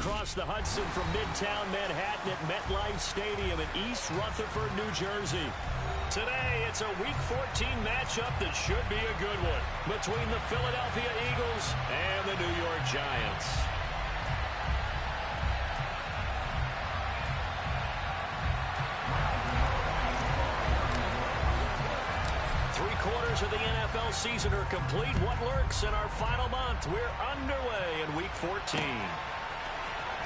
across the Hudson from Midtown Manhattan at MetLife Stadium in East Rutherford, New Jersey. Today, it's a Week 14 matchup that should be a good one between the Philadelphia Eagles and the New York Giants. Three-quarters of the NFL season are complete. What lurks in our final month? We're underway in Week 14.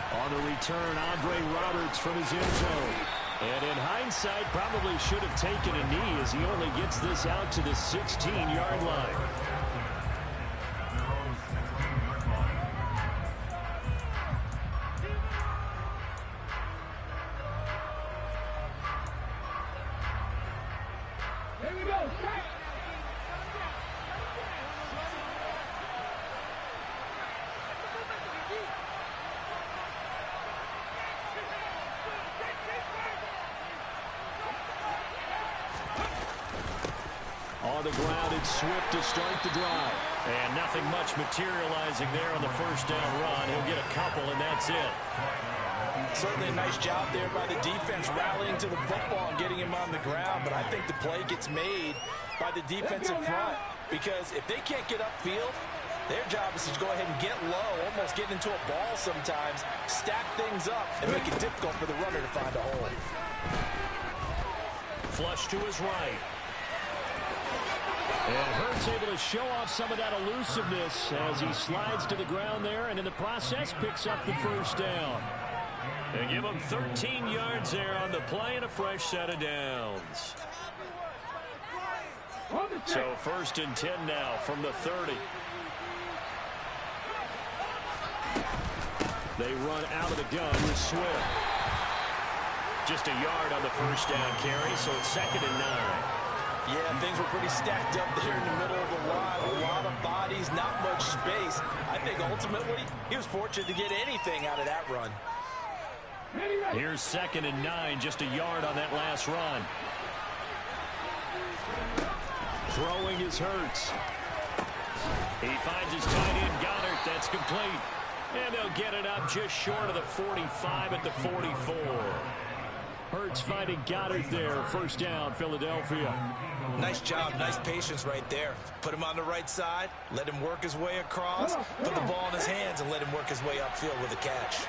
On the return, Andre Roberts from his end zone. And in hindsight, probably should have taken a knee as he only gets this out to the 16-yard line. On the ground, it's Swift to start the drive. And nothing much materializing there on the first down run. He'll get a couple, and that's it. Certainly a nice job there by the defense rallying to the football and getting him on the ground. But I think the play gets made by the defensive front. Because if they can't get upfield, their job is to go ahead and get low, almost get into a ball sometimes, stack things up, and make it difficult for the runner to find a hole. Flush to his right. And Hurts able to show off some of that elusiveness as he slides to the ground there, and in the process picks up the first down. They give him 13 yards there on the play and a fresh set of downs. So first and 10 now from the 30. They run out of the gun with Swift. Just a yard on the first down carry, so it's 2nd and 9. Yeah, things were pretty stacked up there in the middle of the line. A lot of bodies, not much space. I think ultimately he was fortunate to get anything out of that run. Here's 2nd and 9, just a yard on that last run. Throwing is Hurts. He finds his tight end, Goddard. That's complete. And they'll get it up just short of the 45 at the 44. Hurts finding Goddard there. First down, Philadelphia. Nice job, nice patience right there. Put him on the right side, let him work his way across, put the ball in his hands, and let him work his way upfield with a catch.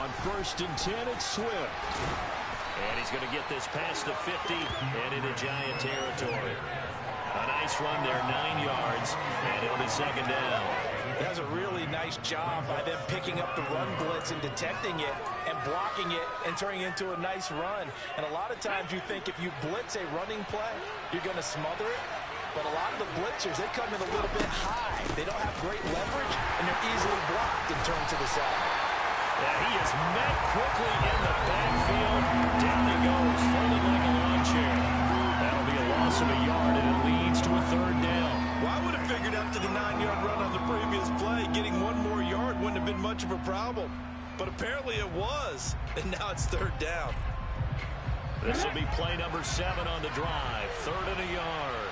On 1st and 10, it's Swift. And he's going to get this past the 50 and into Giant territory. A nice run there, 9 yards, and it'll be 2nd down. That was a really nice job by them picking up the run blitz and detecting it and blocking it and turning it into a nice run. And a lot of times you think if you blitz a running play, you're going to smother it. But a lot of the blitzers, they come in a little bit high. They don't have great leverage, and they're easily blocked and turned to the side. Yeah, he is met quickly in the backfield. Down he goes, folding like a lawn chair. That'll be a loss of a yard, and it leads to a 3rd down. Well, I would have figured after the 9-yard run on the previous play, getting 1 more yard wouldn't have been much of a problem. But apparently it was, and now it's 3rd down. This will be play number 7 on the drive. 3rd and a yard.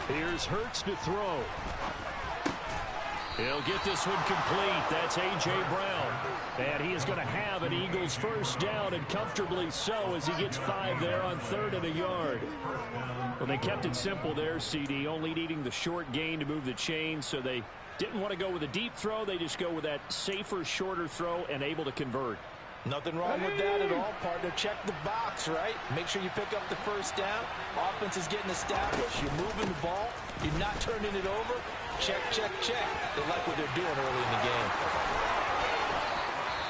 Here's Hurts to throw. He'll get this one complete. That's A.J. Brown. And he is going to have an Eagles first down, and comfortably so, as he gets 5 there on 3rd and a yard. Well, they kept it simple there, CD, only needing the short gain to move the chain, so they didn't want to go with a deep throw. They just go with that safer, shorter throw and able to convert. Nothing wrong with that at all, partner. Check the box, right? Make sure you pick up the first down. Offense is getting established. You're moving the ball. You're not turning it over. Check, check, check. They like what they're doing early in the game.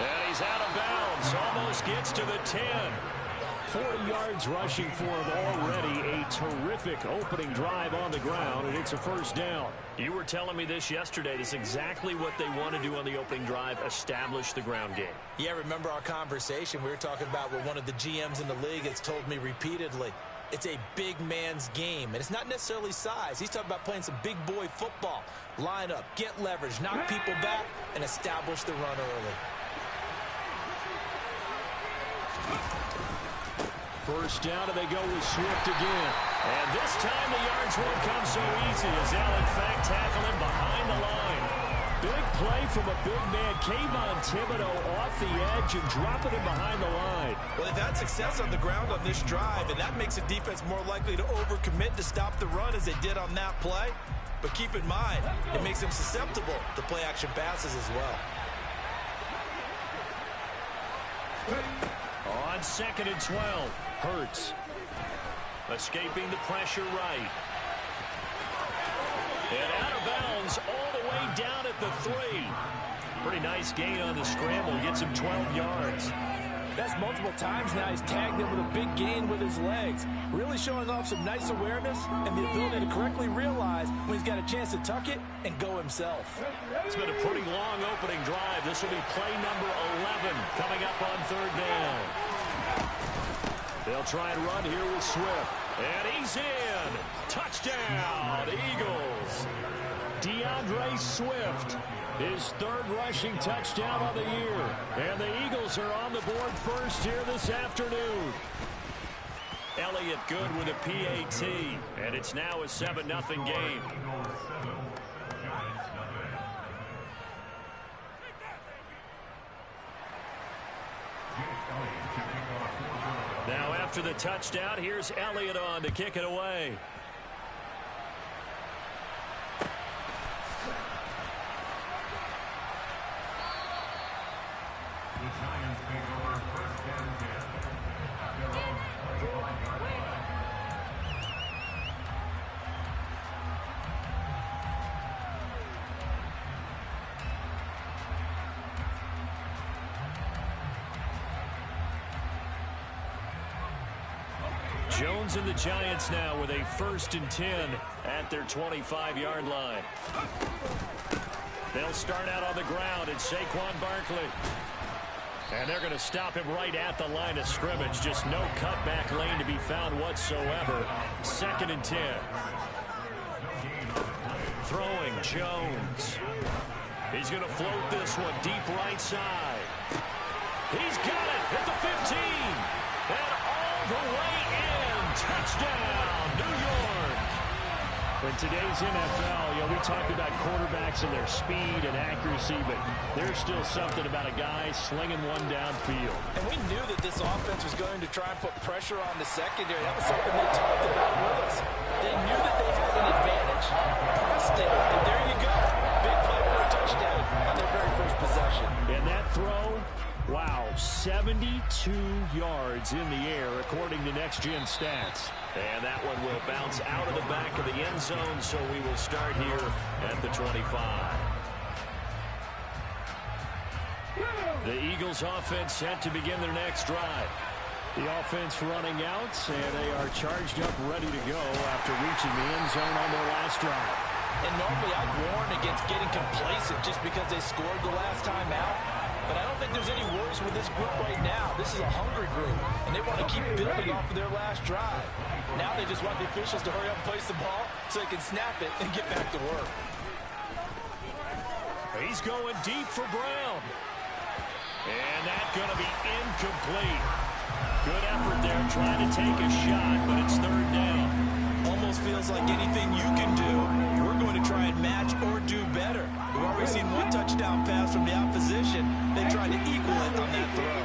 And he's out of bounds. Almost gets to the 10. 40 yards rushing for him already. A terrific opening drive on the ground, and it's a first down. You were telling me this yesterday. This is exactly what they want to do on the opening drive, establish the ground game. Yeah, remember our conversation? We were talking about what one of the GMs in the league has told me repeatedly. It's a big man's game, and it's not necessarily size. He's talking about playing some big boy football. Line up, get leverage, knock people back, and establish the run early. First down, and they go with Swift again. And this time the yards won't come so easy as they'll in fact tackle him behind the line. Big play from a big man. Kayvon Thibodeaux off the edge and dropping him behind the line. Well, they've had success on the ground on this drive, and that makes the defense more likely to overcommit to stop the run as they did on that play. But keep in mind, it makes them susceptible to play-action passes as well. On 2nd and 12, Hurts. Escaping the pressure right. And out of bounds all the way down at the 3. Pretty nice gain on the scramble. Gets him 12 yards. That's multiple times now he's tagged him with a big gain with his legs. Really showing off some nice awareness and the ability to correctly realize when he's got a chance to tuck it and go himself. It's been a pretty long opening drive. This will be play number 11 coming up on 3rd down. They'll try and run here with Swift. And he's in. Touchdown, Eagles. DeAndre Swift, his 3rd rushing touchdown of the year. And the Eagles are on the board first here this afternoon. Elliott good with a PAT. And it's now a 7-0 game. Now after the touchdown, here's Elliott on to kick it away. The Giants take over 1st and 10 at their own 25-yard line. Jones and the Giants now with a 1st and 10 at their 25-yard line. They'll start out on the ground. It's Saquon Barkley. And they're going to stop him right at the line of scrimmage. Just no cutback lane to be found whatsoever. 2nd and 10. Throwing Jones. He's going to float this one deep right side. He's got it at the 15. And all the way in. Touchdown, New York. In today's NFL, we talk about quarterbacks and their speed and accuracy, but there's still something about a guy slinging one downfield. And we knew that this offense was going to try and put pressure on the secondary. That was something they talked about with us. They knew that they had an advantage. Pressed it, and there you go. Big play for a touchdown on their very first possession. And that throw, wow, 72 yards in the air, according to Next Gen Stats. And that one will bounce out of the back of the end zone, so we will start here at the 25. The Eagles offense set to begin their next drive. The offense running out, and they are charged up, ready to go after reaching the end zone on their last drive. And normally I'd warn against getting complacent just because they scored the last time out. But I don't think there's any worries with this group right now. This is a hungry group, and they want to keep building off of their last drive. Now they just want the officials to hurry up and place the ball so they can snap it and get back to work. He's going deep for Brown. And that's going to be incomplete. Good effort there trying to take a shot, but it's 3rd down. Almost feels like anything you can do, we're going to try and match or do better. We've already seen one touchdown pass from the opposition. They tried to equal it on that throw.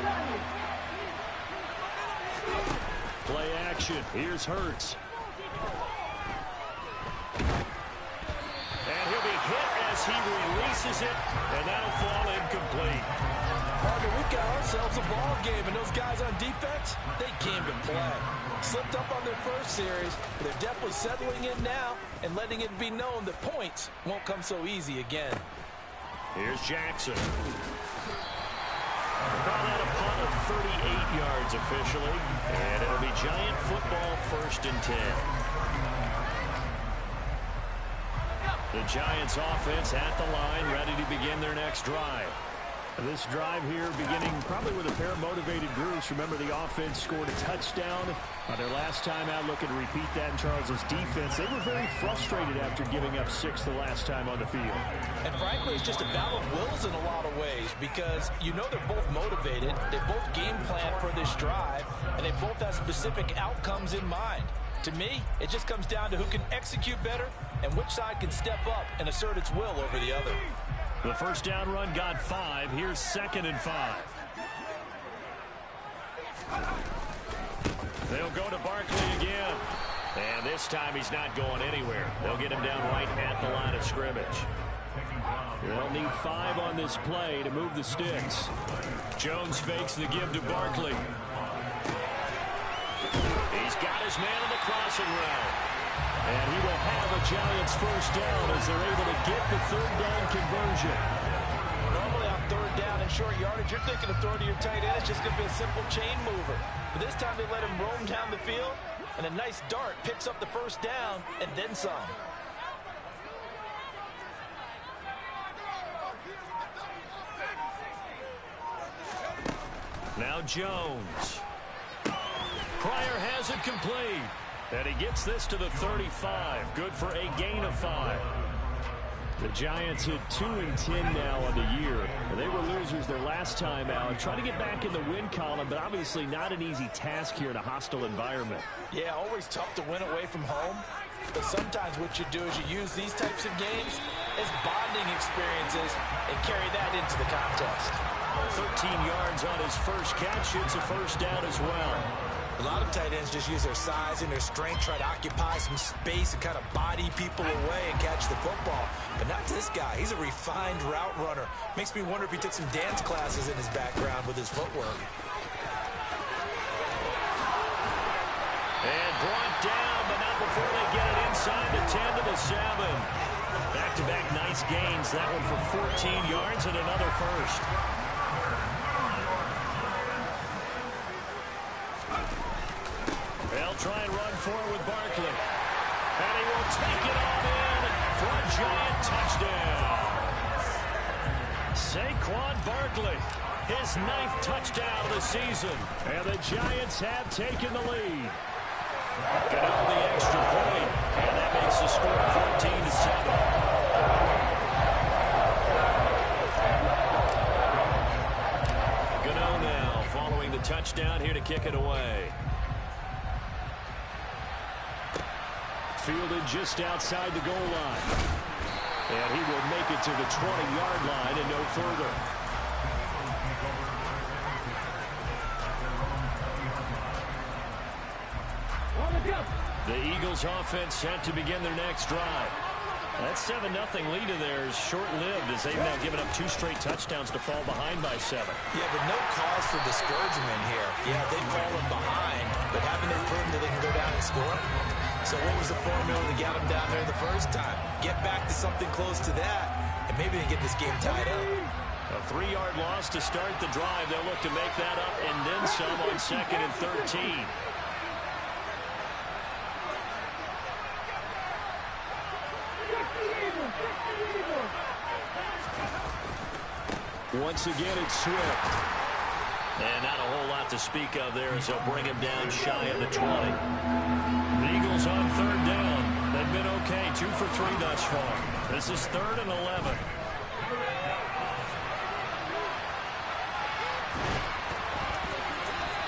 Play action. Here's Hurts. And he'll be hit as he releases it, and that'll fall incomplete. Parker, we've got ourselves a ball game, and those guys on defense, they came to play. Slipped up on their first series, but they're definitely settling in now and letting it be known that points won't come so easy again. Here's Jackson. Call that a punt of 38 yards officially, and it'll be Giant football 1st and 10. The Giants offense at the line, ready to begin their next drive. This drive here beginning probably with a pair of motivated groups. Remember, the offense scored a touchdown on their last time out. Looking to repeat that in Charles's defense. They were very frustrated after giving up 6 the last time on the field. And frankly, it's just a battle of wills in a lot of ways because you know they're both motivated. They both game plan for this drive, and they both have specific outcomes in mind. To me, it just comes down to who can execute better and which side can step up and assert its will over the other. The first down run got 5. Here's 2nd and 5. They'll go to Barkley again. And this time he's not going anywhere. They'll get him down right at the line of scrimmage. They'll need 5 on this play to move the sticks. Jones fakes the give to Barkley. He's got his man in the crossing route. And he will have a Giants first down as they're able to get the 3rd down conversion. Normally on 3rd down and short yardage, you're thinking of throwing to your tight end. It's just going to be a simple chain mover. But this time they let him roam down the field, and a nice dart picks up the first down and then some. Now Jones. Pryor has it complete. And he gets this to the 35. Good for a gain of 5. The Giants hit 2-10 now on the year. They were losers their last time out. Trying to get back in the win column, but obviously not an easy task here in a hostile environment. Yeah, always tough to win away from home. But sometimes what you do is you use these types of games as bonding experiences and carry that into the contest. 13 yards on his first catch. It's a first down as well. A lot of tight ends just use their size and their strength, try to occupy some space and kind of body people away and catch the football. But not this guy. He's a refined route runner. Makes me wonder if he took some dance classes in his background with his footwork. And brought down, but not before they get it inside the 10 to the 7. Back-to-back nice gains. That one for 14 yards and another first. They'll try and run forward with Barkley. And he will take it all in for a Giant touchdown. Saquon Barkley, his 9th touchdown of the season. And the Giants have taken the lead. Get out the extra point. And that makes the score 14-7. Gano now following the touchdown here to kick it away. Fielded just outside the goal line. And he will make it to the 20-yard line and no further. The Eagles offense set to begin their next drive. That 7-0 lead of theirs short-lived as they've now given up 2 straight touchdowns to fall behind by 7. Yeah, but no cause for discouragement here. Yeah, they've fallen behind, but haven't they proven that they can go down and score? So what was the formula to get them down there the first time? Get back to something close to that, and maybe they get this game tied up. A 3-yard loss to start the drive. They'll look to make that up and then some on 2nd and 13. Once again, it's Swift. And not a whole lot to speak of there as they'll bring him down shy of the 20. The Eagles on 3rd down. They've been okay, 2 for 3 thus far. This is 3rd and 11.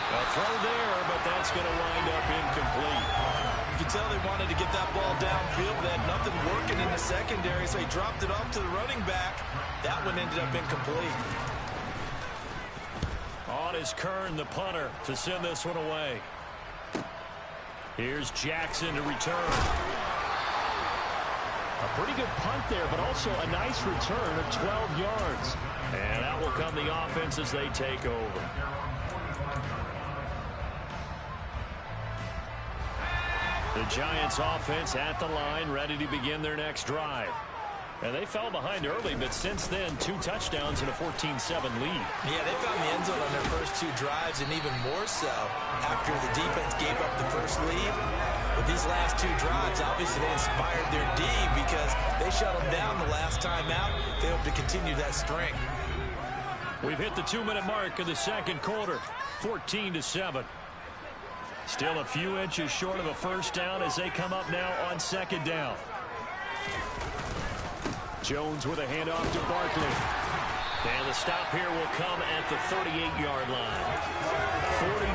A throw there, but that's going to wind up incomplete. You can tell they wanted to get that ball downfield. They had nothing working in the secondary, so he dropped it off to the running back. That one ended up incomplete. On is Kern, the punter, to send this one away. Here's Jackson to return. A pretty good punt there, but also a nice return of 12 yards. And out will come the offense as they take over. The Giants offense at the line, ready to begin their next drive. And they fell behind early, but since then, 2 touchdowns and a 14-7 lead. Yeah, they found the end zone on their first 2 drives, and even more so after the defense gave up the first lead. But these last 2 drives, obviously they inspired their D because they shut them down the last time out. They hope to continue that string. We've hit the 2-minute mark of the second quarter, 14-7. Still a few inches short of a first down as they come up now on 2nd down. Jones with a handoff to Barkley. And the stop here will come at the 38-yard line.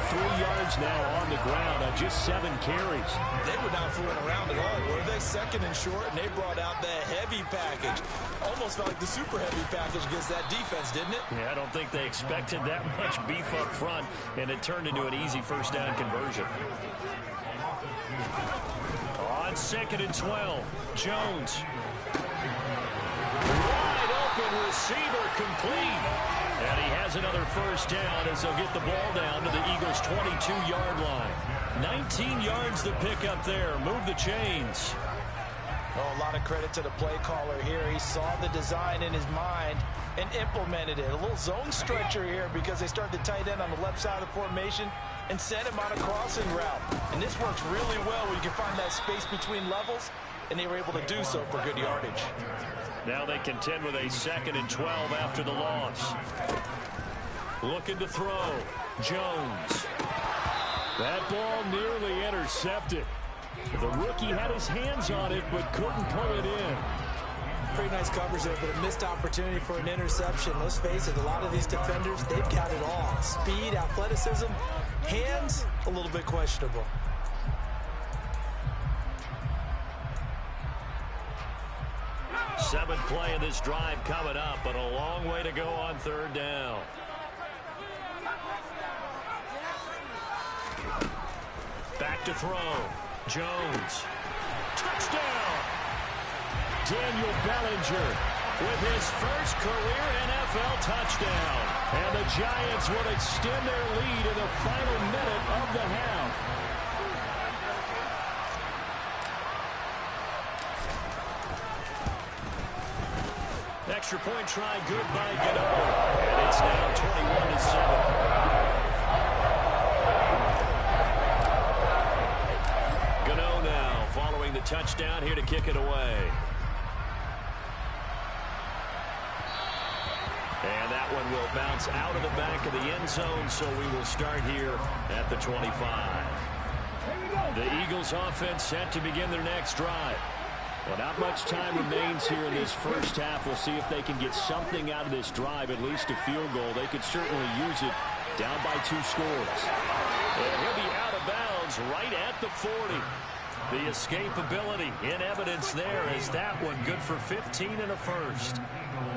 3 yards now on the ground on just 7 carries. They were not fooling around at all, were they? Second and short, and they brought out the heavy package. Almost felt like the super heavy package against that defense, didn't it? Yeah, I don't think they expected that much beef up front, and it turned into an easy first down conversion. On 2nd and 12, Jones. Wide open receiver, complete. And he has another first down as they'll get the ball down to the Eagles' 22-yard line. 19 yards to pick up there. Move the chains. Oh, a lot of credit to the play caller here. He saw the design in his mind and implemented it. A little zone stretcher here because they started the tight end on the left side of the formation and sent him on a crossing route. And this works really well when you can find that space between levels, and they were able to do so for good yardage. Now they contend with a 2nd and 12 after the loss. Looking to throw. Jones. That ball nearly intercepted. The rookie had his hands on it but couldn't pull it in. Pretty nice coverage there, but a missed opportunity for an interception. Let's face it, a lot of these defenders, they've got it all. Speed, athleticism, hands, a little bit questionable. Seventh play of this drive coming up, but a long way to go on 3rd down. Back to throw. Jones. Touchdown! Daniel Bellinger with his first career NFL touchdown. And the Giants will extend their lead in the final minute of the half. Extra point try good by Gano. And it's now 21-7. Gano now following the touchdown here to kick it away. And that one will bounce out of the back of the end zone, so we will start here at the 25. The Eagles offense set to begin their next drive. Well, not much time remains here in this first half. We'll see if they can get something out of this drive, at least a field goal. They could certainly use it down by 2 scores. And he'll be out of bounds right at the 40. The escapability in evidence there as that one good for 15 and a first.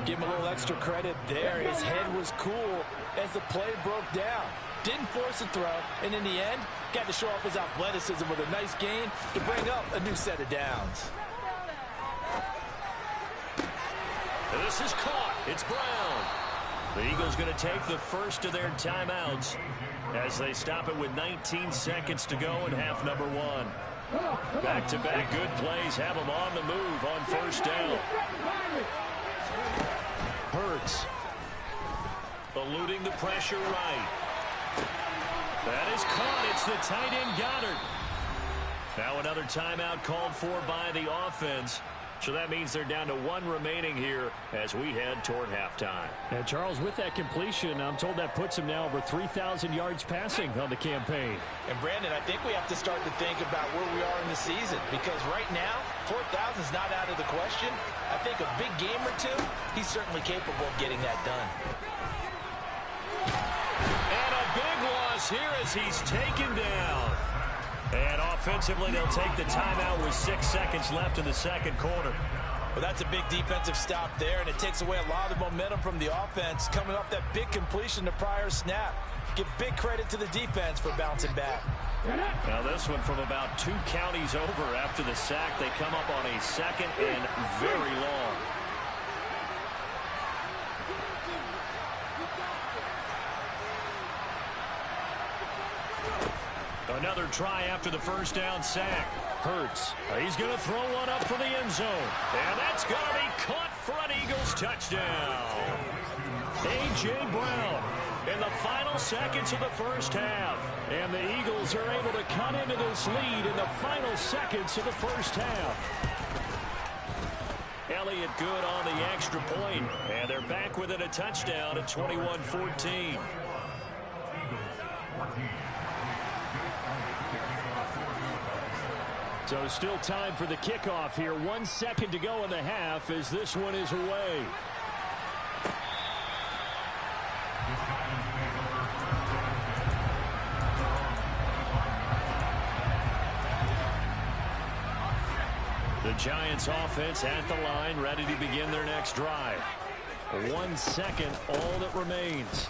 Give him a little extra credit there. His head was cool as the play broke down. Didn't force a throw, and in the end, got to show off his athleticism with a nice gain to bring up a new set of downs. This is caught. It's Brown. The Eagles going to take the first of their timeouts as they stop it with 19 seconds to go in half number 1. Back-to-back good plays have them on the move on first down. Hurts. Eluding the pressure right. That is caught. It's the tight end Goddard. Now another timeout called for by the offense. So that means they're down to 1 remaining here as we head toward halftime. And Charles, with that completion, I'm told that puts him now over 3,000 yards passing on the campaign. And Brandon, I think we have to start to think about where we are in the season, because right now, 4,000 is not out of the question. I think a big game or two, he's certainly capable of getting that done. And a big loss here as he's taken down. And offensively, they'll take the timeout with 6 seconds left in the second quarter. Well, that's a big defensive stop there, and it takes away a lot of the momentum from the offense coming off that big completion the prior snap. Give big credit to the defense for bouncing back. Now this one from about 2 counties over after the sack. They come up on a 2nd and very long. Another try after the first down sack. Hurts. He's going to throw one up for the end zone. And that's going to be caught for an Eagles touchdown. A.J. Brown in the final seconds of the first half. And the Eagles are able to cut into this lead in the final seconds of the first half. Elliott good on the extra point. And they're back within a touchdown at 21-14. So still time for the kickoff here. 1 second to go in the half as this one is away. The Giants offense at the line, ready to begin their next drive. 1 second, all that remains.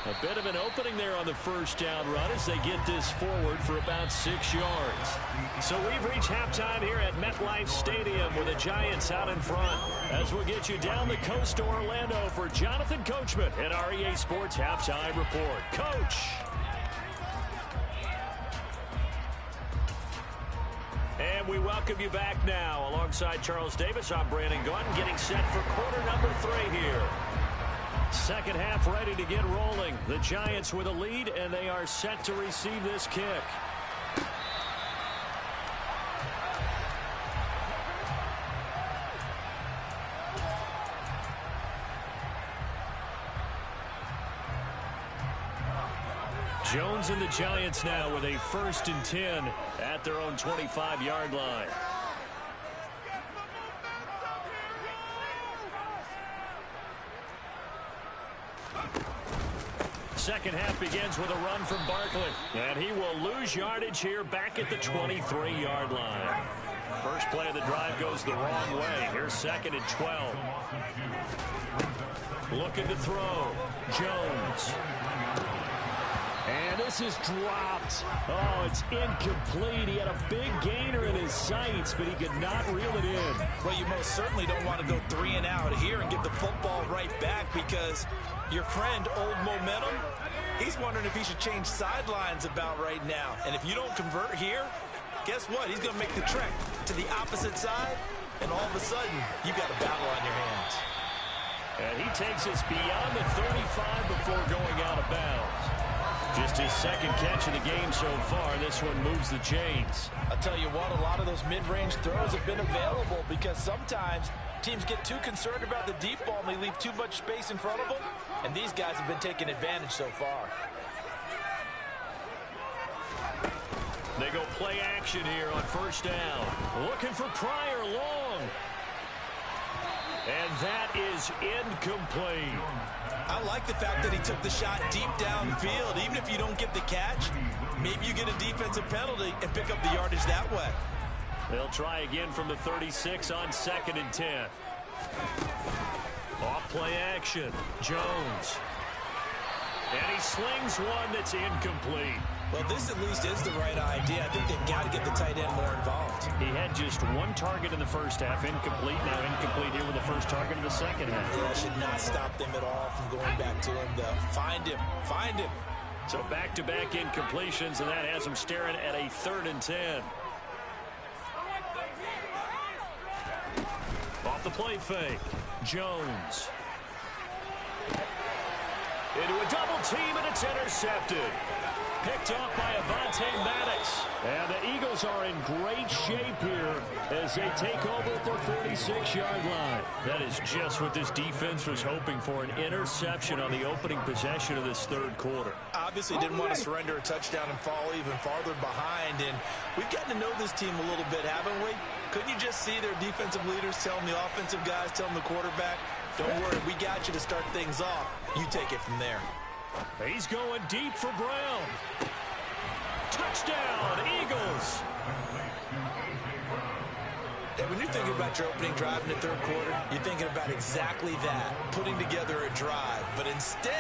A bit of an opening there on the first down run as they get this forward for about 6 yards. So we've reached halftime here at MetLife Stadium with the Giants out in front. As we'll get you down the coast to Orlando for Jonathan Coachman at our EA Sports Halftime Report. Coach. And we welcome you back now. Alongside Charles Davis, I'm Brandon Gunn, getting set for quarter number 3 here. Second half ready to get rolling. The Giants with a lead, and they are set to receive this kick. Jones and the Giants now with a 1st and 10 at their own 25-yard line. Second half begins with a run from Barkley. And he will lose yardage here back at the 23-yard line. First play of the drive goes the wrong way. Here's 2nd and 12. Looking to throw. Jones. And this is dropped. Oh, it's incomplete. He had a big gainer in his sights, but he could not reel it in. Well, you most certainly don't want to go 3 and out here and get the football right back, because your friend, Old Momentum, he's wondering if he should change sidelines about right now. And if you don't convert here, guess what? He's going to make the trek to the opposite side, and all of a sudden, you've got a battle on your hands. And he takes us beyond the 35 before going out of bounds. Just his 2nd catch of the game so far. This one moves the chains. I'll tell you what, a lot of those mid-range throws have been available, because sometimes teams get too concerned about the deep ball and they leave too much space in front of them, and these guys have been taking advantage so far. They go play action here on 1st down. Looking for Pryor long. And that is incomplete. I like the fact that he took the shot deep downfield. Even if you don't get the catch, maybe you get a defensive penalty and pick up the yardage that way. They'll try again from the 36 on 2nd and 10. Off play action. Jones. And he slings one that's incomplete. Well, this at least is the right idea. I think they've got to get the tight end more involved. He had just 1 target in the first half, incomplete. Now incomplete here with the first target in the second half. Yeah, that should not stop them at all from going back to him, though. Find him. Find him. So back-to-back incompletions, and that has him staring at a 3rd and 10. Off the play fake. Jones. Into a double team, and it's intercepted. Picked off by Avonte Maddox. And the Eagles are in great shape here as they take over at their 46-yard line. That is just what this defense was hoping for, an interception on the opening possession of this 3rd quarter. Obviously didn't want to surrender a touchdown and fall even farther behind. And we've gotten to know this team a little bit, haven't we? Couldn't you just see their defensive leaders telling the offensive guys, telling the quarterback, don't worry, we got you to start things off. You take it from there. He's going deep for Brown. Touchdown, Eagles. And when you're thinking about your opening drive in the 3rd quarter, you're thinking about exactly that, putting together a drive. But instead,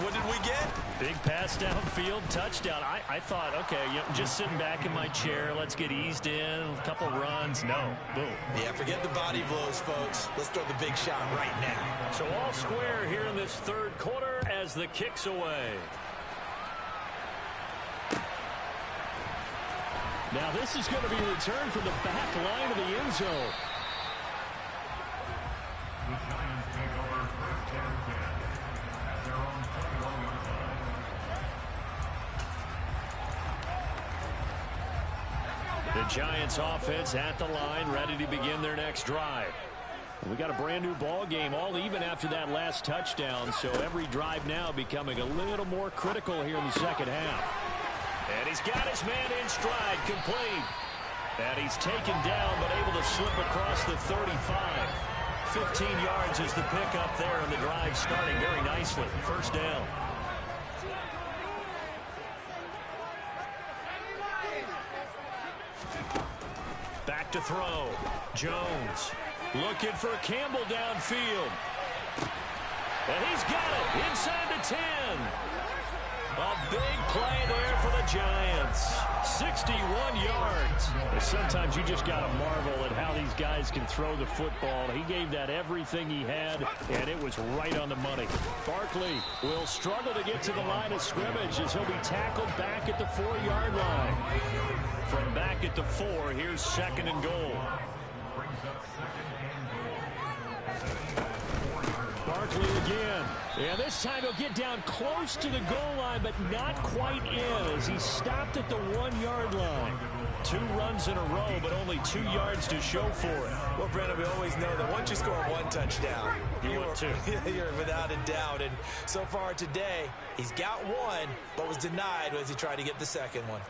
what did we get? Big pass downfield, touchdown. I thought, okay, just sitting back in my chair, let's get eased in, a couple runs. No, boom. Yeah, forget the body blows, folks. Let's throw the big shot right now. So all square here in this 3rd quarter as the kick's away. Now this is going to be returned from the back line of the end zone. The Giants take over 1st and 10 at their own 21-yard line. The Giants offense at the line, ready to begin their next drive. We got a brand new ball game, all even after that last touchdown, so every drive now becoming a little more critical here in the second half. And he's got his man in stride, complete. And he's taken down, but able to slip across the 35. 15 yards is the pickup there, and the drive starting very nicely. 1st down. back to throw. Jones looking for Campbell downfield. And he's got it inside the 10. A big play there for the Giants. 61 yards. Sometimes you just got to marvel at how these guys can throw the football. He gave that everything he had, and it was right on the money. Barkley will struggle to get to the line of scrimmage as he'll be tackled back at the 4-yard line. From back at the 4, here's 2nd and goal. Barkley again. Yeah, this time he'll get down close to the goal line, but not quite in as he stopped at the 1-yard line. 2 runs in a row, but only 2 yards to show for it. Well, Brandon, we always know that once you score 1 touchdown, you're without a doubt. And so far today, he's got 1, but was denied as he tried to get the 2nd one.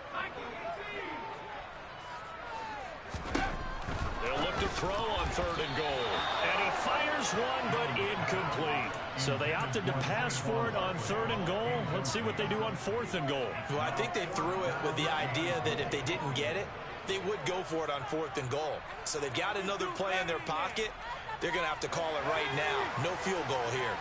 They'll look to throw on 3rd and goal. And he fires one, but incomplete. So they opted to pass for it on 3rd and goal. Let's see what they do on 4th and goal. Well, I think they threw it with the idea that if they didn't get it, they would go for it on 4th and goal. So they've got another play in their pocket. They're going to have to call it right now. No field goal here.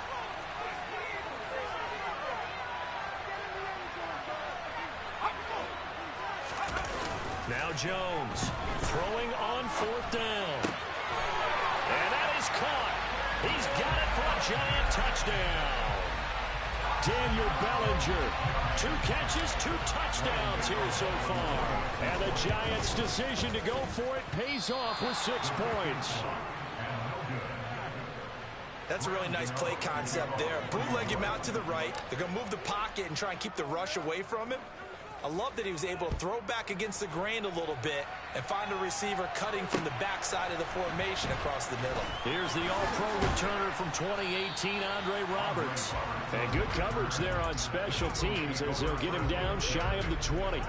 Now Jones throwing on 4th down. And that is caught. He's got it for a Giant touchdown. Daniel Bellinger, 2 catches, 2 touchdowns here so far. And the Giants' decision to go for it pays off with 6 points. That's a really nice play concept there. Bootleg him out to the right. They're going to move the pocket and try and keep the rush away from him. I love that he was able to throw back against the grain a little bit and find a receiver cutting from the backside of the formation across the middle. Here's the All-Pro returner from 2018, Andre Roberts. And good coverage there on special teams as they'll get him down shy of the 20.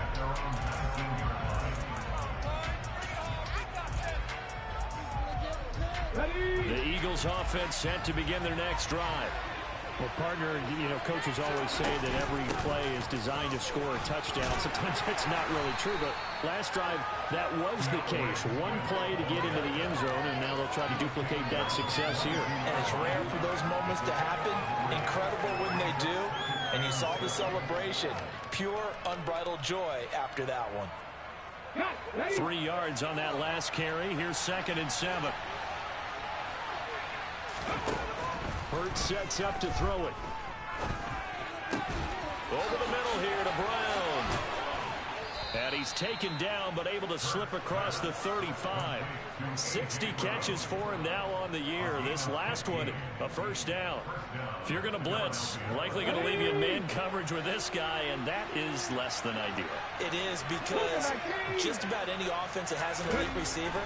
The Eagles offense set to begin their next drive. Well, partner, coaches always say that every play is designed to score a touchdown. Sometimes that's not really true, but last drive, that was the case. 1 play to get into the end zone, and now they'll try to duplicate that success here. And it's rare for those moments to happen. Incredible when they do. And you saw the celebration. Pure, unbridled joy after that one. 3 yards on that last carry. Here's 2nd and 7. Hurts sets up to throw it. Over the middle here to Brown. And he's taken down, but able to slip across the 35. 60 catches for him now on the year. This last one, a 1st down. If you're going to blitz, likely going to leave you in man coverage with this guy, and that is less than ideal. It is, because just about any offense that has an elite receiver,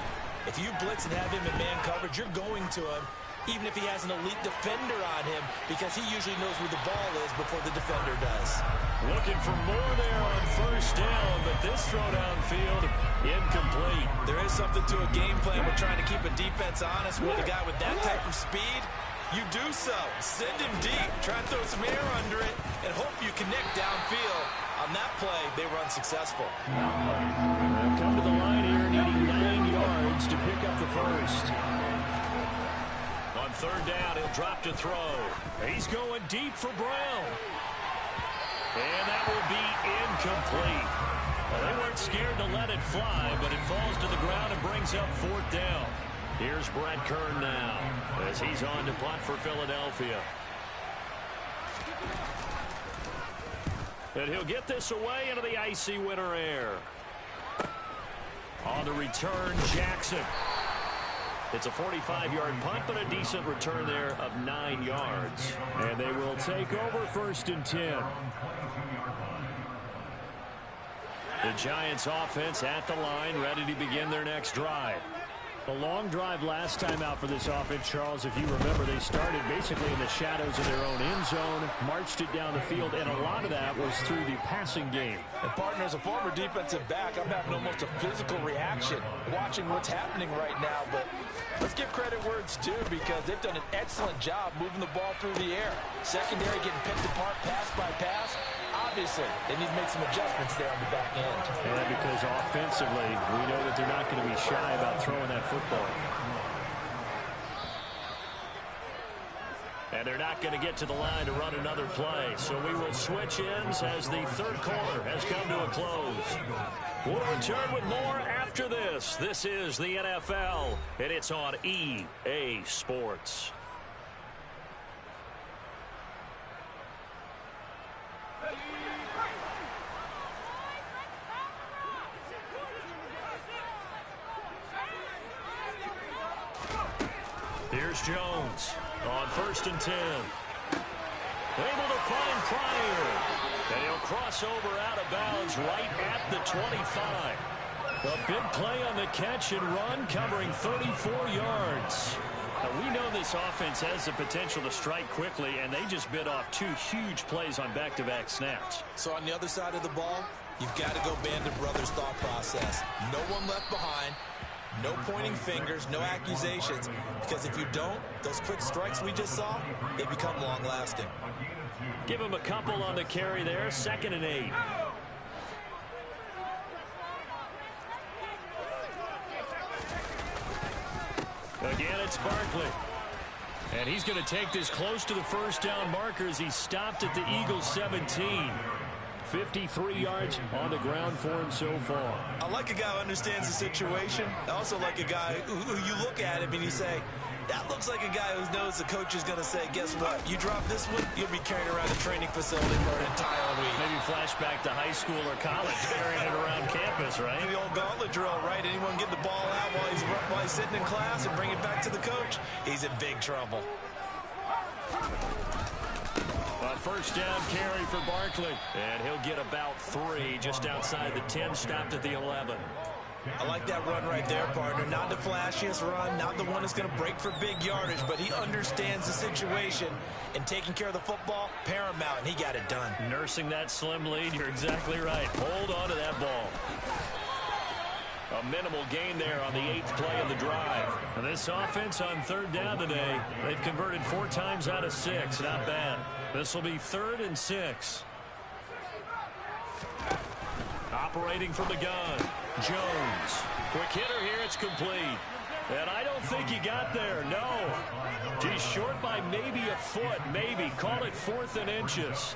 if you blitz and have him in man coverage, you're going to him, even if he has an elite defender on him, because he usually knows where the ball is before the defender does. Looking for more there on 1st down, but this throw downfield, incomplete. There is something to a game plan. We're trying to keep a defense honest with a guy with that type of speed. You do so. Send him deep. Try and throw some air under it and hope you connect downfield. On that play, they were unsuccessful. They'll come to the line here, needing 9 yards to pick up the 1st. On 3rd down, he'll drop to throw. He's going deep for Brown. And that will be incomplete. Well, they weren't scared to let it fly, but it falls to the ground and brings up 4th down. Here's Brett Kern now as he's on to punt for Philadelphia. And he'll get this away into the icy winter air. On the return, Jackson. It's a 45-yard punt, but a decent return there of 9 yards. And they will take over 1st and 10. The Giants offense at the line, ready to begin their next drive. A long drive last time out for this offense, Charles. If you remember, they started basically in the shadows of their own end zone, marched it down the field, and a lot of that was through the passing game. And partner, as a former defensive back, I'm having almost a physical reaction watching what's happening right now. But let's give credit where it's due, because they've done an excellent job moving the ball through the air. Secondary getting picked apart pass by pass. Out obviously, they need to make some adjustments there on the back end. And because offensively, we know that they're not going to be shy about throwing that football. And they're not going to get to the line to run another play. So we will switch ends as the third quarter has come to a close. We'll return with more after this. This is the NFL, and it's on EA Sports. Here's Jones on 1st and 10. Able to find Pryor. And he'll cross over out of bounds right at the 25. A big play on the catch and run, covering 34 yards. Now, we know this offense has the potential to strike quickly, and they just bit off 2 huge plays on back-to-back snaps. So on the other side of the ball, you've got to go Band of Brothers thought process. No one left behind. No pointing fingers, no accusations, because if you don't, those quick strikes we just saw, they become long-lasting. Give him a couple on the carry there, 2nd and 8. Again, it's Barkley. And he's going to take this close to the first down marker as he stopped at the Eagles' 17. 53 yards on the ground for him so far. I like a guy who understands the situation. I also like a guy who you look at him and you say, that looks like a guy who knows the coach is going to say, guess what? You drop this one, you'll be carrying around the training facility for an entire week. Maybe flashback to high school or college, carrying it around campus, right? The old gauntlet drill, right? Anyone get the ball out while he's sitting in class and bring it back to the coach, he's in big trouble. A first down carry for Barkley. And he'll get about 3 just outside the 10, stopped at the 11. I like that run right there, partner. Not the flashiest run, not the one that's going to break for big yardage, but he understands the situation, and taking care of the football, paramount, and he got it done. Nursing that slim lead, you're exactly right. Hold on to that ball. A minimal gain there on the 8th play of the drive. And this offense on 3rd down today, they've converted 4 times out of 6. Not bad. This will be 3rd and 6. Operating from the gun, Jones. Quick hitter here, it's complete. And I don't think he got there, no. He's short by maybe a foot, maybe. Call it 4th and inches.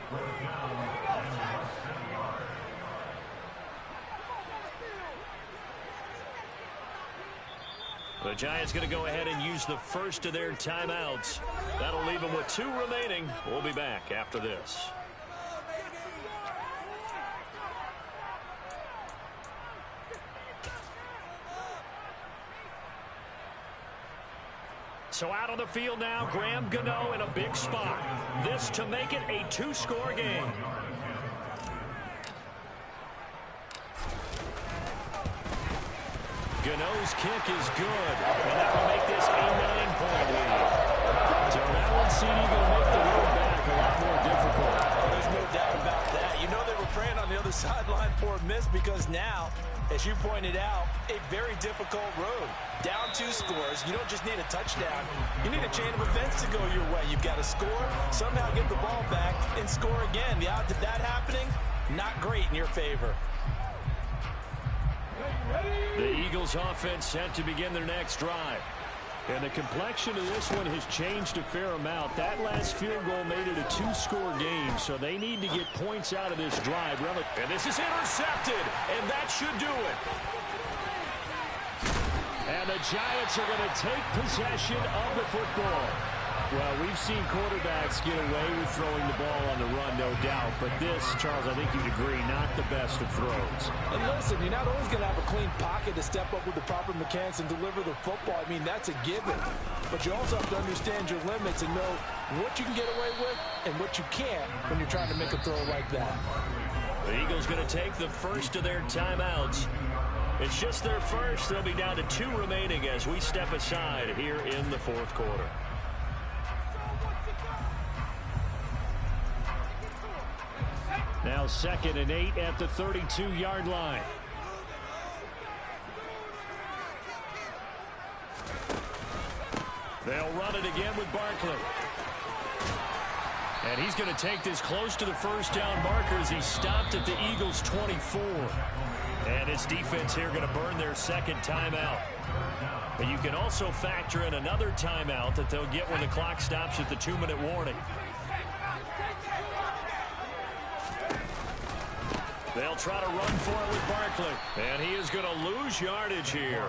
The Giants going to go ahead and use the first of their timeouts. That'll leave them with 2 remaining. We'll be back after this. So out on the field now, Graham Gano in a big spot. This to make it a 2-score game. Gano's kick is good, and that will make this a 9-point lead. So that one, CD, going to make the road back a lot more difficult. There's no doubt about that. You know they were praying on the other sideline for a miss because now, as you pointed out, a very difficult road. Down 2 scores. You don't just need a touchdown. You need a chain of events to go your way. You've got to score, somehow get the ball back, and score again. The odds of that happening, not great in your favor. The Eagles offense set to begin their next drive. And the complexion of this one has changed a fair amount. That last field goal made it a 2-score game, so they need to get points out of this drive. And this is intercepted, and that should do it. And the Giants are going to take possession of the football. Well, we've seen quarterbacks get away with throwing the ball on the run, no doubt. But this, Charles, I think you'd agree, not the best of throws. And listen, you're not always going to have a clean pocket to step up with the proper mechanics and deliver the football. I mean, that's a given. But you also have to understand your limits and know what you can get away with and what you can't when you're trying to make a throw like that. The Eagles going to take the first of their timeouts. It's just their first. They'll be down to 2 remaining as we step aside here in the 4th quarter. Now 2nd and 8 at the 32-yard line. They'll run it again with Barkley. And he's going to take this close to the first down marker as he stopped at the Eagles' 24. And his defense here going to burn their second timeout. But you can also factor in another timeout that they'll get when the clock stops at the 2-minute warning. They'll try to run for it with Barkley. And he is going to lose yardage here.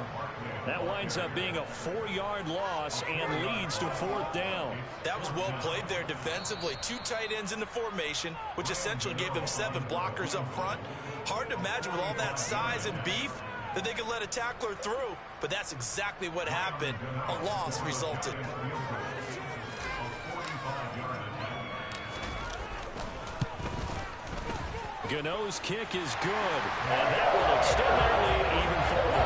That winds up being a 4-yard loss and leads to 4th down. That was well played there defensively. 2 tight ends in the formation, which essentially gave them 7 blockers up front. Hard to imagine with all that size and beef that they could let a tackler through. But that's exactly what happened. A loss resulted. Gano's kick is good, and that will extend their lead even further.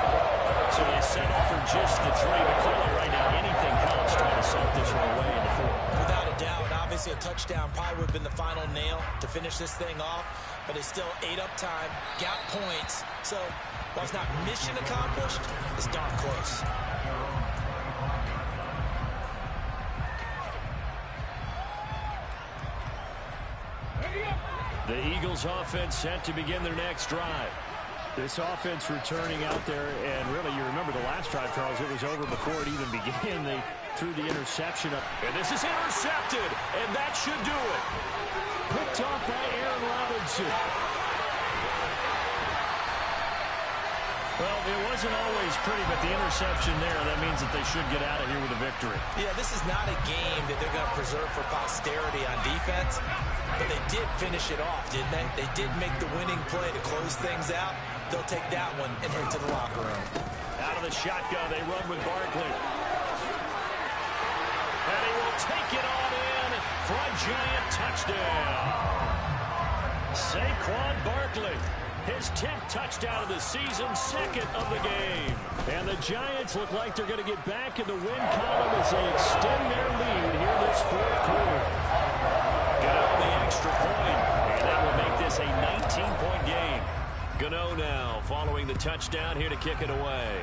So they settle for just the 3, but clearly right now anything helps trying to salt this one away in the 4th. Without a doubt, obviously a touchdown probably would have been the final nail to finish this thing off, but it's still 8 up time, got points. So while it's not mission accomplished, it's darn close. The Eagles offense set to begin their next drive. This offense returning out there, and really you remember the last drive, Charles, it was over before it even began. They threw the interception up. And this is intercepted, and that should do it. Picked off by Aaron Robinson. Well, it wasn't always pretty, but the interception there, that means that they should get out of here with a victory. Yeah, this is not a game that they're going to preserve for posterity on defense, but they did finish it off, didn't they? They did make the winning play to close things out. They'll take that one and head to the locker room. Out of the shotgun, they run with Barkley. And he will take it on in for a giant touchdown. Saquon Barkley. His 10th touchdown of the season, 2nd of the game. And the Giants look like they're going to get back in the win column as they extend their lead here this 4th quarter. Got out the extra point, and that will make this a 19-point game. Gano now following the touchdown here to kick it away.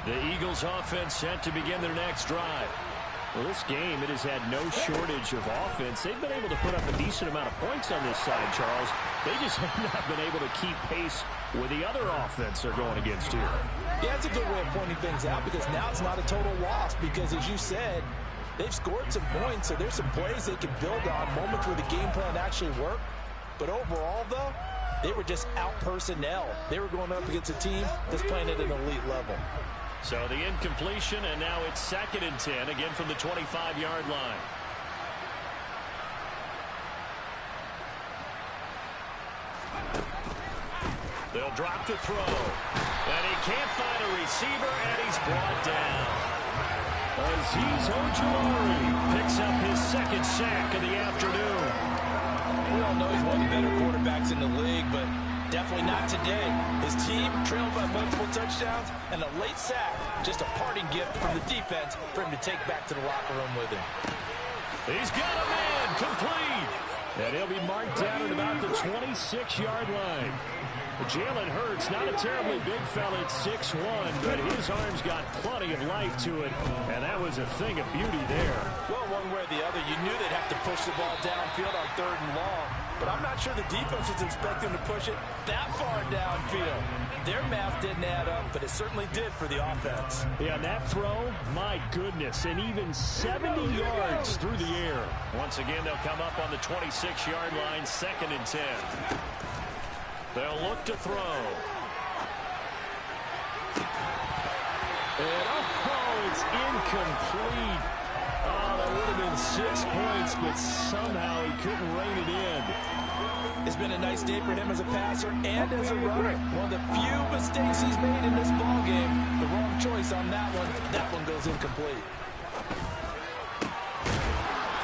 The Eagles offense set to begin their next drive. Well, this game, it has had no shortage of offense. They've been able to put up a decent amount of points on this side, Charles. They just have not been able to keep pace with the other offense they're going against here. Yeah, that's a good way of pointing things out because now it's not a total loss because, as you said, they've scored some points, so there's some plays they can build on, moments where the game plan actually worked. But overall, though, they were just out personnel. They were going up against a team that's playing at an elite level. So the incompletion, and now it's 2nd and 10, again from the 25-yard line. They'll drop to throw. And he can't find a receiver, and he's brought down. Azeez Ojulari picks up his 2nd sack of the afternoon. We all know he's one of the better quarterbacks in the league, but definitely not today. His team trailed by multiple touchdowns and a late sack. Just a parting gift from the defense for him to take back to the locker room with him. He's got a man complete. And he'll be marked down at about the 26-yard line. Jalen Hurts, not a terribly big fella at 6'1", but his arms got plenty of life to it, and that was a thing of beauty there. Well, one way or the other, you knew they'd have to push the ball downfield on 3rd and long, but I'm not sure the defense was expecting to push it that far downfield. Their math didn't add up, but it certainly did for the offense. Yeah, and that throw, my goodness, and even 70 yards through the air. Once again, they'll come up on the 26-yard line, 2nd and 10. They'll look to throw. And it's incomplete. Oh, that would have been 6 points, but somehow he couldn't rein it in. It's been a nice day for him as a passer and as a runner. One of the few mistakes he's made in this ballgame. The wrong choice on that one. That one goes incomplete.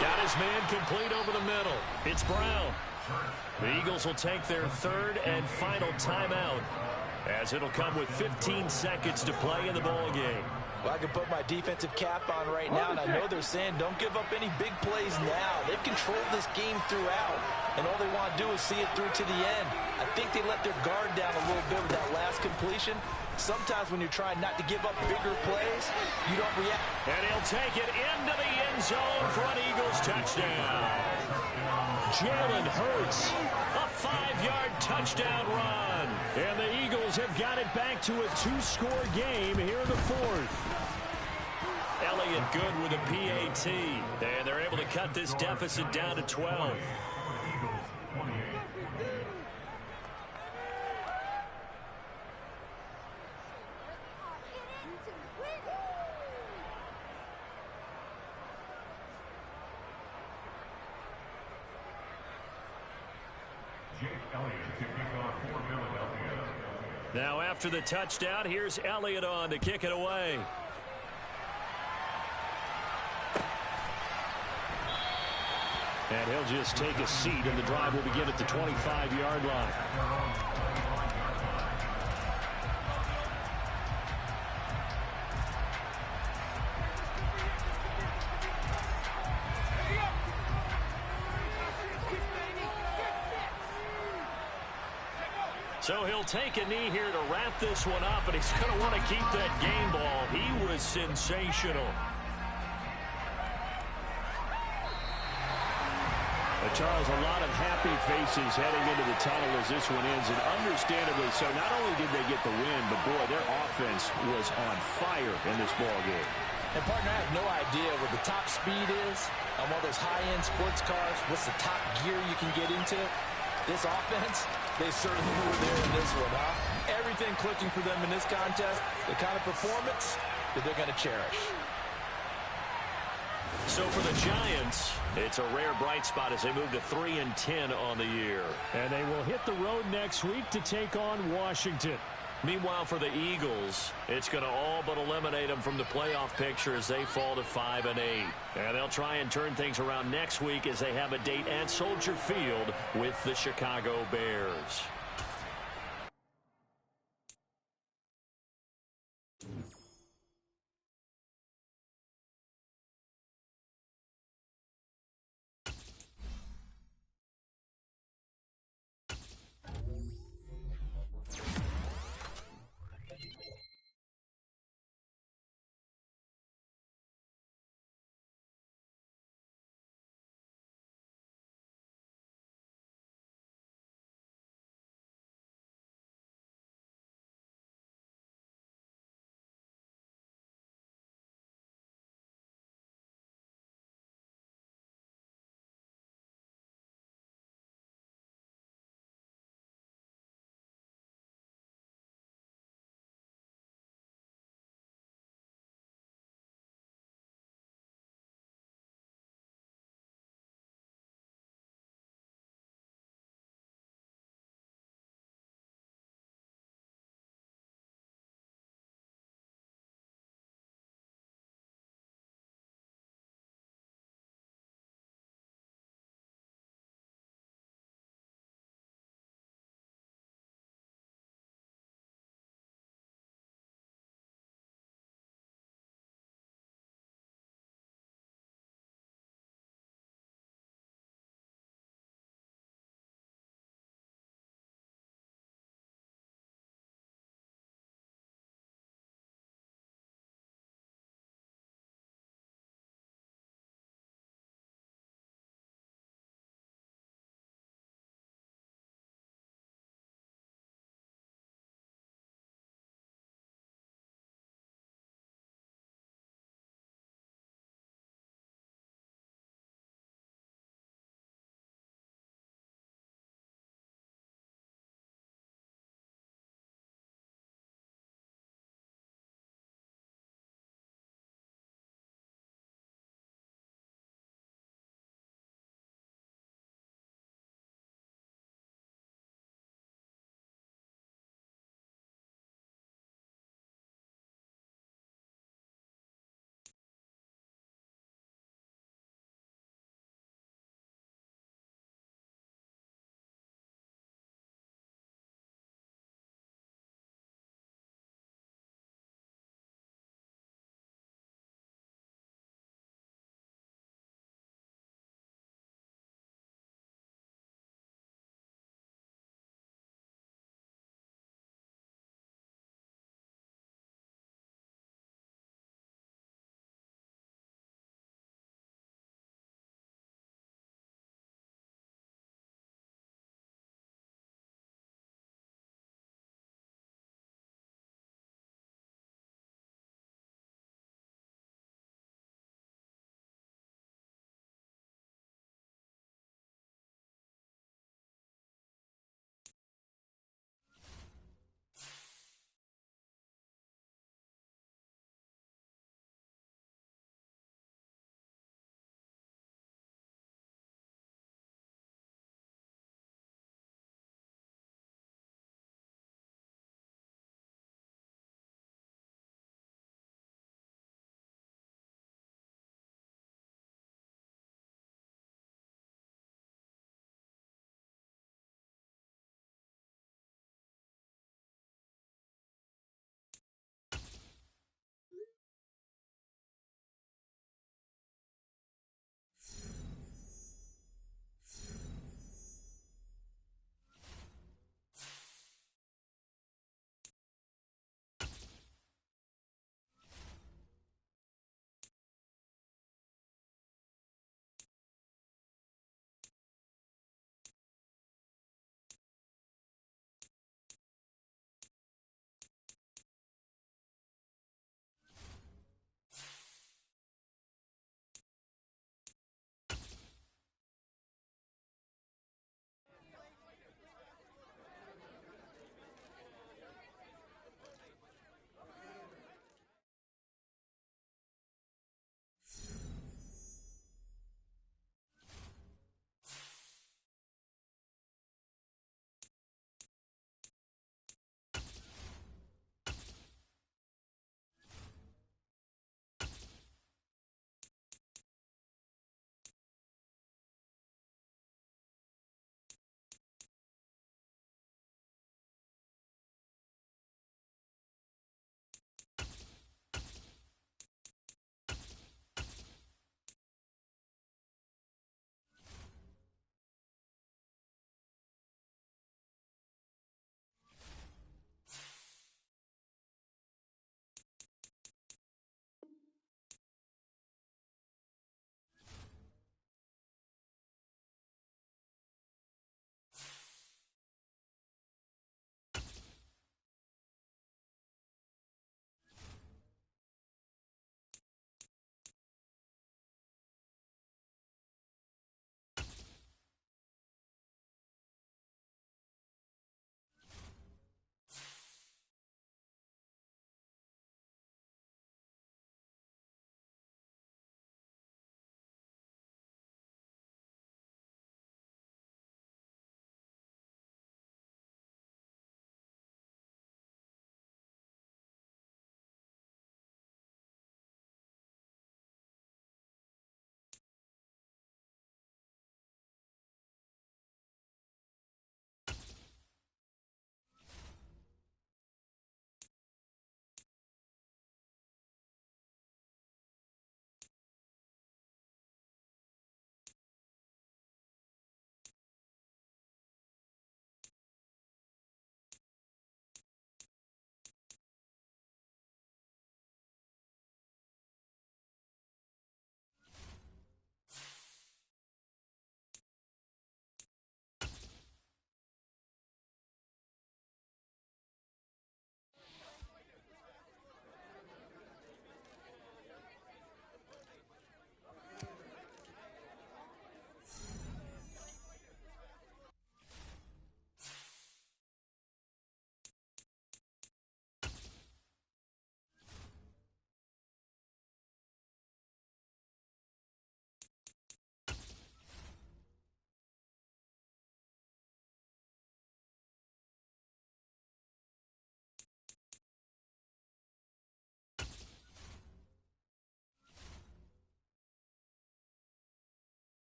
Got his man complete over the middle. It's Brown. The Eagles will take their 3rd and final timeout as it'll come with 15 seconds to play in the ball game. Well, I can put my defensive cap on right now, and I know they're saying don't give up any big plays now. They've controlled this game throughout, and all they want to do is see it through to the end. I think they let their guard down a little bit with that last completion. Sometimes when you're trying not to give up bigger plays, you don't react. And he'll take it into the end zone for an Eagles touchdown. Jalen Hurts, a 5-yard touchdown run. And the Eagles have got it back to a 2-score game here in the fourth. Elliott good with a PAT. And they're able to cut this deficit down to 12. Now after the touchdown, here's Elliott on to kick it away. And he'll just take a seat, and the drive will begin at the 25-yard line. So he'll take a knee here to wrap this one up, and he's going to want to keep that game ball. He was sensational. Charles, a lot of happy faces heading into the tunnel as this one ends, and understandably so. Not only did they get the win, but boy, their offense was on fire in this ball game. And partner, I have no idea what the top speed is on one of those high-end sports cars. What's the top gear you can get into? This offense, they certainly were there in this one, huh? Everything clicking for them in this contest, the kind of performance that they're going to cherish. So for the Giants, it's a rare bright spot as they move to 3-10 on the year. And they will hit the road next week to take on Washington. Meanwhile, for the Eagles, it's going to all but eliminate them from the playoff picture as they fall to 5-8. And they'll try and turn things around next week as they have a date at Soldier Field with the Chicago Bears.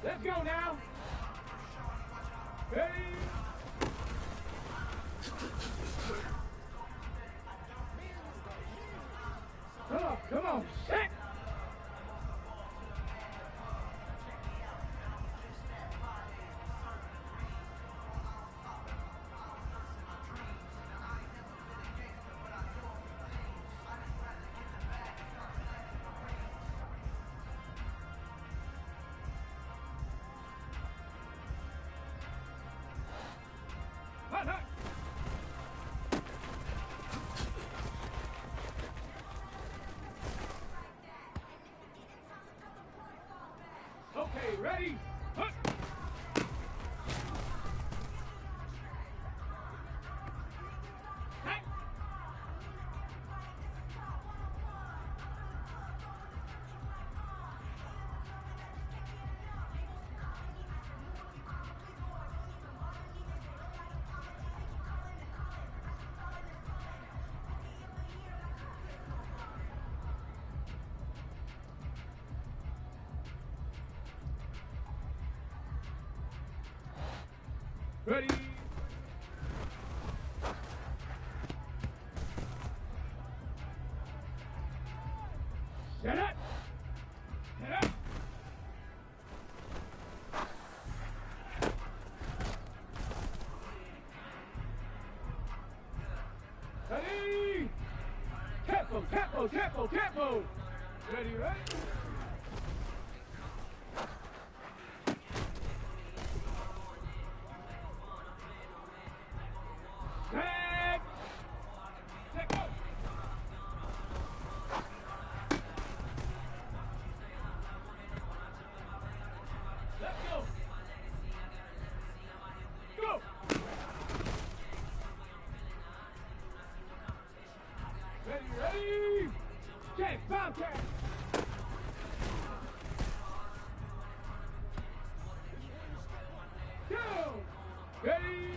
Let's go now. Ready? Come on, set. Hot, hot. Okay, ready? Hut. Hey. Ready? Set up! Set up! Ready! Tempo, tempo, tempo, tempo! Ready, ready? Set! Set, go! Let's go! Go! Ready, ready! Check, bomb check! Go! Ready!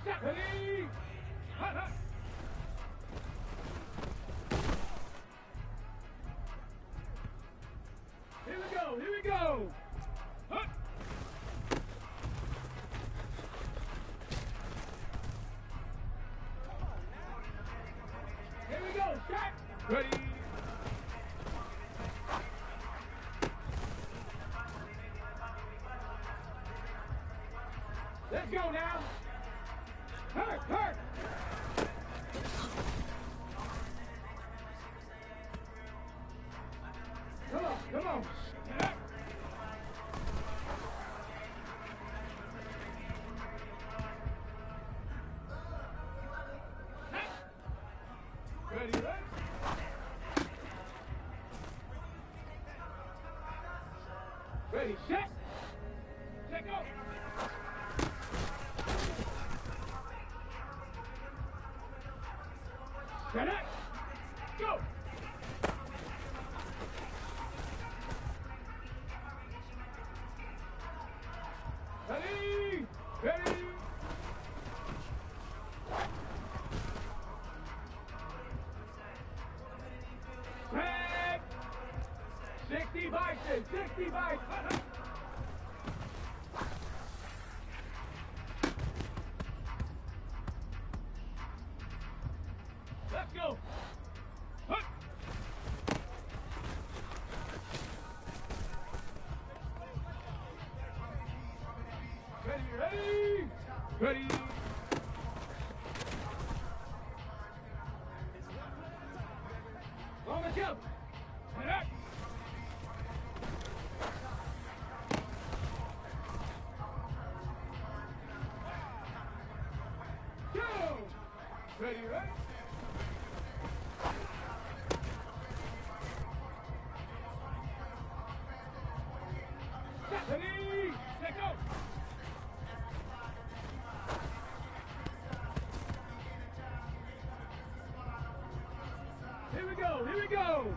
Stop! Ready! Hot, hot! Here we go, here we go! Hut! Here we go, shot! Ready! Let's go now! Hurt, hurt! Come on, come on! Get up. Ready, ready? Ready, set! Set, go! Set up! Go! Ready! Ready! Set! 60 bikes, 60 bikes! Let's go! Hut! Ready, ready! Ready! On the jump! Head up! Go! Ready, ready? Ready! Let go! Here we go! Here we go!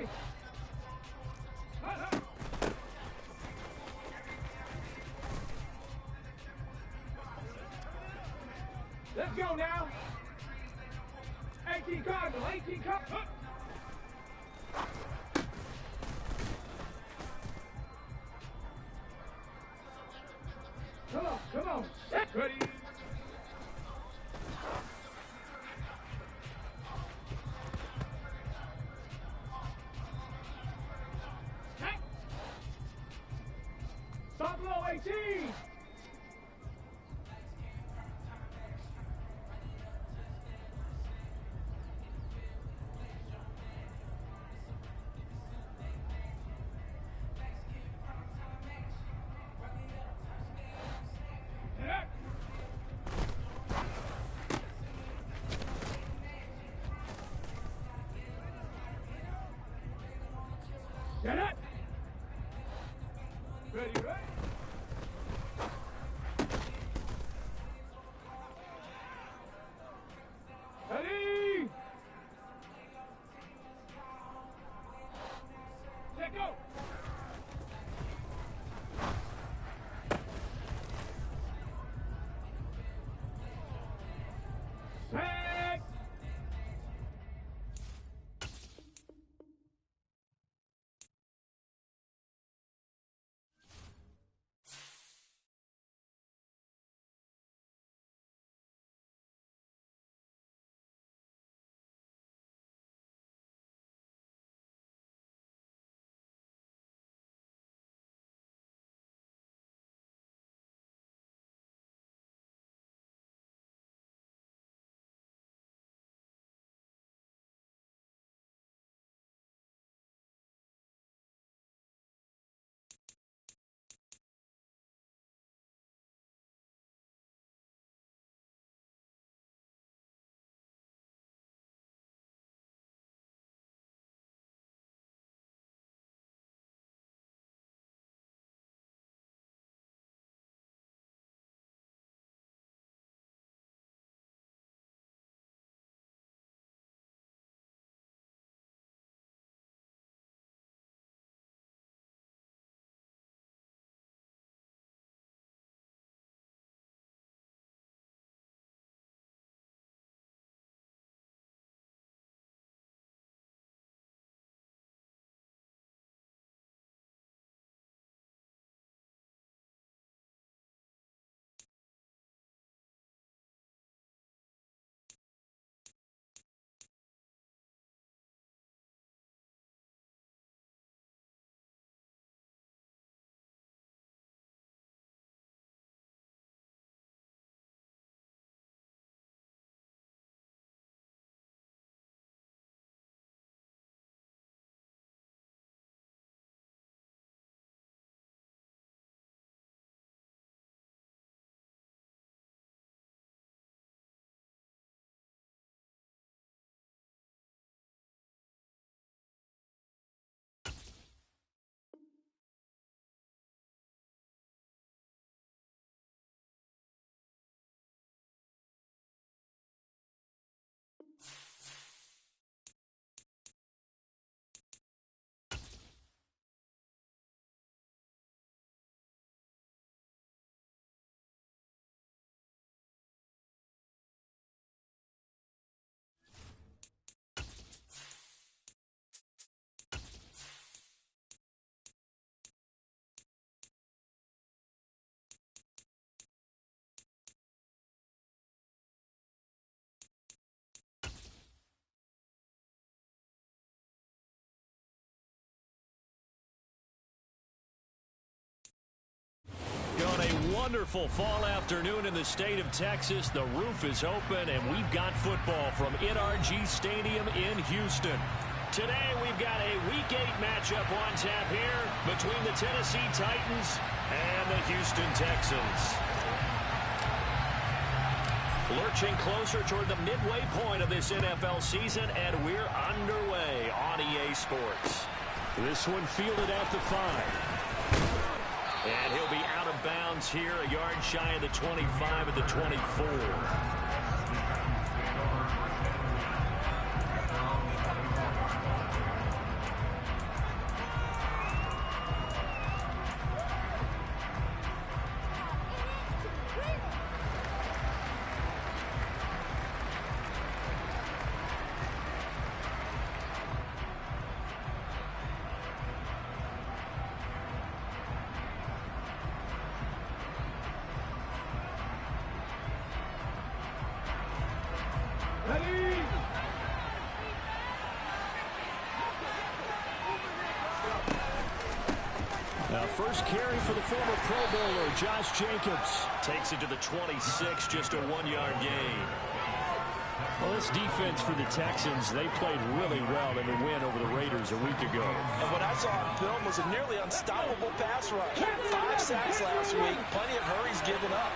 ready? Let's go now. 18 Cardinal, 18 Cardinal. Come on. Ready? Stop low, 18. Get it! Ready, ready? Ready! Let go! Set! On a wonderful fall afternoon in the state of Texas, the roof is open, and we've got football from NRG Stadium in Houston. Today, we've got a Week 8 matchup on tap here between the Tennessee Titans and the Houston Texans. Lurching closer toward the midway point of this NFL season, and we're underway on EA Sports. This one fielded at the 5. And he'll be out of bounds here, a yard shy of the 25 at the 24. Ready? Now, first carry for the former Pro Bowler, Josh Jacobs. Takes it to the 26, just a 1-yard gain. Well, this defense for the Texans, they played really well in the win over the Raiders a week ago. And what I saw on film was a nearly unstoppable pass rush. 5 sacks last week, plenty of hurries given up.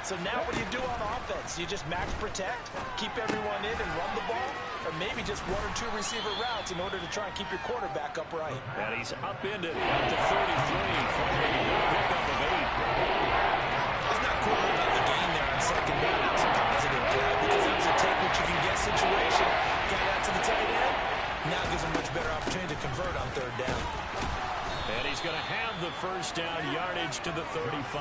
So now what do you do on offense? You just max protect, keep everyone in and run the ball, or maybe just 1 or 2 receiver routes in order to try and keep your quarterback upright. And he's upended up to 33, following a good pickup of 8. It's not cool about the gain there on second down. That's a positive play because it was a take what you can get situation. Got out to the tight end. Now gives him much better opportunity to convert on third down. And he's going to have the first down, yardage to the 35.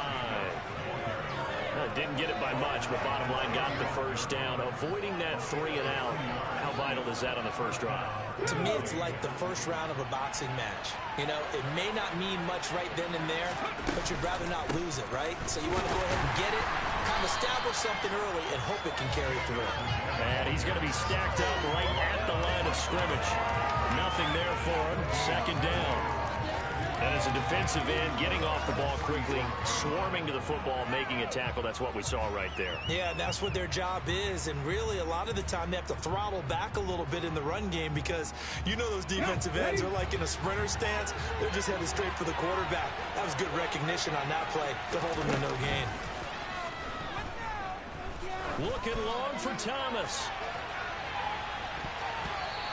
Didn't get it by much, but bottom line got the first down. Avoiding that 3 and out. How vital is that on the first drive? To me, it's like the first round of a boxing match. You know, it may not mean much right then and there, but you'd rather not lose it, right? So you want to go ahead and get it, kind of establish something early, and hope it can carry through. And he's going to be stacked up right at the line of scrimmage. Nothing there for him. Second down. And as a defensive end, getting off the ball quickly, swarming to the football, making a tackle, that's what we saw right there. Yeah, that's what their job is, and really a lot of the time they have to throttle back a little bit in the run game because you know those defensive ends are like in a sprinter stance. They're just headed straight for the quarterback. That was good recognition on that play to hold them to no gain. Looking long for Thomas.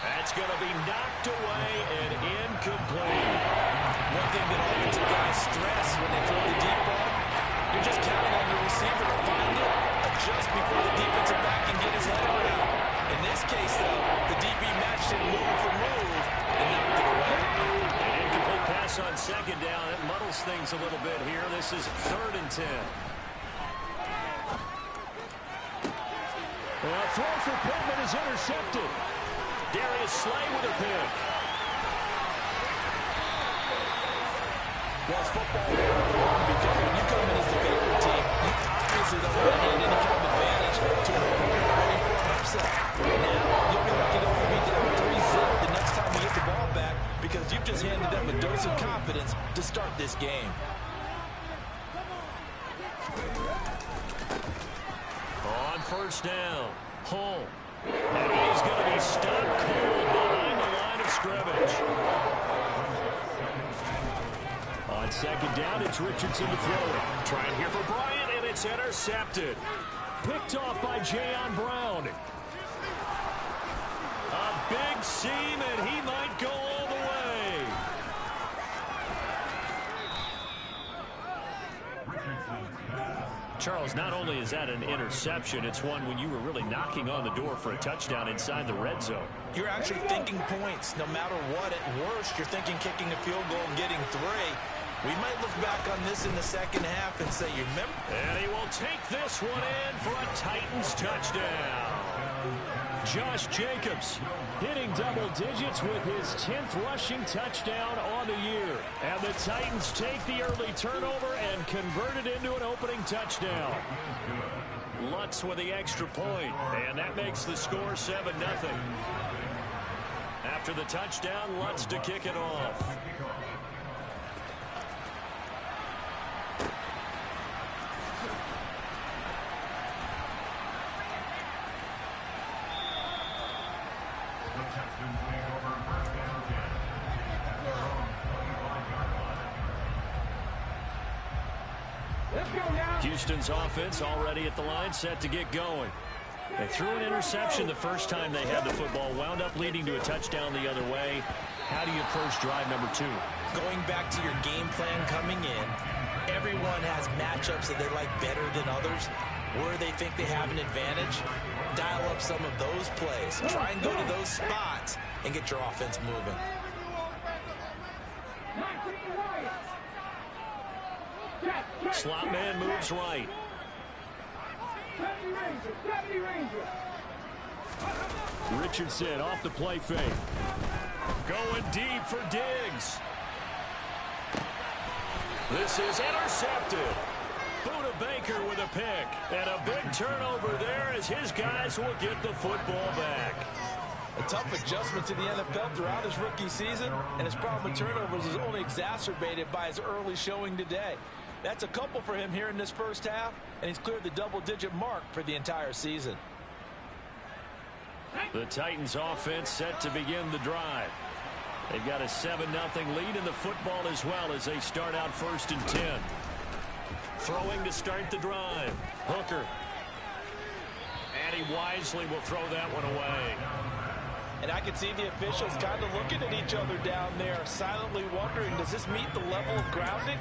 That's going to be knocked away and incomplete. One thing that always guys stress when they throw the deep ball, you're just counting on the receiver to find it, adjust before the defensive back can get his head around. In this case, though, the DB matched it move for move and knocked it away. An incomplete pass on second down. It muddles things a little bit here. This is 3rd and 10. A throw for Pittman is intercepted. Darius Slay with a pick. Well, it's football because when you come in as the favorite team, you obviously don't want to hand any kind of advantage to an opponent ready for an upset. Now, you'll be lucky to only be down 3-0 the next time you get the ball back because you've just handed them a dose of confidence to start this game. On first down, Hull. And he's going to be stopped cold behind the line of scrimmage. On second down, it's Richardson to throw it. Trying here for Bryant, and it's intercepted. Picked off by Jayon Brown. A big seam, and he might go all the way. Charles, not only is that an interception, it's one when you were really knocking on the door for a touchdown inside the red zone. You're actually thinking points. No matter what, at worst, you're thinking kicking a field goal and getting 3. We might look back on this in the second half and say, you remember? And he will take this one in for a Titans touchdown. Josh Jacobs hitting double digits with his 10th rushing touchdown on the year. And the Titans take the early turnover and convert it into an opening touchdown. Lutz with the extra point, and that makes the score 7-0. After the touchdown, Lutz to kick it off. Houston's offense already at the line, set to get going. They threw an interception the first time they had the football, wound up leading to a touchdown the other way. How do you approach drive number 2? Going back to your game plan coming in, everyone has matchups that they like better than others. Where they think they have an advantage, dial up some of those plays. Try and go to those spots and get your offense moving. Slot man moves right. Richardson off the play fake. Going deep for Diggs. This is intercepted. Buda Baker with a pick. And a big turnover there as his guys will get the football back. A tough adjustment to the NFL throughout his rookie season, and his problem with turnovers is only exacerbated by his early showing today. That's a couple for him here in this first half, and he's cleared the double-digit mark for the entire season. The Titans offense set to begin the drive. They've got a 7-0 lead in the football as well as they start out 1st and 10. Throwing to start the drive. Hooker. And he wisely will throw that one away. And I can see the officials kind of looking at each other down there, silently wondering, does this meet the level of grounding?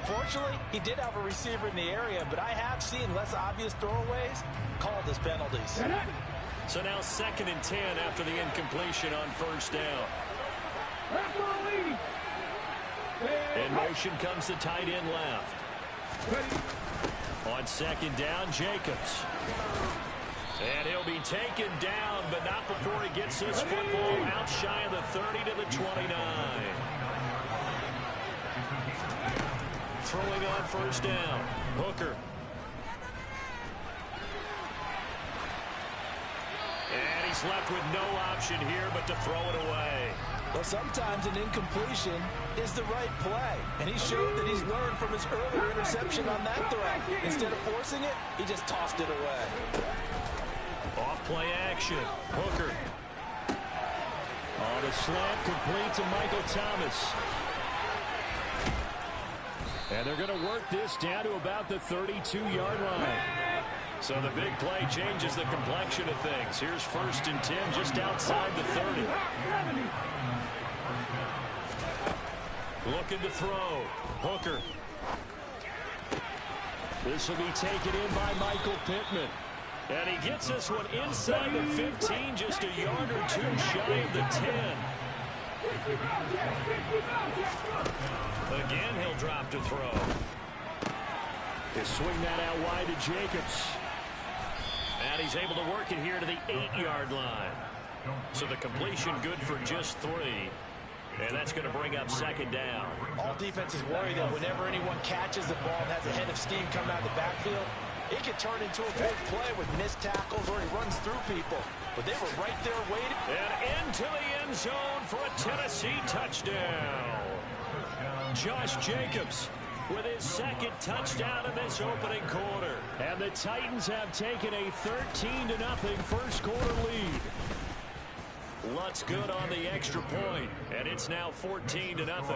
Fortunately, he did have a receiver in the area, but I have seen less obvious throwaways called as penalties. So now 2nd and 10 after the incompletion on 1st down. In motion comes the tight end left. On 2nd down, Jacobs. And he'll be taken down, but not before he gets this football out shy of the 30 to the 29. Throwing on 1st down, Hooker. And he's left with no option here but to throw it away. Well, sometimes an incompletion is the right play, and he showed that he's learned from his earlier interception on that throw. Instead of forcing it, he just tossed it away. Off play action. Hooker. On a slant, complete to Michael Thomas. And they're going to work this down to about the 32-yard line. So the big play changes the complexion of things. Here's 1st and 10 just outside the 30. Looking to throw. Hooker. This will be taken in by Michael Pittman. And he gets this one inside the 15, just a yard or two shy of the 10. Again, he'll drop to throw. He'll swing that out wide to Jacobs. And he's able to work it here to the 8-yard line. So the completion good for just 3. And that's going to bring up 2nd down. All defenses worry that whenever anyone catches the ball and has a head of steam coming out of the backfield, it could turn into a big play with missed tackles or he runs through people. But they were right there waiting. And into the end zone for a Tennessee touchdown. Josh Jacobs with his 2nd touchdown in this opening quarter. And the Titans have taken a 13-0 first quarter lead. Lutz good on the extra point, and it's now 14-0.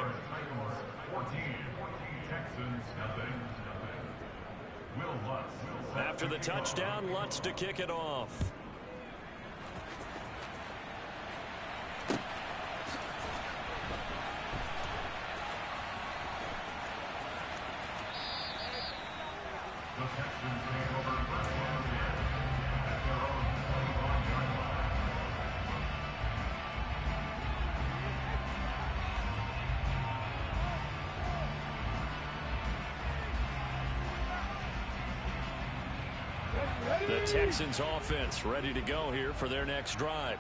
After the touchdown, Lutz to kick it off. The Texans take over 1st and 10 at their own 25-yard line. The Texans offense ready to go here for their next drive.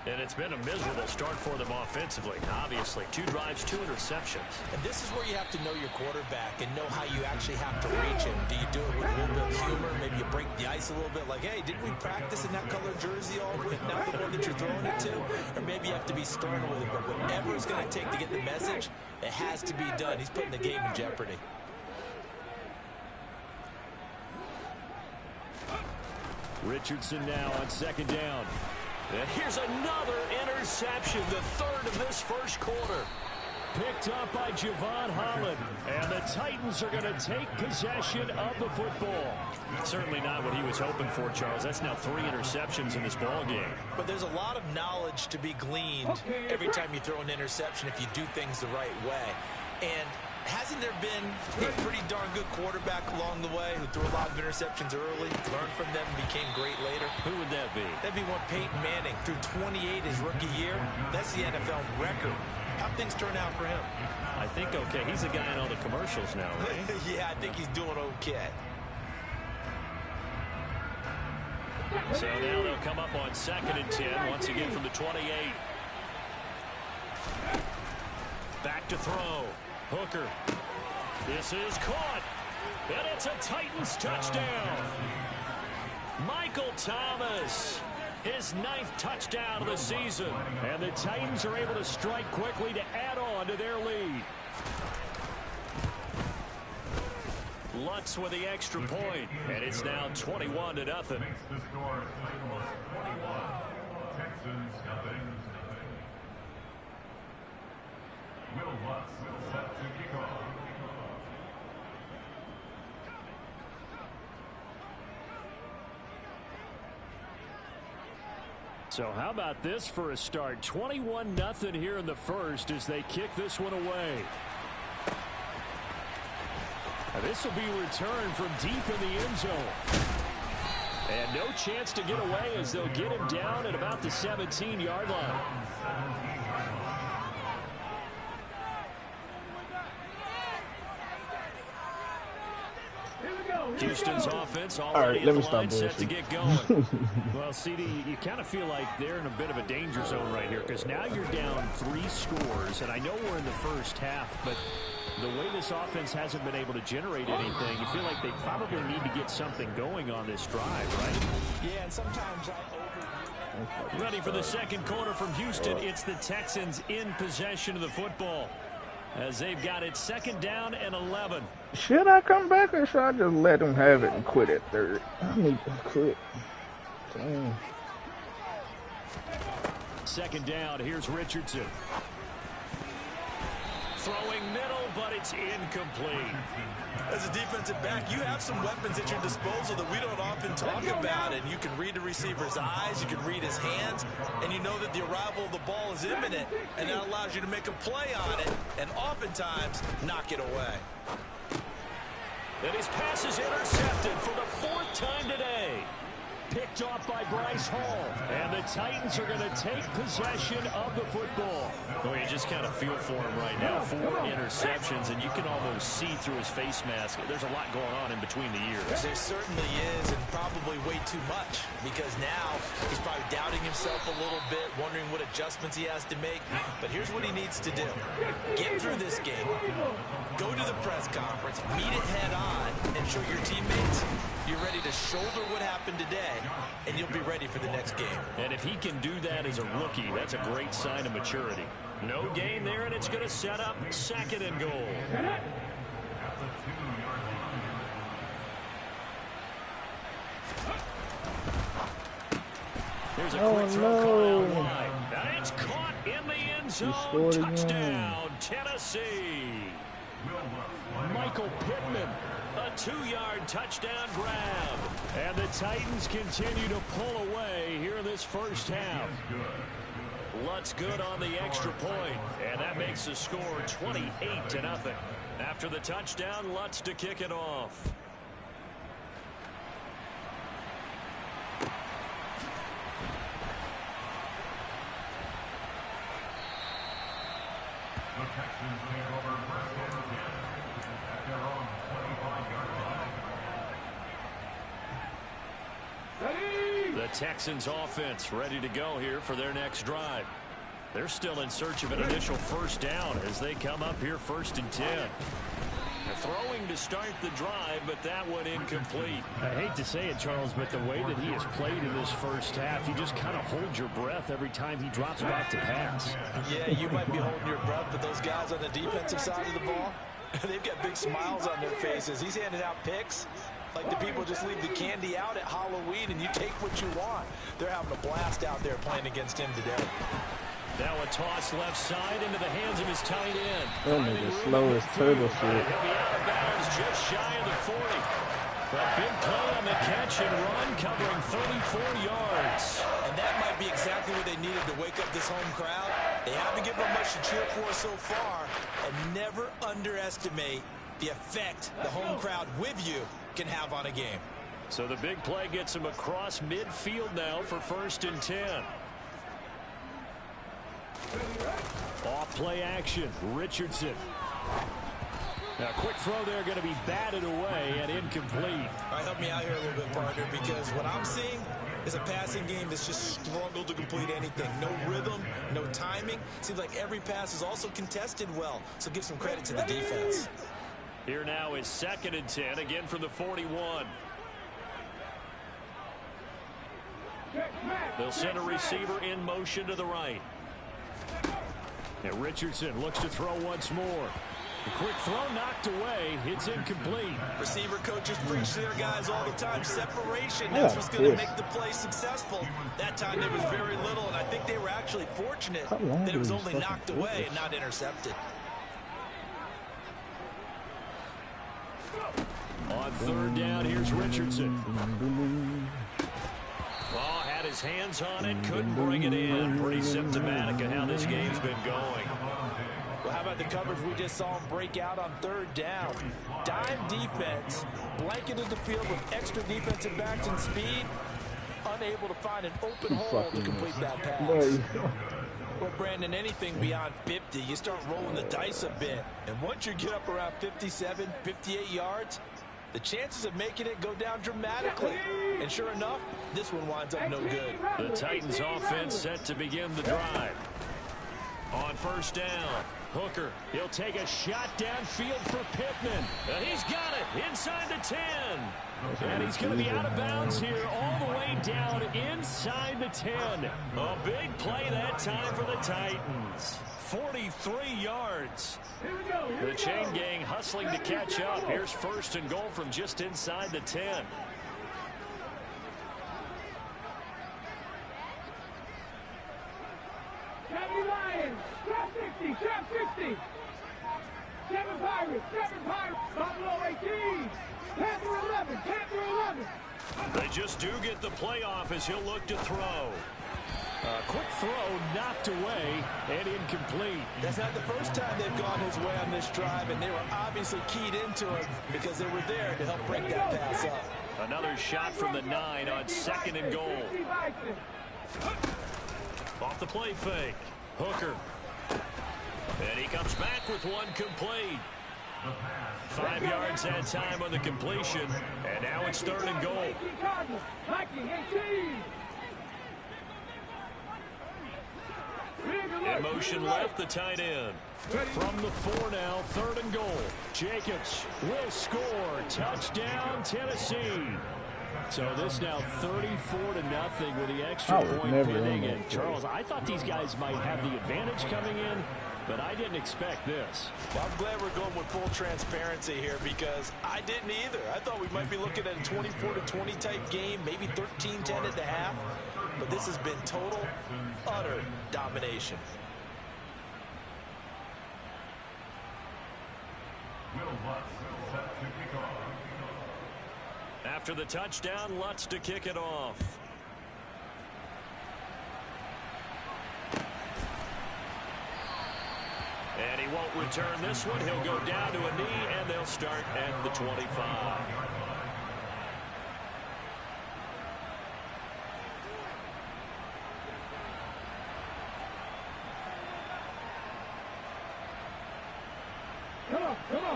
And it's been a miserable start for them offensively. Obviously, 2 drives, 2 interceptions. And this is where you have to know your quarterback and know how you actually have to reach him. Do you do it with a little bit of humor? Maybe you break the ice a little bit like, hey, didn't we practice in that color jersey all week? Not the one that you're throwing it to? Or maybe you have to be stern with it. But whatever it's going to take to get the message, it has to be done. He's putting the game in jeopardy. Richardson now on 2nd down. And here's another interception, the 3rd of this first quarter. Picked up by Javon Holland. And the Titans are going to take possession of the football. Certainly not what he was hoping for, Charles. That's now 3 interceptions in this ball game. But there's a lot of knowledge to be gleaned every time you throw an interception if you do things the right way. And hasn't there been a pretty darn good quarterback along the way who threw a lot of interceptions early, learned from them, and became great later? Who would that be? That'd be one Peyton Manning. Threw 28 his rookie year. That's the NFL record. How'd things turn out for him? I think okay. He's a guy in all the commercials now, right? Yeah, I think he's doing okay. So now they'll come up on 2nd and 10 once again from the 28. Back to throw. Hooker. This is caught. And it's a Titans touchdown. Michael Thomas, his 9th touchdown of the season. And the Titans are able to strike quickly to add on to their lead. Lutz with the extra point, and it's now 21-0. Makes the score Titans 21, Texans nothing. Will Lutz set to kick off. So how about this for a start? 21-0 here in the first as they kick this one away. Now this will be returned from deep in the end zone. And no chance to get away as they'll get him down at about the 17-yard line. Houston's offense already in the line set to get going. Well, CD, you kind of feel like they're in a bit of a danger zone right here because now you're down 3 scores, and I know we're in the first half, but the way this offense hasn't been able to generate anything, you feel like they probably need to get something going on this drive, right? Yeah, and sometimes Ready for the second quarter from Houston. It's the Texans in possession of the football as they've got it 2nd down and 11. Should I come back or should I just let them have it and quit at 3rd? I need to quit. Damn. 2nd down. Here's Richardson. Throwing middle, but it's incomplete. As a defensive back, you have some weapons at your disposal that we don't often talk about. And you can read the receiver's eyes, you can read his hands, and you know that the arrival of the ball is imminent. And that allows you to make a play on it and oftentimes knock it away. And his pass is intercepted for the 4th time today. Picked off by Bryce Hall. And the Titans are going to take possession of the football. Well, you just kind of feel for him right now. 4 interceptions, and you can almost see through his face mask. There's a lot going on in between the ears. There certainly is, and probably way too much, because now he's probably doubting himself a little bit, wondering what adjustments he has to make. But here's what he needs to do. Get through this game. Go to the press conference, meet it head on, and show your teammates you're ready to shoulder what happened today, and you'll be ready for the next game. And if he can do that as a rookie, that's a great sign of maturity. No gain there, and it's going to set up 2nd and goal. Here's a quick throw caught out wide. And it's caught in the end zone. Touchdown, Tennessee. Michael Pittman, a 2-yard touchdown grab. And the Titans continue to pull away here in this first half. Lutz good on the extra point, and that makes the score 28-0. After the touchdown, Lutz to kick it off. The Texans take over first and 10 at their own 25-yard line. The Texans offense ready to go here for their next drive. They're still in search of an initial 1st down as they come up here 1st and 10. They're throwing to start the drive, but that one incomplete. I hate to say it, Charles, but the way that he has played in this first half, you just kind of hold your breath every time he drops back to pass. Yeah, you might be holding your breath, but those guys on the defensive side of the ball, they've got big smiles on their faces. He's handing out picks like the people just leave the candy out at Halloween and you take what you want. They're having a blast out there playing against him today. Now a toss left side into the hands of his tight end. That nigga slow as turtle shit. He'll be out of bounds just shy of the 40. A big play on the catch and run covering 34 yards. And that might be exactly what they needed to wake up this home crowd. They haven't given them much to cheer for so far. And never underestimate the effect the home crowd with you can have on a game. So the big play gets him across midfield now for 1st and 10. Off play action. Richardson. Now, quick throw there going to be batted away and incomplete. All right, help me out here a little bit, partner, because what I'm seeing is a passing game that's just struggled to complete anything. No rhythm, no timing. Seems like every pass is also contested well, so give some credit to the defense. Here now is 2nd and 10, again from the 41. They'll send a receiver in motion to the right. And Richardson looks to throw once more. A quick throw knocked away. It's incomplete. Receiver coaches preach to their guys all the time. Separation, that's what's going to make the play successful. That time there was very little, and I think they were actually fortunate that it was only knocked away and not intercepted. On 3rd down, here's Richardson. Oh, had his hands on it, couldn't bring it in. Pretty symptomatic of how this game's been going. Well, how about the coverage we just saw him break out on 3rd down? Dime defense, blanketed the field with extra defensive backs and speed, unable to find an open hole to complete that pass. Well, Brandon, anything beyond 50, you start rolling the dice a bit. And once you get up around 57, 58 yards, the chances of making it go down dramatically. And sure enough, this one winds up no good. The Titans offense set to begin the drive. On 1st down, Hooker, he'll take a shot downfield for Pittman. And he's got it inside the 10. And he's going to be out of bounds here all the way down inside the 10. A big play that time for the Titans. 43 yards. The chain gang hustling to catch up. Here's 1st and goal from just inside the 10. Lions, trap 60, trap 60. 7 Pirates, Buffalo 18. Panther 11, Panther 11. They just do get the playoff as he'll look to throw. A quick throw knocked away and incomplete. That's not the first time they've gone his way on this drive, and they were obviously keyed into it because they were there to help break that pass up. Another shot from the 9 on 2nd and goal. Off the play fake. Hooker. And he comes back with one complete. 5 yards that time on the completion. And now it's 3rd and goal. In motion left, the tight end. From the 4 now, 3rd and goal. Jacobs will score. Touchdown, Tennessee. So this now 34-0 with the extra point pending. And Charles, I thought these guys might have the advantage coming in, but I didn't expect this. Well, I'm glad we're going with full transparency here because I didn't either. I thought we might be looking at a 24-20 type game, maybe 13-10 at the half. But this has been total, utter domination. After the touchdown, Lutz to kick it off. And he won't return this one. He'll go down to a knee, and they'll start at the 25.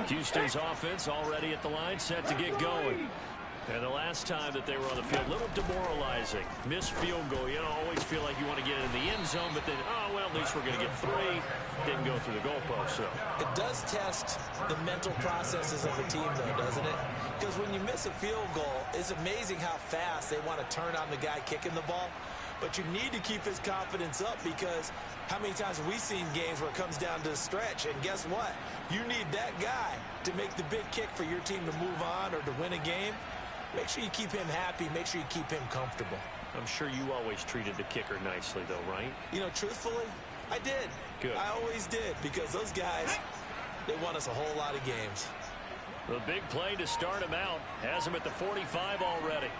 Houston's offense already at the line, set to get going. And the last time that they were on the field, a little demoralizing. Missed field goal. You know, always feel like you want to get in the end zone, but then, oh, well, at least we're going to get 3. Didn't go through the goalpost, so. It does test the mental processes of the team, though, doesn't it? Because when you miss a field goal, it's amazing how fast they want to turn on the guy kicking the ball. But you need to keep his confidence up because how many times have we seen games where it comes down to a stretch? And guess what? You need that guy to make the big kick for your team to move on or to win a game. Make sure you keep him happy. Make sure you keep him comfortable. I'm sure you always treated the kicker nicely, though, right? You know, truthfully, I did. Good. I always did because those guys, they won us a whole lot of games. The big play to start him out has him at the 45 already.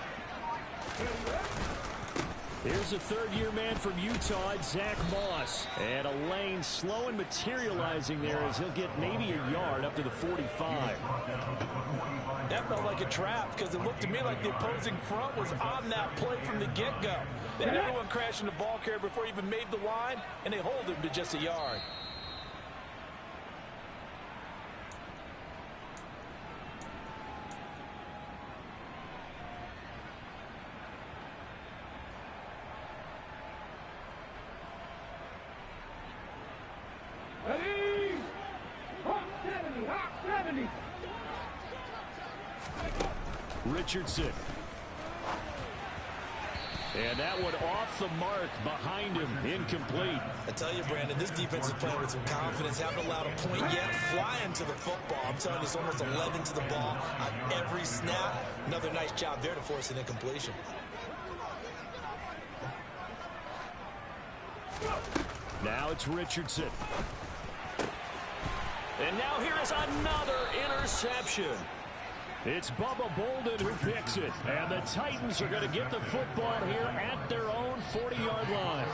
Here's a third-year man from Utah, Zach Moss. And a lane slow and materializing there as he'll get maybe a yard up to the 45. That felt like a trap because it looked to me like the opposing front was on that play from the get-go. They had everyone crashing the ball carrier before he even made the line, and they hold him to just a yard. Ready? Hawk 70, Hawk 70. Richardson. And that one off the mark behind him, incomplete. I tell you, Brandon, this defense is playing with some confidence. Haven't allowed a point yet. Flying to the football. I'm telling you, it's almost 11 to the ball on every snap. Another nice job there to force an incompletion. Now it's Richardson. And now here is another interception. It's Bubba Bolden who picks it. And the Titans are going to get the football here at their own 40-yard line.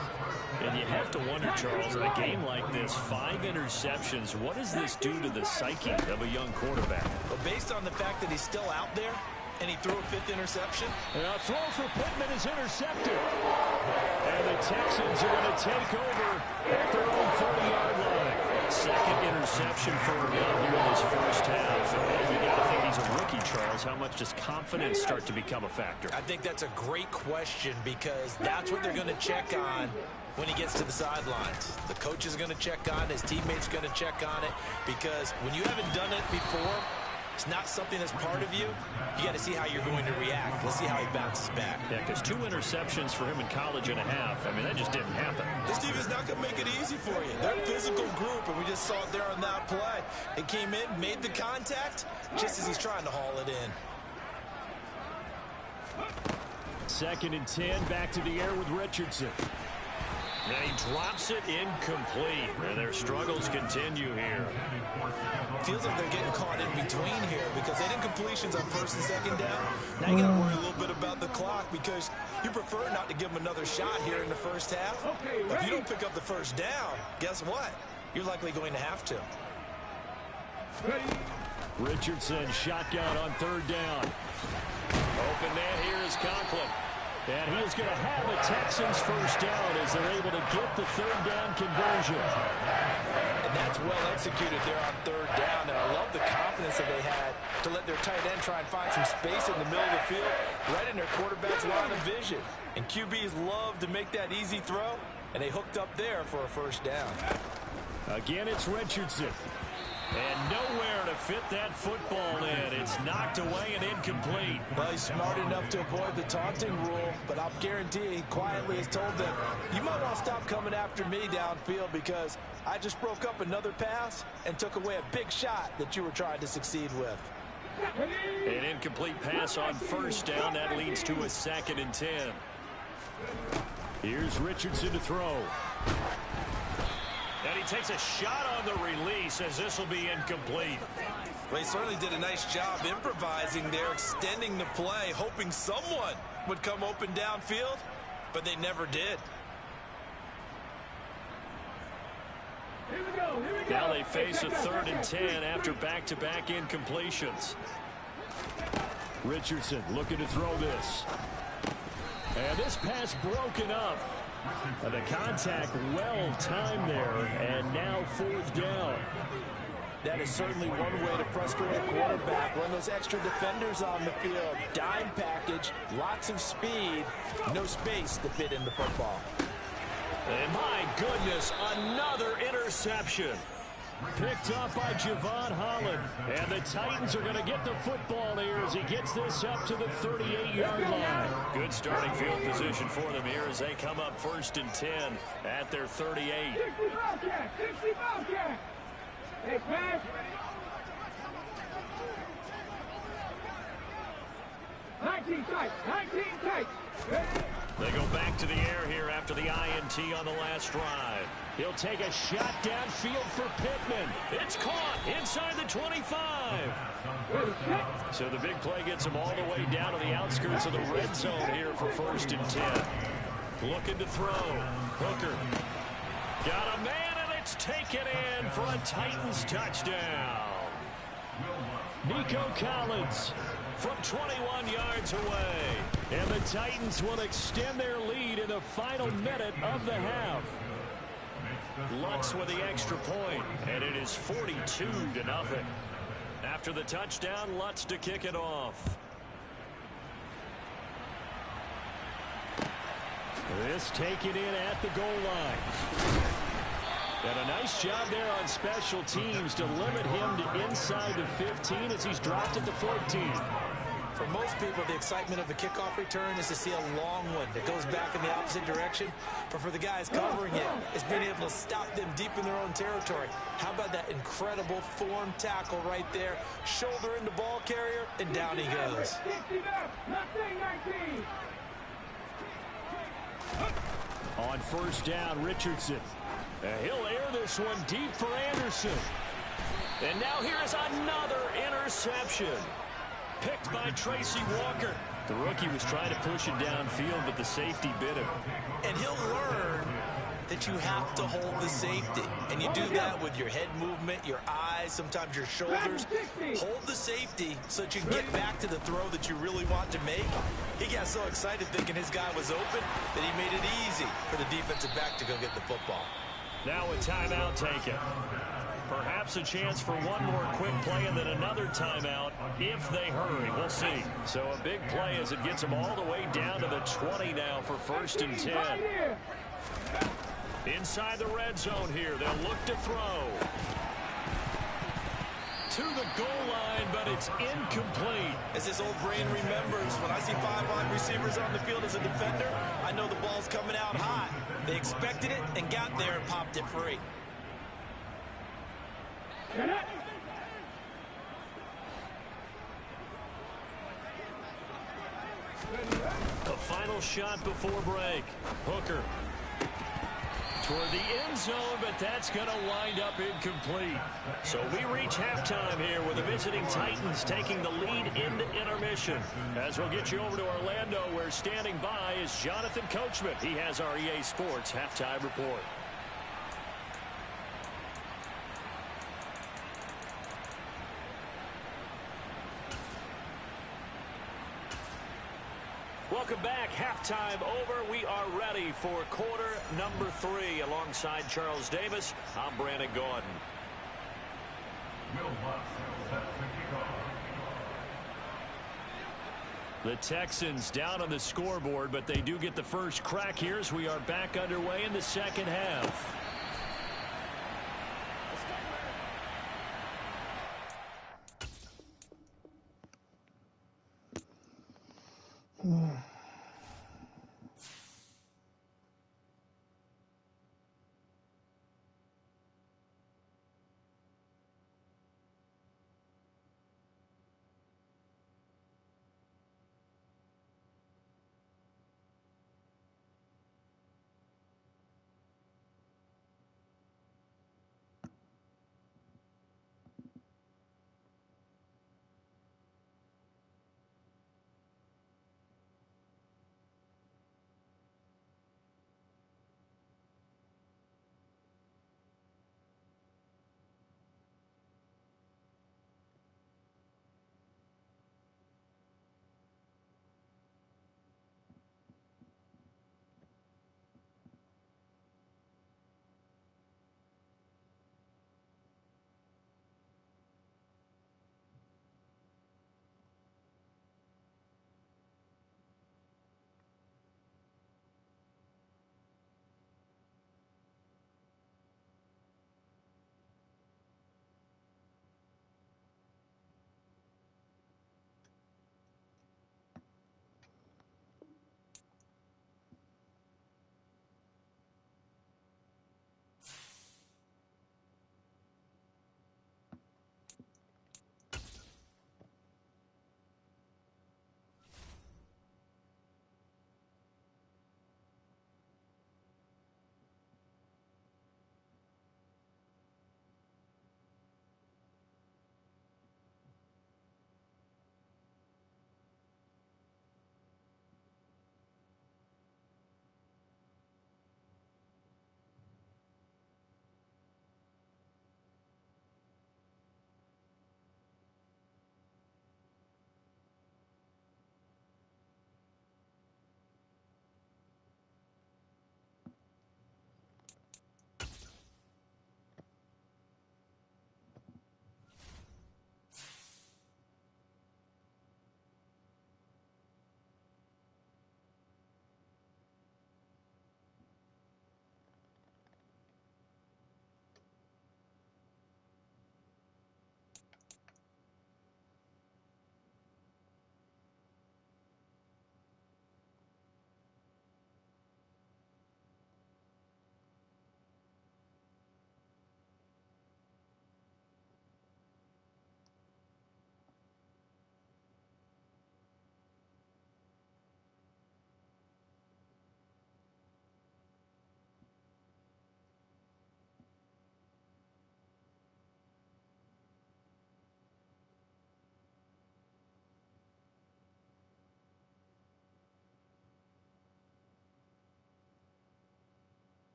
And you have to wonder, Charles, in a game like this, 5 interceptions, what does this do to the psyche of a young quarterback? Well, based on the fact that he's still out there and he threw a 5th interception. And a throw for Pittman is intercepted. And the Texans are going to take over at their own 40-yard line. Second interception for him now here in this first half. And you got to think he's a rookie, Charles. How much does confidence start to become a factor? I think that's a great question because that's what they're going to check on when he gets to the sidelines. The coach is going to check on it. His teammates are going to check on it because when you haven't done it before, it's not something that's part of you. You got to see how you're going to react. Let's see how he bounces back. Yeah, because 2 interceptions for him in college and a half. I mean, that just didn't happen. This team is not going to make it easy for you. They're a physical group, and we just saw it there on that play. It came in, made the contact, just as he's trying to haul it in. 2nd and 10, back to the air with Richardson. And he drops it incomplete. And their struggles continue here. Feels like they're getting caught in between here because they did completions on 1st and 2nd down. Now you got to worry a little bit about the clock because you prefer not to give them another shot here in the first half. If you don't pick up the 1st down, guess what? You're likely going to have to. Richardson shotgun on 3rd down. Open man here is Conklin. And he is going to have a Texans 1st down as they're able to get the 3rd down conversion. And that's well executed there on 3rd down. And I love the confidence that they had to let their tight end try and find some space in the middle of the field, right in their quarterback's line of vision. And QBs love to make that easy throw, and they hooked up there for a 1st down. Again, it's Richardson. And nowhere to fit that football in. It's knocked away and incomplete. Well, he's smart enough to avoid the taunting rule, but I'll guarantee he quietly has told them, you might want to stop coming after me downfield because I just broke up another pass and took away a big shot that you were trying to succeed with. An incomplete pass on 1st down. That leads to a 2nd and 10. Here's Richardson to throw. And he takes a shot on the release as this will be incomplete. Well, he certainly did a nice job improvising there, extending the play, hoping someone would come open downfield, but they never did. Now they face a 3rd and 10 after back-to-back incompletions. Richardson looking to throw this. And this pass broken up. And the contact well timed there, and now 4th down. That is certainly one way to frustrate a quarterback. Run those extra defenders on the field. Dime package, lots of speed, no space to fit in the football. And my goodness, another interception. Picked up by Javon Holland. And the Titans are going to get the football here as he gets this up to the 38-yard line. Good starting field position for them here as they come up 1st and 10 at their 38. 60 Bobcat! 60 Bobcat! Hey, pass! 19 tight! 19 tight! They go back to the air here after the INT on the last drive. He'll take a shot downfield for Pittman. It's caught inside the 25. So the big play gets him all the way down to the outskirts of the red zone here for 1st and 10. Looking to throw. Hooker. Got a man, and it's taken in for a Titans touchdown. Nico Collins from 21 yards away. And the Titans will extend their lead in the final minute of the half. Lutz with the extra point, and it is 42-0. After the touchdown, Lutz to kick it off. This taken in at the goal line. And a nice job there on special teams to limit him to inside the 15 as he's dropped at the 14. For most people, the excitement of a kickoff return is to see a long one that goes back in the opposite direction. But for the guys covering it, it's being able to stop them deep in their own territory. How about that incredible form tackle right there? Shoulder into ball carrier, and down he goes. On first down, Richardson. He'll air this one deep for Anderson. And now here's another interception. Picked by Tracy Walker. The rookie was trying to push it downfield, but the safety bit him. And he'll learn that you have to hold the safety. And you do that with your head movement, your eyes, sometimes your shoulders. Hold the safety so that you can get back to the throw that you really want to make. He got so excited thinking his guy was open that he made it easy for the defensive back to go get the football. Now a timeout taken. Perhaps a chance for one more quick play and then another timeout if they hurry. We'll see. So a big play as it gets them all the way down to the 20 now for 1st and 10. Inside the red zone here. They'll look to throw. To the goal line, but it's incomplete. As this old brain remembers, when I see 5 wide receivers on the field as a defender, I know the ball's coming out hot. They expected it and got there and popped it free. The final shot before break. Hooker toward the end zone, but that's going to wind up incomplete. So we reach halftime here with the visiting Titans taking the lead into intermission. As we'll get you over to Orlando, where standing by is Jonathan Coachman. He has our EA Sports halftime report. Welcome back. Halftime over. We are ready for quarter number 3. Alongside Charles Davis, I'm Brandon Gaudin. Will Lutz sets the kickoff. The Texans down on the scoreboard, but they do get the first crack here as we are back underway in the second half.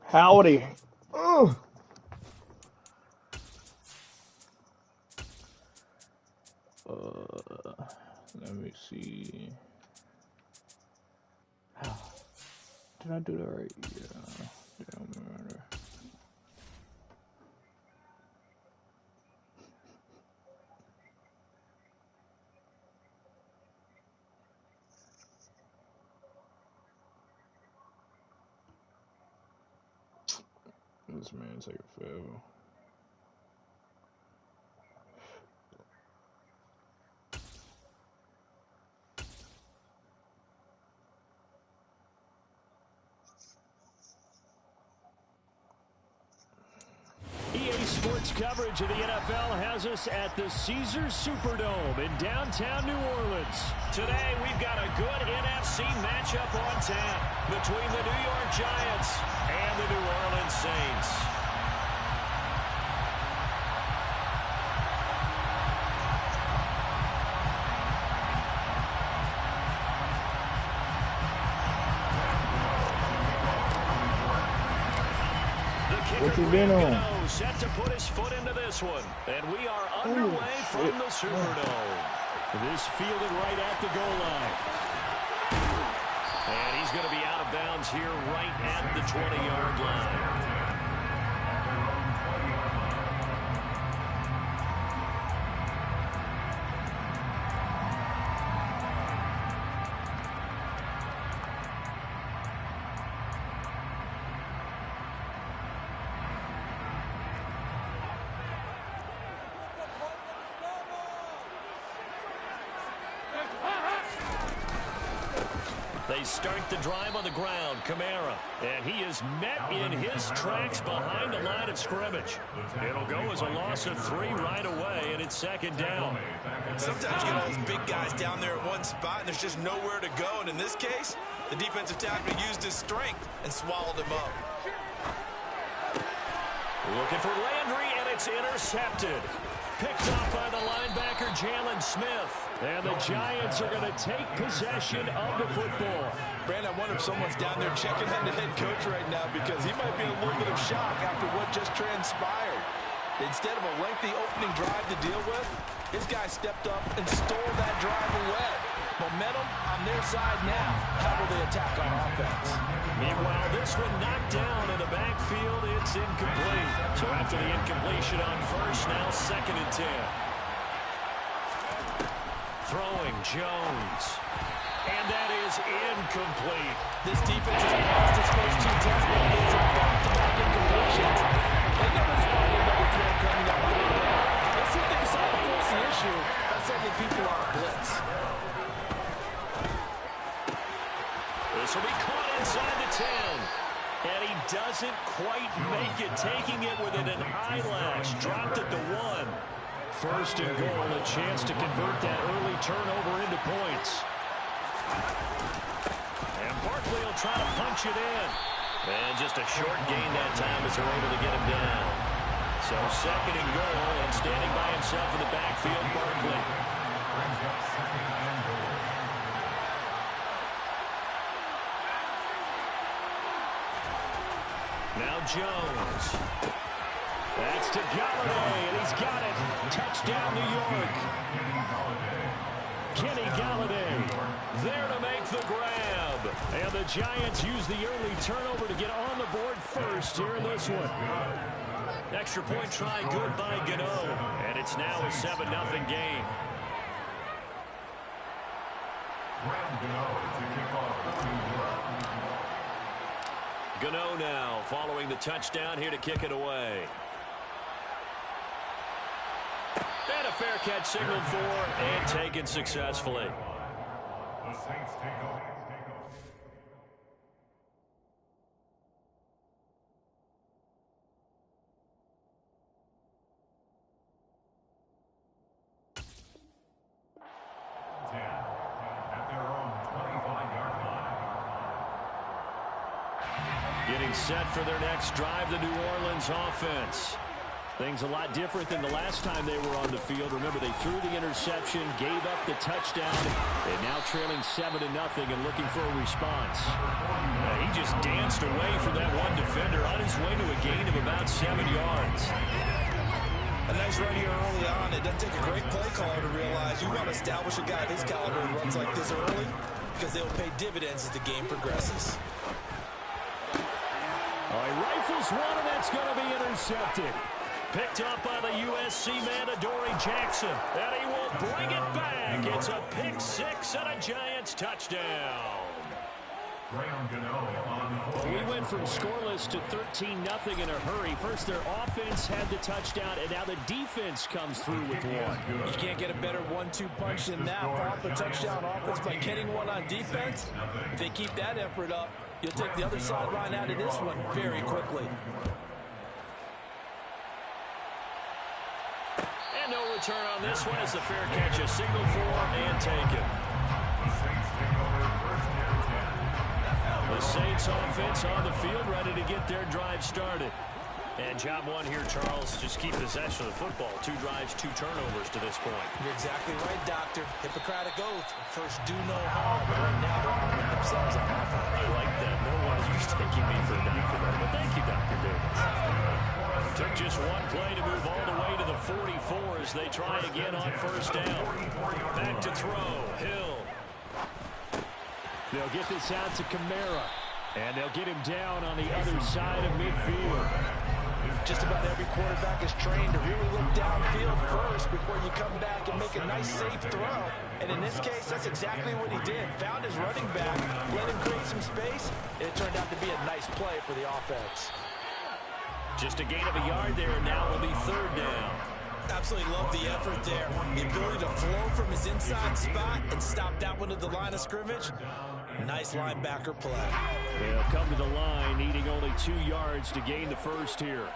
Howdy. Ugh. Let me see. Did I do that right? Yeah. Damn matter. This man take a forever. EA Sports coverage of the NFL has us at the Caesars Superdome in downtown New Orleans. Today, we've got a good NFC matchup on tap between the New York Giants and the New Orleans Saints. What you been on? Set to put his foot into this one. And we are underway from the Superdome. This fielded right at the goal line. And he's going to be out of bounds here right at the 20-yard line. They start the drive on the ground. Kamara. And he is met in his tracks behind the line of scrimmage. It'll go as a loss of 3 right away, and it's second down. Sometimes you get all those big guys down there at one spot, and there's just nowhere to go. And in this case, the defensive tackle used his strength and swallowed him up. Looking for Landry, and it's intercepted. Picked off by the linebacker, Jalen Smith. And the Giants are going to take possession of the football. Brandon, I wonder if someone's down there checking on the head coach right now because he might be in a little bit of shock after what just transpired. Instead of a lengthy opening drive to deal with, his guy stepped up and stole that drive away. Momentum on their side now. How will they attack on offense? Meanwhile, this one knocked down in the backfield. It's incomplete. So after the incompletion on first, now second and 10. Throwing Jones. And that is incomplete. This defense has lost its first 2 touchdowns games of back-to-back incompletions. They never responded to another throw coming up third down. Let's see if they decide to force the issue by sending people on a blitz. This will be caught inside the 10. And he doesn't quite make it, taking it within an eyelash. Dropped at the 1. First and goal, a chance to convert that early turnover into points. And Barkley will try to punch it in. And just a short gain that time as they're able to get him down. So second and goal, and standing by himself in the backfield, Barkley. Now Jones. That's to Galladay, and he's got it. Touchdown, New York. Kenny Galladay there to make the grab. And the Giants use the early turnover to get on the board first here in this one. Extra point try good by Gano. And it's now a 7-0 game. Gano now following the touchdown here to kick it away. And a fair catch signaled for and taken successfully. The Saints take over. At their own 25-yard line. Getting set for their next drive, the New Orleans offense. Things a lot different than the last time they were on the field. Remember, they threw the interception, gave up the touchdown, and now trailing 7-0 and looking for a response. He just danced away from that one defender on his way to a gain of about 7 yards. A nice run here early on. It doesn't take a great play caller to realize you want to establish a guy of his caliber who runs like this early because they'll pay dividends as the game progresses. He rifles one, and that's going to be intercepted. Picked up by the USC man, Adoree Jackson. And he will bring it back. It's a pick six and a Giants touchdown. We went from scoreless to 13-0 in a hurry. First, their offense had the touchdown, and now the defense comes through with one. You can't get a better 1-2 punch than that. Off a touchdown offense by getting one on defense. If they keep that effort up, you'll take the other sideline out of this one very quickly. And no return on this one as the fair catch is signaled for and taken. The Saints offense on the field, ready to get their drive started. And job one here, Charles, just keep possession of the football. 2 drives, 2 turnovers to this point. You're exactly right, Doctor. Hippocratic oath. First, do no harm. Right now, they're arming themselves on offense. I like that. No one is mistaking me for a doctor, but thank you, Dr. Davis. Took just one play to move all the way to the 44 as they try again on first down. Back to throw. Hill. They'll get this out to Kamara. And they'll get him down on the other side of midfield. Just about every quarterback is trained to really look downfield first before you come back and make a nice, safe throw. And in this case, that's exactly what he did. Found his running back, let him create some space, and it turned out to be a nice play for the offense. Just a gain of a yard there, and now will be third down. Absolutely love the effort there. The ability to flow from his inside spot and stop that one at the line of scrimmage. Nice linebacker play. They'll come to the line, needing only 2 yards to gain the first here.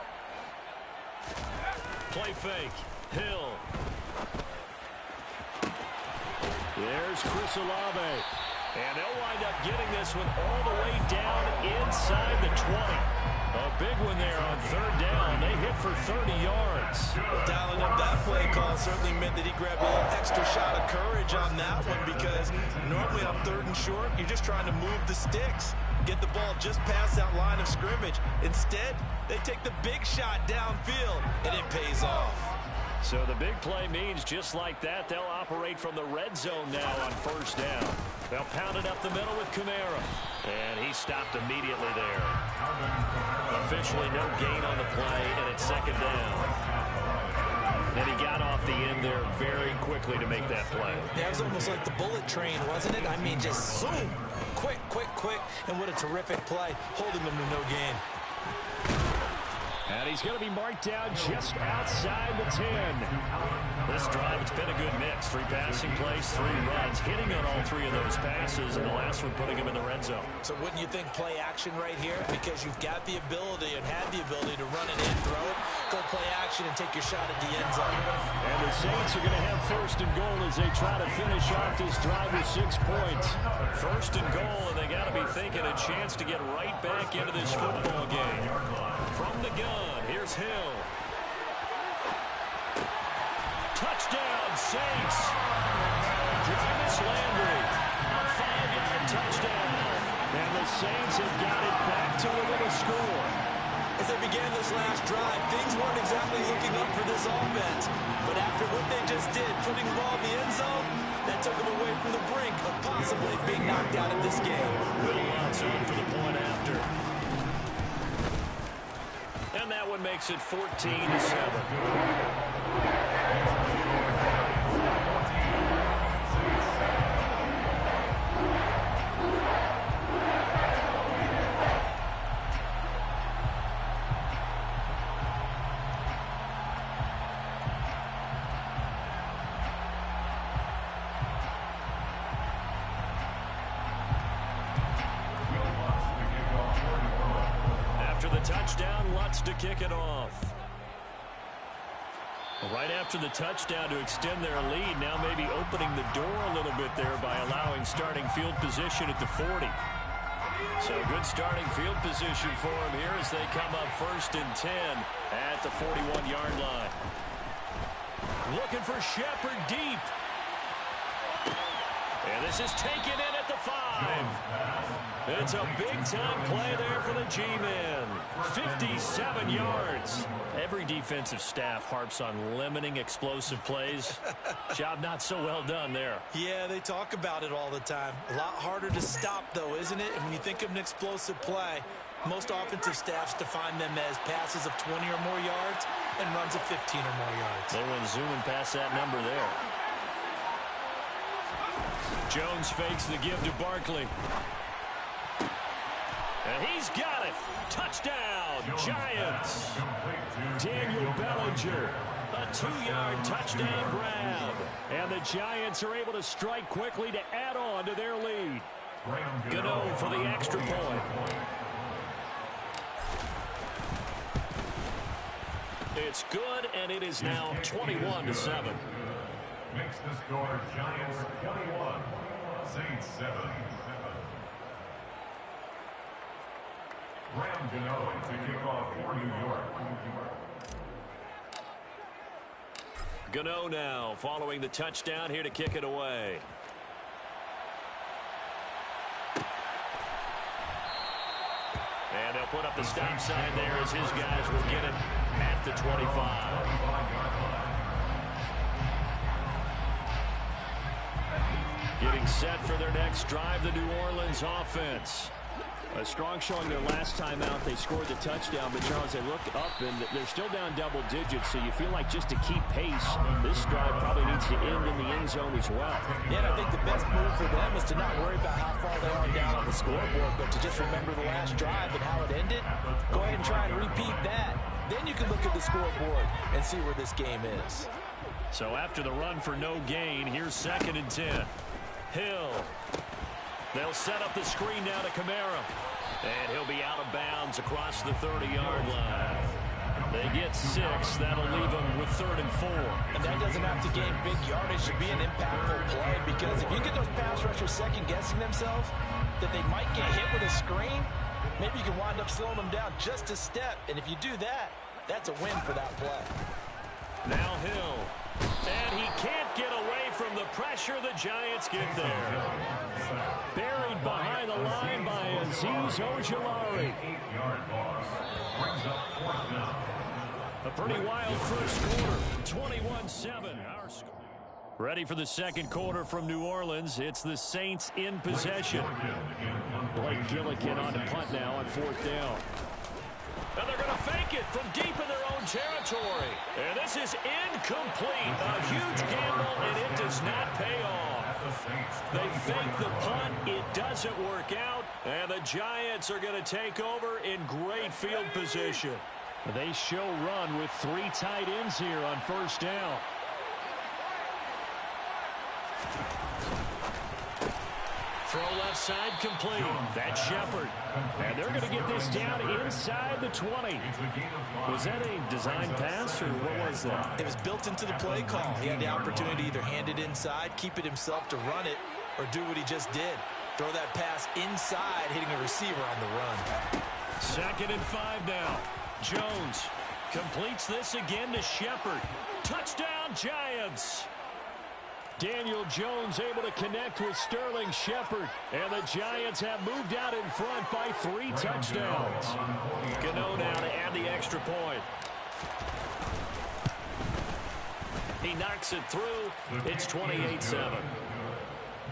Play fake. Hill. There's Chris Olave. And they'll wind up getting this one all the way down inside the 20. A big one there on third down. They hit for 30 yards. Dialing up that play call certainly meant that he grabbed a little extra shot of courage on that one because normally on third and short, you're just trying to move the sticks, get the ball just past that line of scrimmage. Instead, they take the big shot downfield, and it pays off. So the big play means just like that, they'll operate from the red zone now on first down. They'll pound it up the middle with Kamara. And he stopped immediately there. Officially no gain on the play, and it's second down. And he got off the end there very quickly to make that play. That was almost like the bullet train, wasn't it? I mean, just zoom. Quick, quick, quick. And what a terrific play, holding them to no gain. And he's going to be marked down just outside the 10. This drive, it's been a good mix. 3 passing plays, 3 runs, hitting on all 3 of those passes, and the last one putting him in the red zone. So wouldn't you think play action right here? Because you've got the ability and had the ability to run it in, throw it, go play action and take your shot at the end zone. And the Saints are going to have first and goal as they try to finish off this drive with 6 points. First and goal, and they got to be thinking a chance to get right back into this football game. From the gun, here's Hill. Touchdown, Saints. Jarvis Landry, a 5-yard touchdown. And the Saints have got it back to within a score. As they began this last drive, things weren't exactly looking up for this offense. But after what they just did, putting the ball in the end zone, that took them away from the brink of possibly being knocked out of this game. Will Lutz on for the point after. And that one makes it 14-7. Touchdown, Lutz to kick it off. Right after the touchdown to extend their lead, now maybe opening the door a little bit there by allowing starting field position at the 40. So good starting field position for him here as they come up 1st and 10 at the 41-yard line. Looking for Shepard deep. And this is taken in at the 5. It's a big-time play there for the G-men. 57 yards. Every defensive staff harps on limiting explosive plays. Job not so well done there. Yeah, they talk about it all the time. A lot harder to stop, though, isn't it? And when you think of an explosive play, most offensive staffs define them as passes of 20 or more yards and runs of 15 or more yards. They went zooming past that number there. Jones fakes the give to Barkley. And he's got it. Touchdown, Giants. Daniel Bellinger, a 2-yard touchdown grab. And the Giants are able to strike quickly to add on to their lead. Gano for the extra point. It's good, and it is now 21-7. Makes the score Giants 21, Saints 7. Graham Gano to kick off for New York. Gano now following the touchdown here to kick it away. And they'll put up the stop sign there as his guys will get it at the 25. Getting set for their next drive, the New Orleans offense. A strong showing their last time out. They scored the touchdown, but Charles, they look up and they're still down double digits, so you feel like just to keep pace, this drive probably needs to end in the end zone as well. Yeah, and I think the best move for them is to not worry about how far they are down on the scoreboard, but to just remember the last drive and how it ended. Go ahead and try and repeat that. Then you can look at the scoreboard and see where this game is. So after the run for no gain, here's 2nd and 10. Hill. They'll set up the screen now to Kamara. And he'll be out of bounds across the 30-yard line. They get 6. That'll leave them with 3rd and 4. And that doesn't have to gain big yardage to be an impactful play, because if you get those pass rushers second-guessing themselves that they might get hit with a screen, maybe you can wind up slowing them down just a step. And if you do that, that's a win for that play. Now Hill. And he can't get away from the pressure. The Giants get there. Buried behind the line by Azeez Ojulari. A pretty wild first quarter. 21-7. Our score. Ready for the second quarter from New Orleans. It's the Saints in possession. Blake Gillikin on the punt now on 4th down. And they're going to fake it from deep in their own territory. And this is incomplete. A huge gamble, and it does not pay off. They fake the punt. It doesn't work out. And the Giants are going to take over in great field position. They show run with 3 tight ends here on 1st down. Throw left side complete. That's Shepard. And they're going to get this down inside the 20. Was that a design pass, or what was that? It was built into the play call. He had the opportunity to either hand it inside, keep it himself to run it, or do what he just did. Throw that pass inside, hitting a receiver on the run. 2nd and 5 now. Jones completes this again to Shepard. Touchdown, Giants. Daniel Jones able to connect with Sterling Shepard. And the Giants have moved out in front by 3 touchdowns. Gano now to add the extra point. He knocks it through. It's 28-7.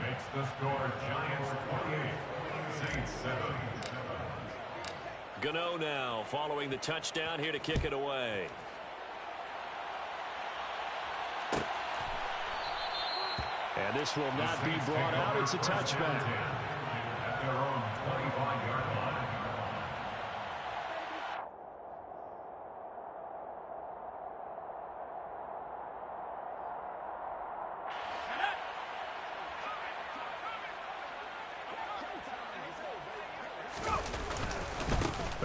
Makes the score Giants 28, Saints 7. Gano now following the touchdown here to kick it away. And this will not be brought out. It's a touchback. At their own 25-yard line.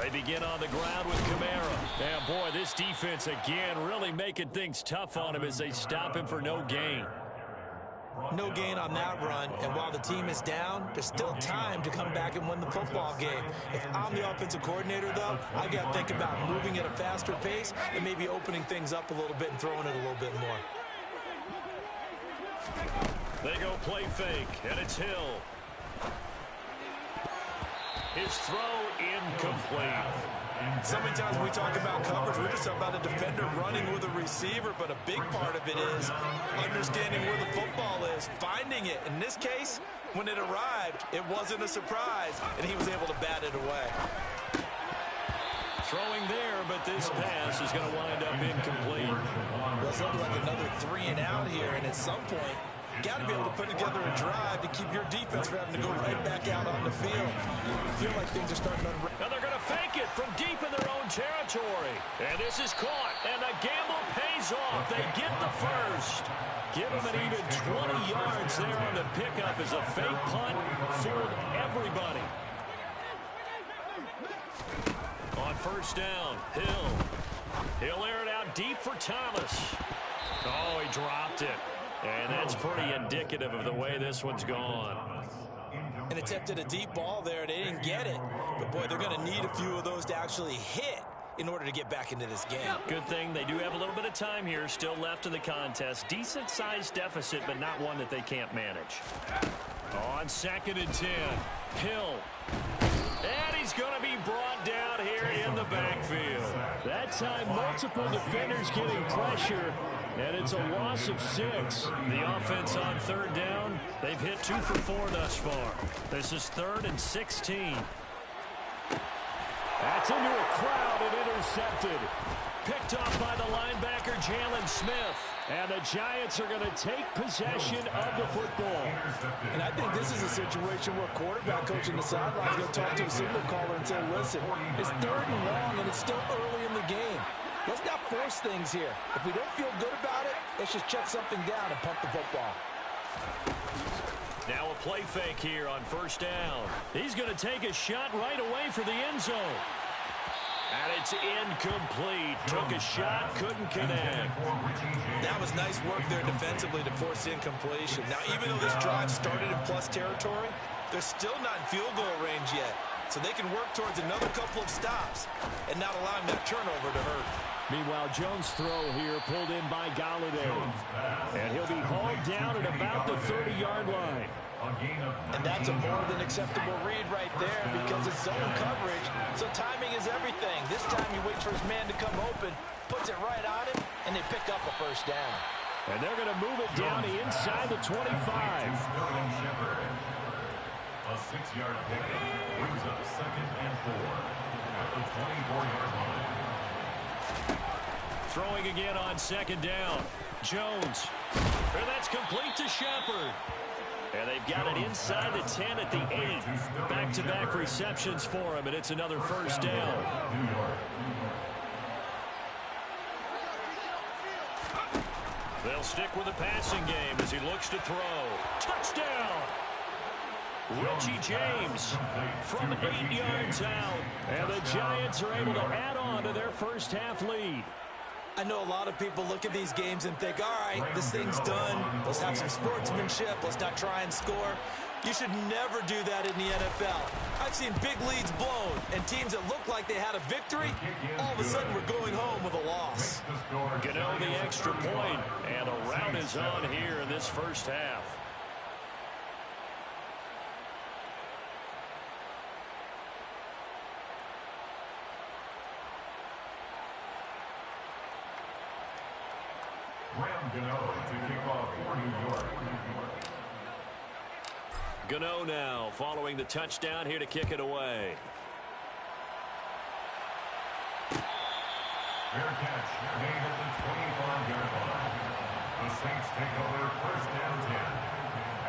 They begin on the ground with Kamara. And boy, this defense again really making things tough on him as they stop him for no gain. No gain on that run, and while the team is down, there's still time to come back and win the football game. If I'm the offensive coordinator, though, I've got to think about moving at a faster pace and maybe opening things up a little bit and throwing it a little bit more. They go play fake, and it's Hill. His throw incomplete. So many times when we talk about coverage, we're just talking about a defender running with a receiver, but a big part of it is understanding where the football is, finding it. In this case, when it arrived, it wasn't a surprise, and he was able to bat it away. Throwing there, but this pass is going to wind up incomplete. Well, it's looking like another 3 and out here, and at some point, you got to be able to put together a drive to keep your defense from having to go right back out on the field. You feel like things are starting to unravel. And they're going to fake it from deep in their own territory. And this is caught, and the gamble pays off. They get the first. Give them an even 20 yards there on the pickup as a fake punt fooled everybody. On first down, Hill. He'll air it out deep for Thomas. Oh, he dropped it. And that's pretty indicative of the way this one's gone. And attempted a deep ball there. They didn't get it. But, boy, they're going to need a few of those to actually hit in order to get back into this game. Good thing they do have a little bit of time here still left in the contest. Decent-sized deficit, but not one that they can't manage. On 2nd and 10, Hill. And he's going to be brought down here in the backfield. That time, multiple defenders getting pressure, and it's a loss of 6. The offense on 3rd down, they've hit 2 for 4 thus far. This is 3rd and 16. That's into a crowd and intercepted. Picked off by the linebacker, Jalen Smith. And the Giants are going to take possession of the football. And I think this is a situation where quarterback coach in the sideline is going to talk to a signal caller and say, listen, it's 3rd and long and it's still early in the game. Let's not force things here. If we don't feel good about it, let's just check something down and pump the football. Now a play fake here on 1st down. He's going to take a shot right away for the end zone. And it's incomplete. Took a shot, couldn't connect. That was nice work there defensively to force incompletion. Now, even though this drive started in plus territory, they're still not in field goal range yet. So they can work towards another couple of stops and not allowing that turnover to hurt. Meanwhile, Jones' throw here pulled in by Golladay. And he'll be hauled down at about the 30-yard line. And that's a more than acceptable read right there because it's zone coverage, so timing is everything. This time he waits for his man to come open, puts it right on him, and they pick up a 1st down. And they're going to move it down to inside the 25. A 6-yard pickup brings up 2nd and 4 at the 24-yard line. Throwing again on 2nd down. Jones. And that's complete to Shepard. And they've got it inside the 10 at the 8. Back-to-back receptions for him, and it's another 1st down. They'll stick with the passing game as he looks to throw. Touchdown! Richie James from 8 yards out. And the Giants are able to add on to their first half lead. I know a lot of people look at these games and think, all right, this thing's done. Let's have some sportsmanship. Let's not try and score. You should never do that in the NFL. I've seen big leads blown and teams that look like they had a victory, all of a sudden we're going home with a loss. Gano the extra point, and a rout is on here in this first half. Graham Gano to kick off for New York. Gano now following the touchdown here to kick it away. Fair catch made at the 25-yard line. The Saints take over 1st down 10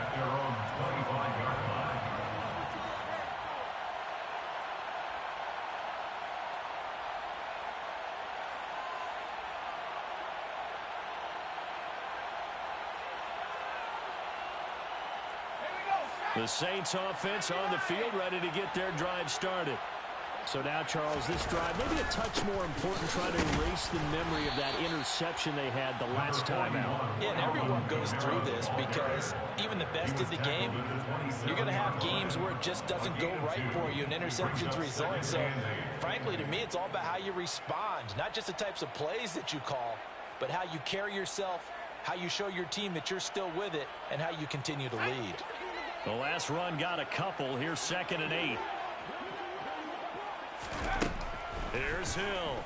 at their own 25-yard line. The Saints offense on the field ready to get their drive started. So now, Charles, this drive, maybe a touch more important, trying to erase the memory of that interception they had the last time out. Yeah, and everyone goes through this because even the best in the game, you're going to have games where it just doesn't go right for you and interceptions result. So, frankly, to me, it's all about how you respond, not just the types of plays that you call, but how you carry yourself, how you show your team that you're still with it, and how you continue to lead. The last run got a couple. Here's 2nd and 8. Here's Hill.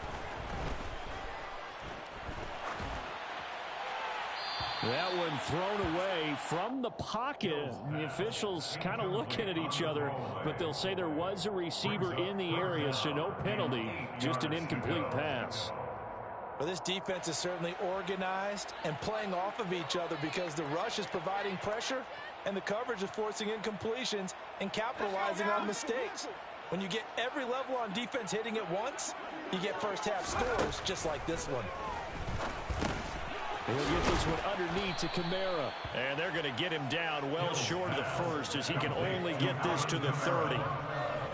That one thrown away from the pocket. The officials kind of looking at each other, but they'll say there was a receiver in the area, so no penalty, just an incomplete pass. Well, this defense is certainly organized and playing off of each other because the rush is providing pressure and the coverage is forcing incompletions and capitalizing on mistakes. When you get every level on defense hitting it once, you get first-half scores just like this one. He'll get this one underneath to Kamara. And they're going to get him down well short of the first as he can only get this to the 30.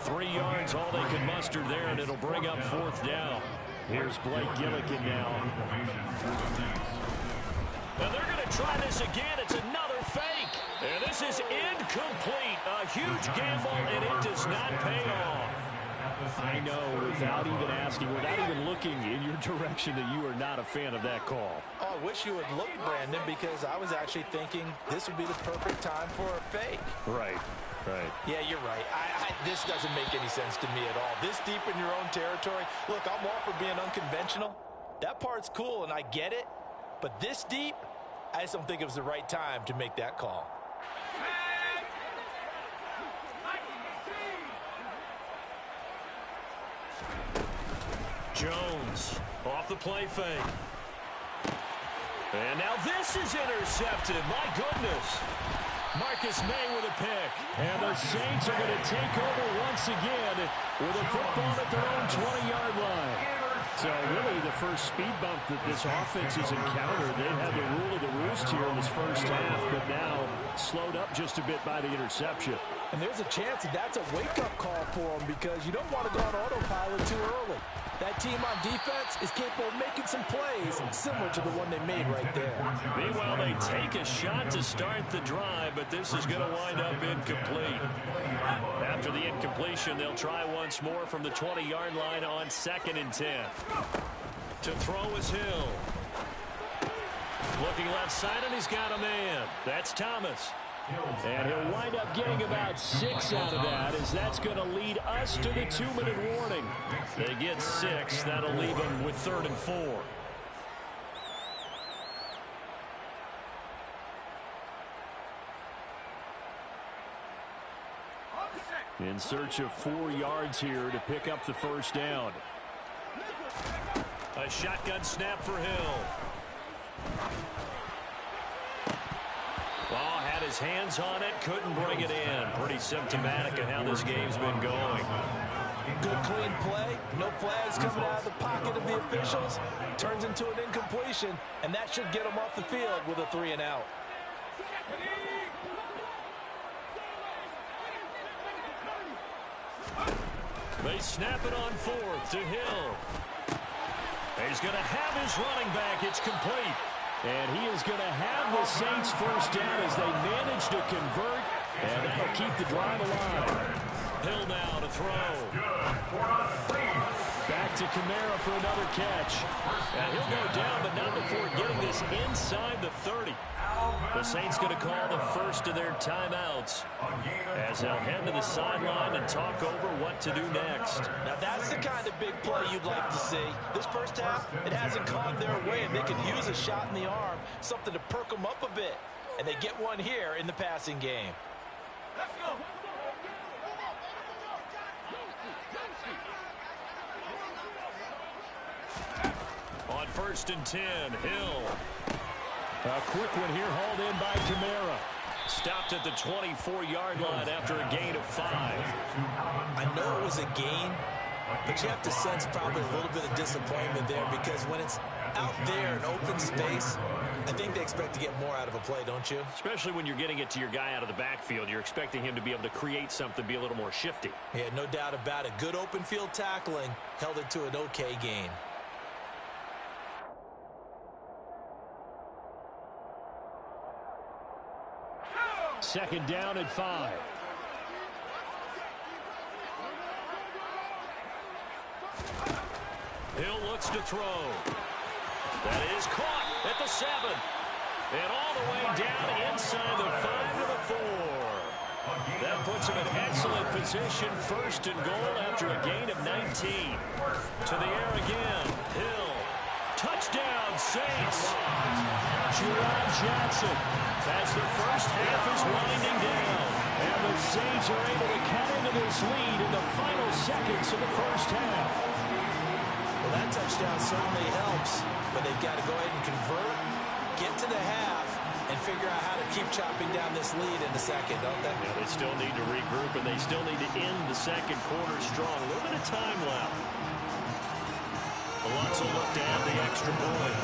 3 yards, all they can muster there, and it'll bring up 4th down. Here's Blake Gillikin now. And they're going to try this again. It's another fake. And this is incomplete. A huge gamble, and it does not pay off. I know, without even asking, without even looking in your direction, that you are not a fan of that call. Oh, I wish you would look, Brandon, because I was actually thinking this would be the perfect time for a fake. Right. Right. Yeah, you're right. This doesn't make any sense to me at all. This deep in your own territory. Look, I'm all for being unconventional. That part's cool, and I get it. But this deep, I just don't think it was the right time to make that call. Jones off the play fake. And now this is intercepted. My goodness. Marcus May with a pick. And the Saints are going to take over once again with a football at their own 20-yard line. So really the first speed bump that this offense has encountered. They had the rule of the roost here in this first half, but now slowed up just a bit by the interception. And there's a chance that that's a wake-up call for them because you don't want to go on autopilot too early. That team on defense is capable of making some plays similar to the one they made right there. Meanwhile, they take a shot to start the drive, but this is going to wind up incomplete. After the incompletion, they'll try once more from the 20-yard line on 2nd and 10. To throw is Hill. Looking left side, and he's got a man. That's Thomas. And he'll wind up getting about 6 out of that, as that's going to lead us to the 2-minute warning. They get 6. That'll leave them with 3rd and 4. In search of 4 yards here to pick up the first down. A shotgun snap for Hill. Ball had his hands on it, couldn't bring it in. Pretty symptomatic of how this game's been going. Good clean play, no flags coming out of the pocket of the officials. Turns into an incompletion, and that should get them off the field with a 3 and out. They snap it on 4th to Hill. He's going to have his running back. It's complete. And he is going to have the Saints first down as they manage to convert. And that'll keep the drive alive. Hill now to throw. Back to Kamara for another catch. And he'll go down, but not before getting this inside the 30. The Saints going to call the first of their timeouts as they'll head to the sideline and talk over what to do next. Now that's the kind of big play you'd like to see. This first half, it hasn't gone their way, and they could use a shot in the arm, something to perk them up a bit. And they get one here in the passing game. Let's go. On 1st and 10, Hill. A quick one here, hauled in by Kamara. Stopped at the 24-yard line after a gain of 5. I know it was a gain, But you have to sense probably a little bit of disappointment there because when it's out there in open space, I think they expect to get more out of a play, don't you? Especially when you're getting it to your guy out of the backfield. You're expecting him to be able to create something, be a little more shifty. Yeah, no doubt about it. Good open field tackling held it to an okay gain. Second down and 5. Hill looks to throw. That is caught at the 7. And all the way down inside the 5 to the 4. That puts him in excellent position. First and goal after a gain of 19. To the air again. Hill. Touchdown, Saints. Jerron Jackson. As the first half is winding down. And the Saints are able to cut into this lead in the final seconds of the first half. Well, that touchdown certainly helps, but they've got to go ahead and convert, get to the half, and figure out how to keep chopping down this lead in the second, don't they? Yeah, they still need to regroup, and they still need to end the second quarter strong. A little bit of time left. Lutz will look to add the extra point.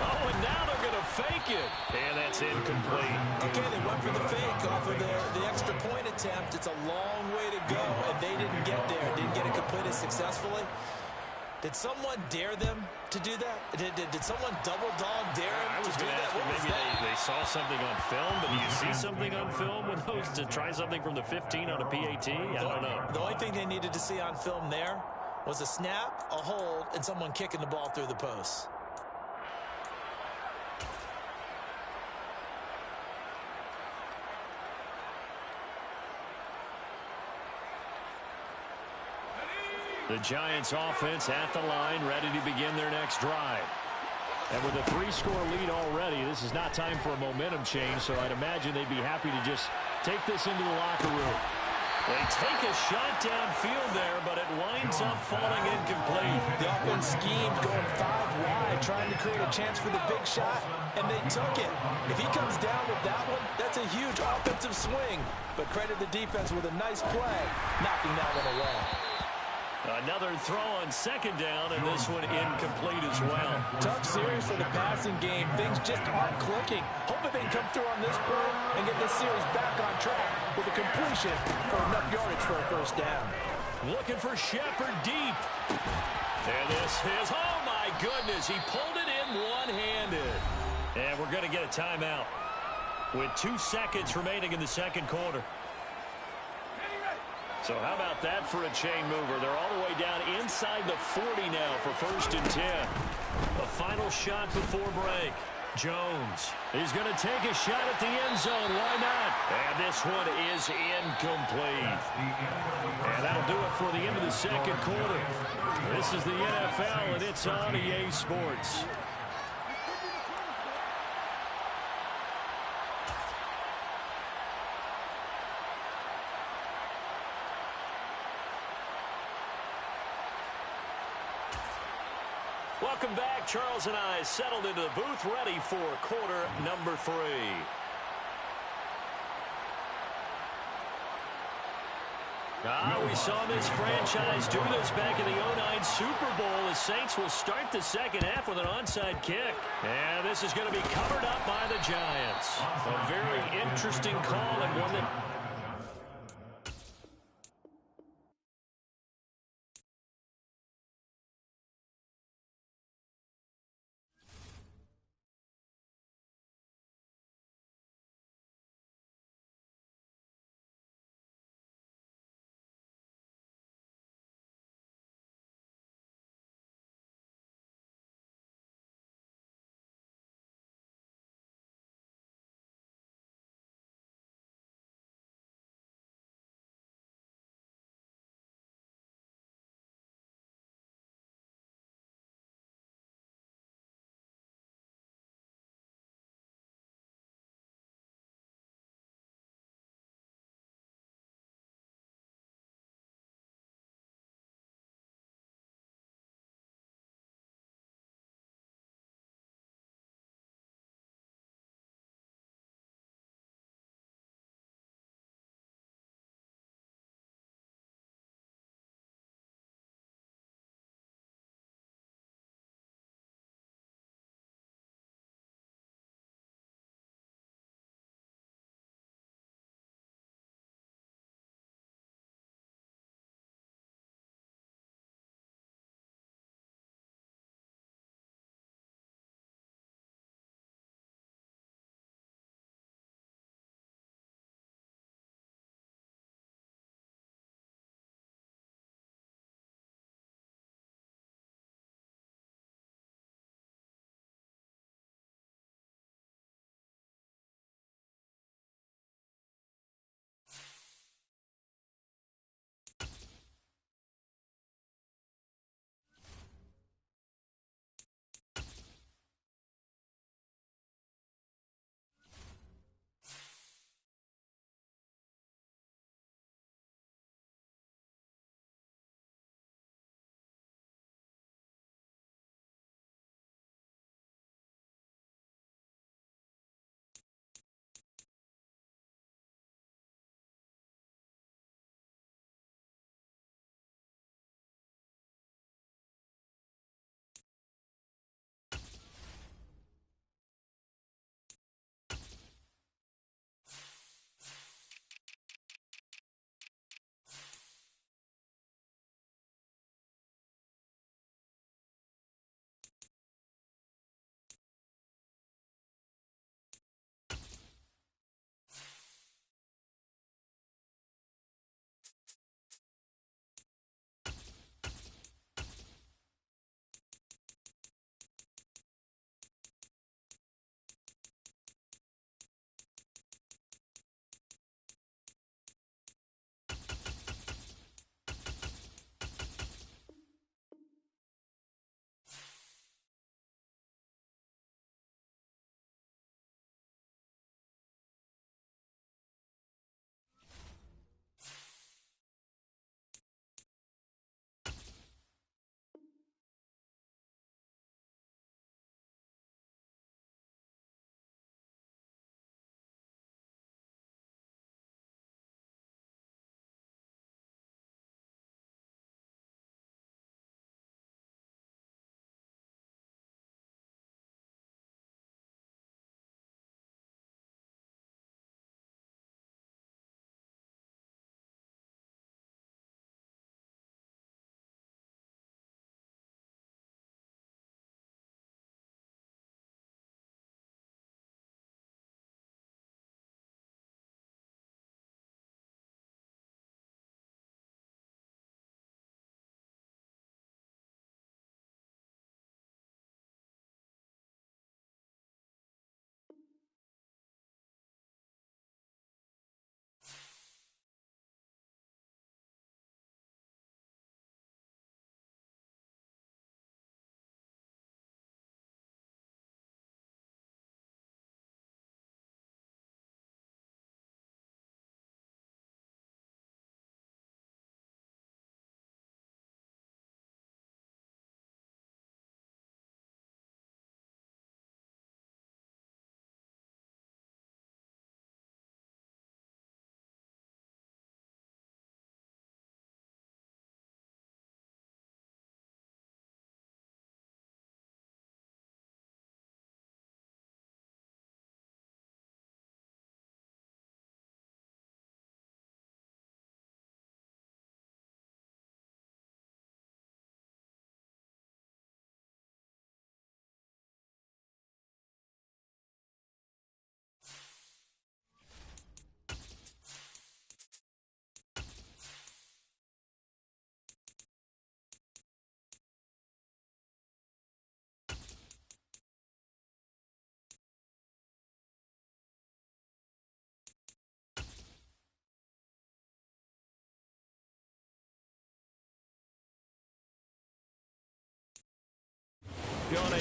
Oh, and now they're going to fake it. And that's incomplete. Okay, they went for the fake off of the extra point attempt. It's a long way to go, and they didn't get there. Didn't get it completed successfully. Did someone dare them to do that? Did someone double dog dare them to do that? Maybe they saw something on film, but do you see something on film with those to try something from the 15 on a PAT? I don't know. The only thing they needed to see on film there was a snap, a hold, and someone kicking the ball through the post. The Giants offense at the line, ready to begin their next drive. And with a 3-score lead already, this is not time for a momentum change, so I'd imagine they'd be happy to just take this into the locker room. They take a shot downfield there, but it winds up falling incomplete. The offense schemed going 5 wide, trying to create a chance for the big shot, and they took it. If he comes down with that one, that's a huge offensive swing. But credit the defense with a nice play, knocking that one away. Another throw on second down, and this one incomplete as well. Tough series for the passing game. Things just aren't clicking. Hoping they can come through on this play and get this series back on track with a completion for enough yardage for a first down. Looking for Shepard deep. And this is, oh my goodness, he pulled it in one-handed. And we're going to get a timeout with 2 seconds remaining in the second quarter. So how about that for a chain mover? They're all the way down inside the 40 now for first and 10. A final shot before break. Jones is going to take a shot at the end zone. Why not? And this one is incomplete. And that'll do it for the end of the second quarter. This is the NFL, and it's on EA Sports. Welcome back. Charles and I settled into the booth, ready for quarter number 3. We saw this franchise do this back in the 2009 Super Bowl. The Saints will start the second half with an onside kick. And this is going to be covered up by the Giants. A very interesting call, and one that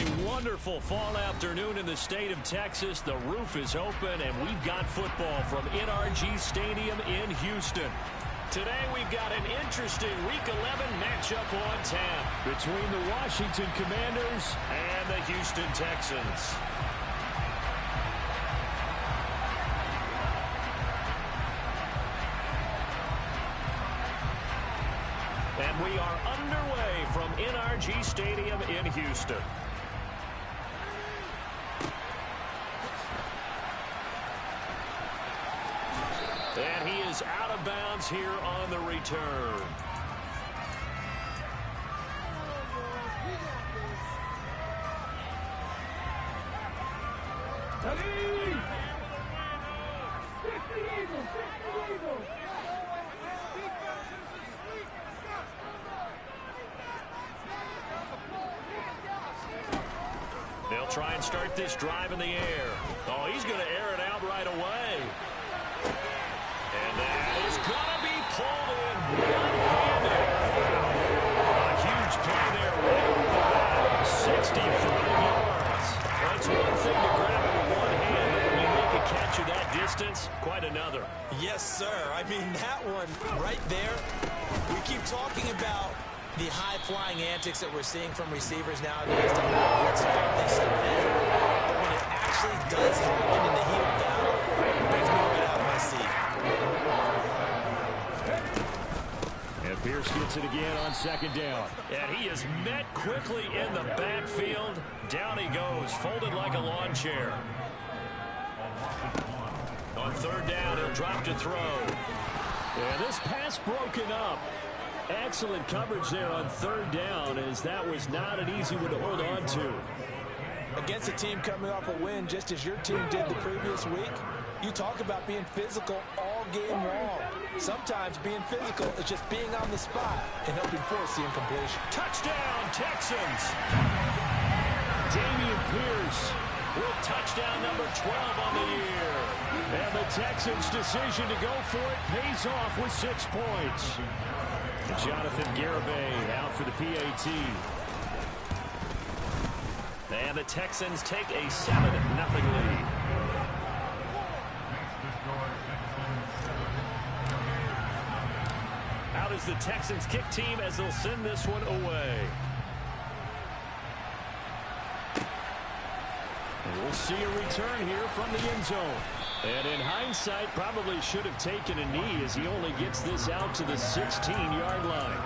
a wonderful fall afternoon in the state of Texas. The roof is open, and we've got football from NRG Stadium in Houston. Today we've got an interesting Week 11 matchup on tap between the Washington Commanders and the Houston Texans. And we are underway from NRG Stadium in Houston. And he is out of bounds here on the return. They'll try and start this drive in the air. Oh, he's going to air it out right away. And that is going to be pulled in one-handed. A huge play there right off the bat. 65 yards. Well, it's one thing to grab it with one hand, but when you make a catch of that distance, quite another. Yes, sir. I mean, that one right there, we keep talking about the high-flying antics that we're seeing from receivers nowadays to know what spot they start in. But when it actually does happen in the heat of battle, it brings me right out of my seat. And Pierce gets it again on second down. And he is met quickly in the backfield. Down he goes, folded like a lawn chair. On third down, he'll drop to throw. And this pass broken up. Excellent coverage there on third down, as that was not an easy one to hold on to. Against a team coming off a win, just as your team did the previous week, you talk about being physical all game long. Sometimes being physical is just being on the spot and helping force the incompletion. Touchdown, Texans! Dameon Pierce with touchdown number 12 on the year. And the Texans' decision to go for it pays off with 6 points. Jonathan Garibay out for the PAT. And the Texans take a 7-0 lead. Out is the Texans kick team as they'll send this one away. And we'll see a return here from the end zone. And in hindsight, probably should have taken a knee as he only gets this out to the 16-yard line.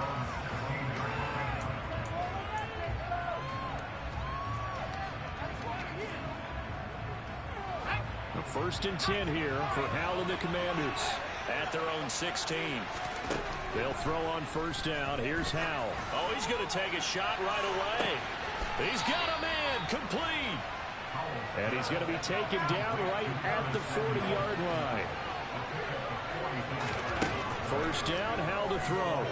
The 1st and 10 here for Hal and the Commanders at their own 16. They'll throw on first down. Here's Hal. Oh, he's going to take a shot right away. He's got a man complete. And he's going to be taken down right at the 40-yard line. First down, Hal to throw.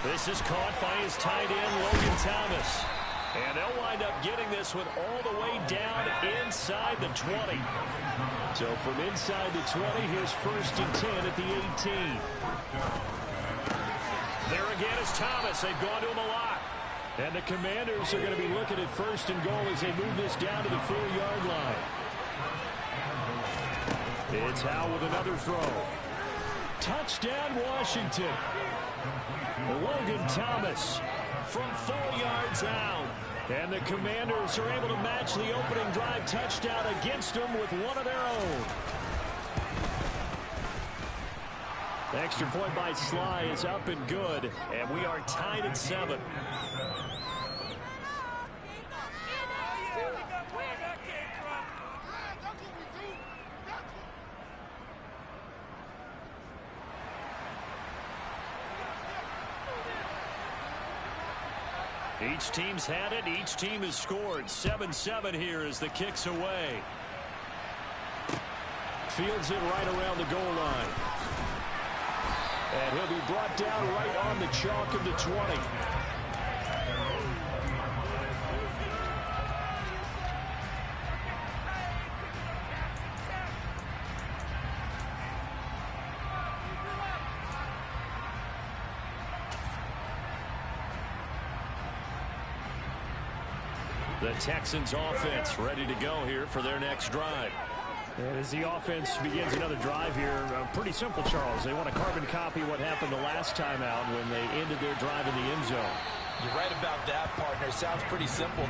This is caught by his tight end, Logan Thomas. And they'll wind up getting this one all the way down inside the 20. So from inside the 20, here's 1st and 10 at the 18. There again is Thomas. They've gone to him a lot. And the Commanders are going to be looking at 1st and goal as they move this down to the 4-yard line. It's Hal with another throw. Touchdown, Washington. Logan Thomas from 4 yards out. And the Commanders are able to match the opening drive touchdown against them with one of their own. The extra point by Sly is up and good. And we are tied at 7. Each team's had it. Each team has scored. 7-7 here as the kick's away. Fields it right around the goal line. And he'll be brought down right on the chalk of the 20. The Texans offense ready to go here for their next drive. And as the offense begins another drive here, pretty simple, Charles. They want to carbon copy what happened the last time out when they ended their drive in the end zone. You're right about that, partner. Sounds pretty simple.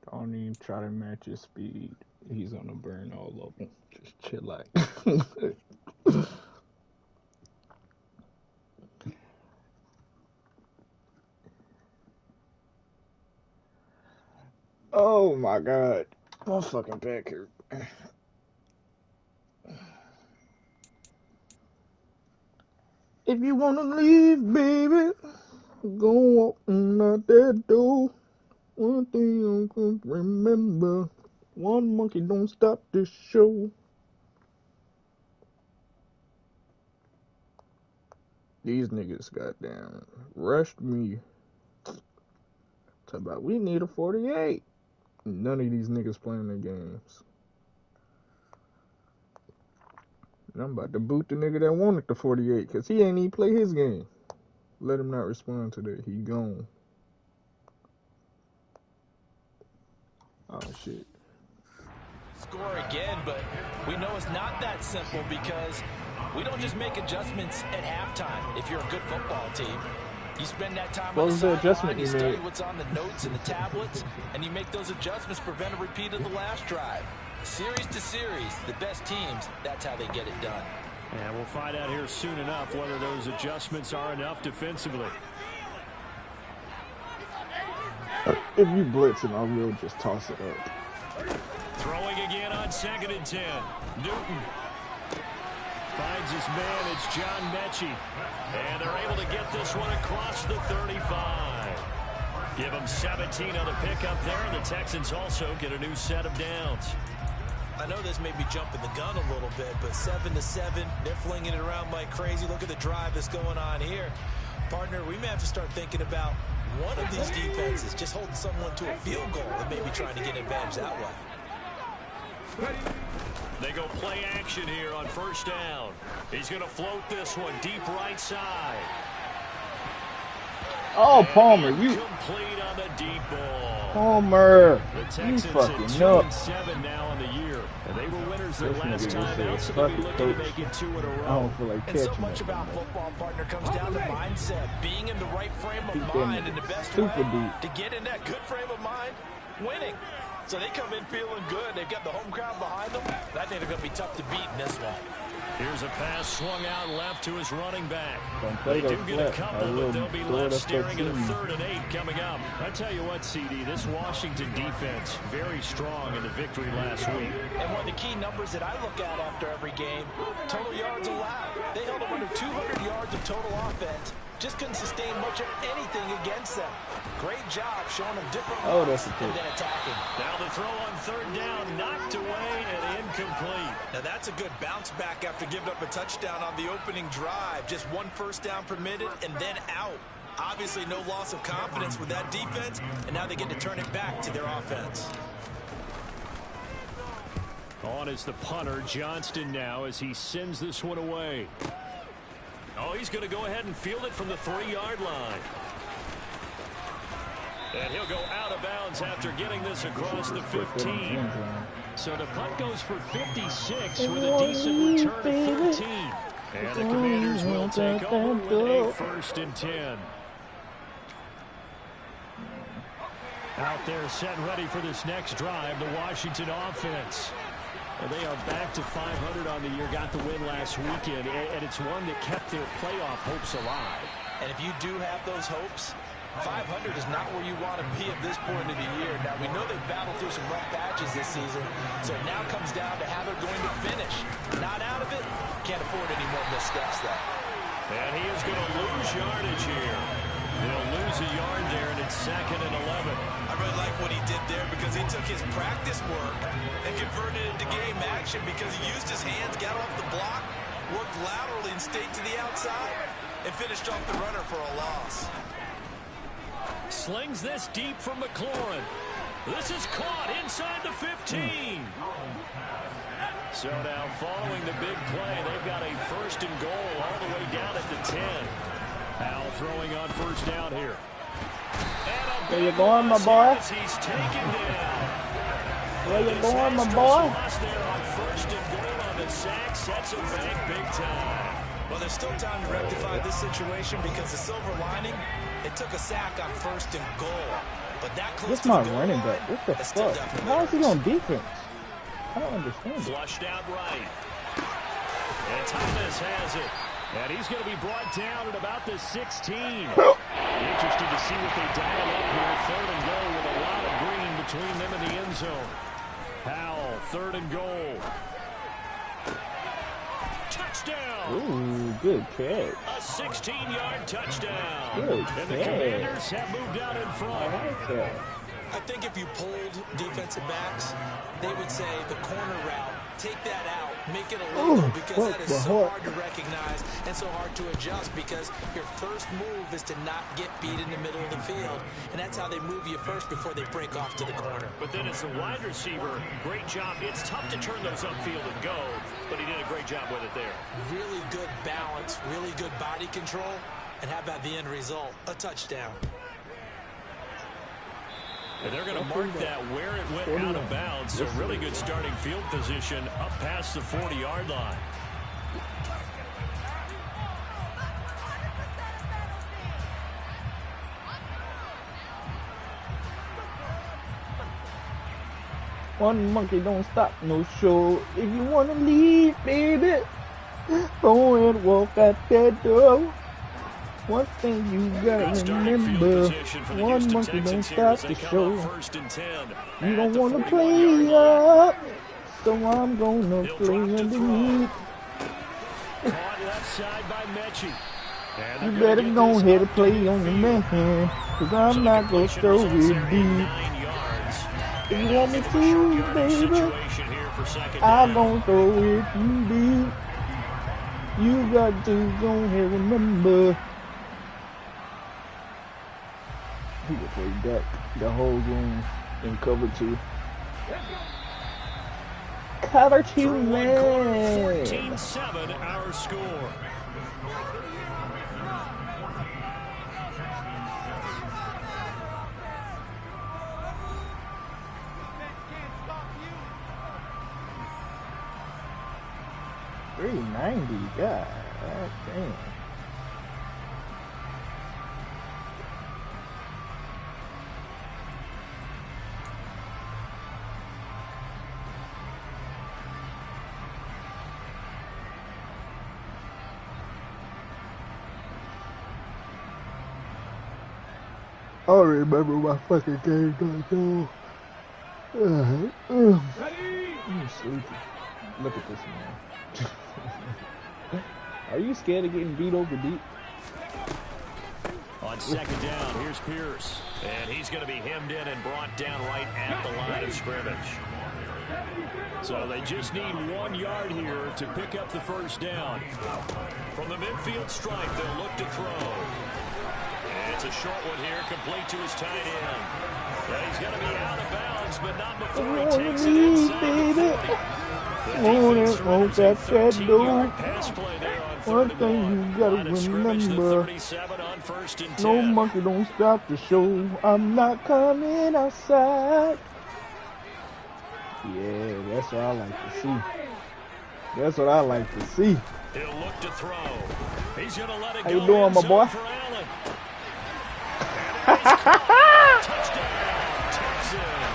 Don't even try to match his speed. He's gonna burn all of them. Just chill out. Oh my god. My fucking back hurt. If you wanna leave, baby, go walking out that door. One thing I can remember, one monkey don't stop this show. These niggas goddamn rushed me. Talk about we need a 48. None of these niggas playing their games. And I'm about to boot the nigga that wanted the 48 because he ain't even play his game. Let him not respond to that. He gone. Oh, shit. Score again, but we know it's not that simple because we don't just make adjustments at halftime if you're a good football team. You spend that time on the sideline, you study what's on the notes and the tablets, and you make those adjustments to prevent a repeat of the last drive. Series to series, the best teams, that's how they get it done. And we'll find out here soon enough whether those adjustments are enough defensively. If you blitz him, I will just toss it up. Throwing again on 2nd and 10. Newton finds his man. It's John Mechie. And they're able to get this one across the 35. Give them 17 on the pickup there. And the Texans also get a new set of downs. I know this may be jumping the gun a little bit, but 7-7, they're flinging it around like crazy. Look at the drive that's going on here. Partner, we may have to start thinking about one of these defenses just holding someone to a field goal and maybe trying to get advantage that way. They go play action here on 1st down. He's going to float this one deep right side. Oh, Palmer, you complete on the deep ball. Palmer, The you Texans fucking at nuts. 2-7 now on the year, and they were winners their This last nigga time just out, said, so they'll be "Fuck it, looking to coach." make it 2 in a I row. don't feel like And so catching much it. about football, partner, comes down to mindset, being in the right frame of Keep mind, them and the best super way deep. to get in that good frame of mind, winning. So they come in feeling good. They've got the home crowd behind them. And I think they're going to be tough to beat in this one. Here's a pass swung out left to his running back. Don't play They do those get a flat. couple, but they'll be throw it left up staring at a that 3rd and 8 coming up. I tell you what, CD, this Washington defense, very strong in the victory last week. And one of the key numbers that I look at after every game, total yards allowed. They held them under 200 yards of total offense. Just couldn't sustain much of anything against them. Great job showing them different looks and then attacking. Now the throw on 3rd down, knocked away and incomplete. Now that's a good bounce back after giving up a touchdown on the opening drive. Just 1 first down permitted and then out. Obviously no loss of confidence with that defense, and now they get to turn it back to their offense. On is the punter, Johnston now, as he sends this one away. Oh, he's going to go ahead and field it from the 3-yard line. And he'll go out of bounds after getting this across the 15. So the punt goes for 56 with a decent return of 13. And the Commanders will take over with a 1st and 10. Out there set and ready for this next drive, the Washington offense. And they are back to 500 on the year, got the win last weekend, and it's one that kept their playoff hopes alive. And if you do have those hopes, 500 is not where you want to be at this point of the year. Now, we know they've battled through some rough patches this season, so it now comes down to how they're going to finish. Not out of it, can't afford any more missteps, though. And he is going to lose yardage here. They'll lose a yard there, and it's 2nd and 11. I really like what he did there because he took his practice work and converted it to game action because he used his hands, got off the block, worked laterally and stayed to the outside, and finished off the runner for a loss. Slings this deep from McLaurin. This is caught inside the 15. So now following the big play, they've got a 1st and goal all the way down at the 10. Howell throwing on first down here. Where you going, my boy? He's taken down. Where you going, my boy? Lost there on first and goal on the sack. Sets him back big time. Well, there's still time to rectify this situation because the silver lining, it took a sack on first and goal. But that close This my running back. What the fuck? How is he on defense? I don't understand it. Flushed out right. And Thomas has it. And he's going to be brought down at about the 16. Interested to see what they dial up here. Third and goal with a lot of green between them and the end zone. Howell, third and goal. Touchdown. Ooh, good catch. A 16-yard touchdown. Good and the catch. Commanders have moved out in front. I like that. I think if you polled defensive backs, they would say the corner route, take that out, make it illegal, because that is so hard to recognize and so hard to adjust because your first move is to not get beat in the middle of the field, and that's how they move you first before they break off to the corner. But then as a wide receiver, great job. It's tough to turn those upfield and go, but he did a great job with it there. Really good balance, really good body control, and how about the end result? A touchdown. And they're going to mark that where it went out of bounds. So really good starting field position up past the 40-yard line. One monkey don't stop no show. If you want to leave, baby, go and walk out that door. One thing you gotta remember, one monkey don't stop the show. You don't wanna play up, so I'm gonna play underneath. Caught left side by Mechie. You better go ahead and play on the man, cause I'm not gonna throw it deep. If you want me to, baby, I'm gonna throw it deep. You got to go ahead and remember. He could play that the whole game in cover 2. Cover 2, man. 14-7 our score. $390, God damn. I don't remember my fucking game going on. I'm sleepy. Look at this man. Are you scared of getting beat over deep? On second down, here's Pierce. And he's going to be hemmed in and brought down right at the line of scrimmage. So they just need 1 yard here to pick up the first down. From the midfield stripe, they'll look to throw. And it's a short one here, complete to his tight end. And he's going to be out of bounds, but not before he takes it inside the 40. One thing you gotta remember, no monkey don't stop the show. I'm not coming outside. Yeah, that's what I like to see. That's what I like to see. He'll look to throw. He's gonna let it How go. you doing, my boy? Touchdown, touchdown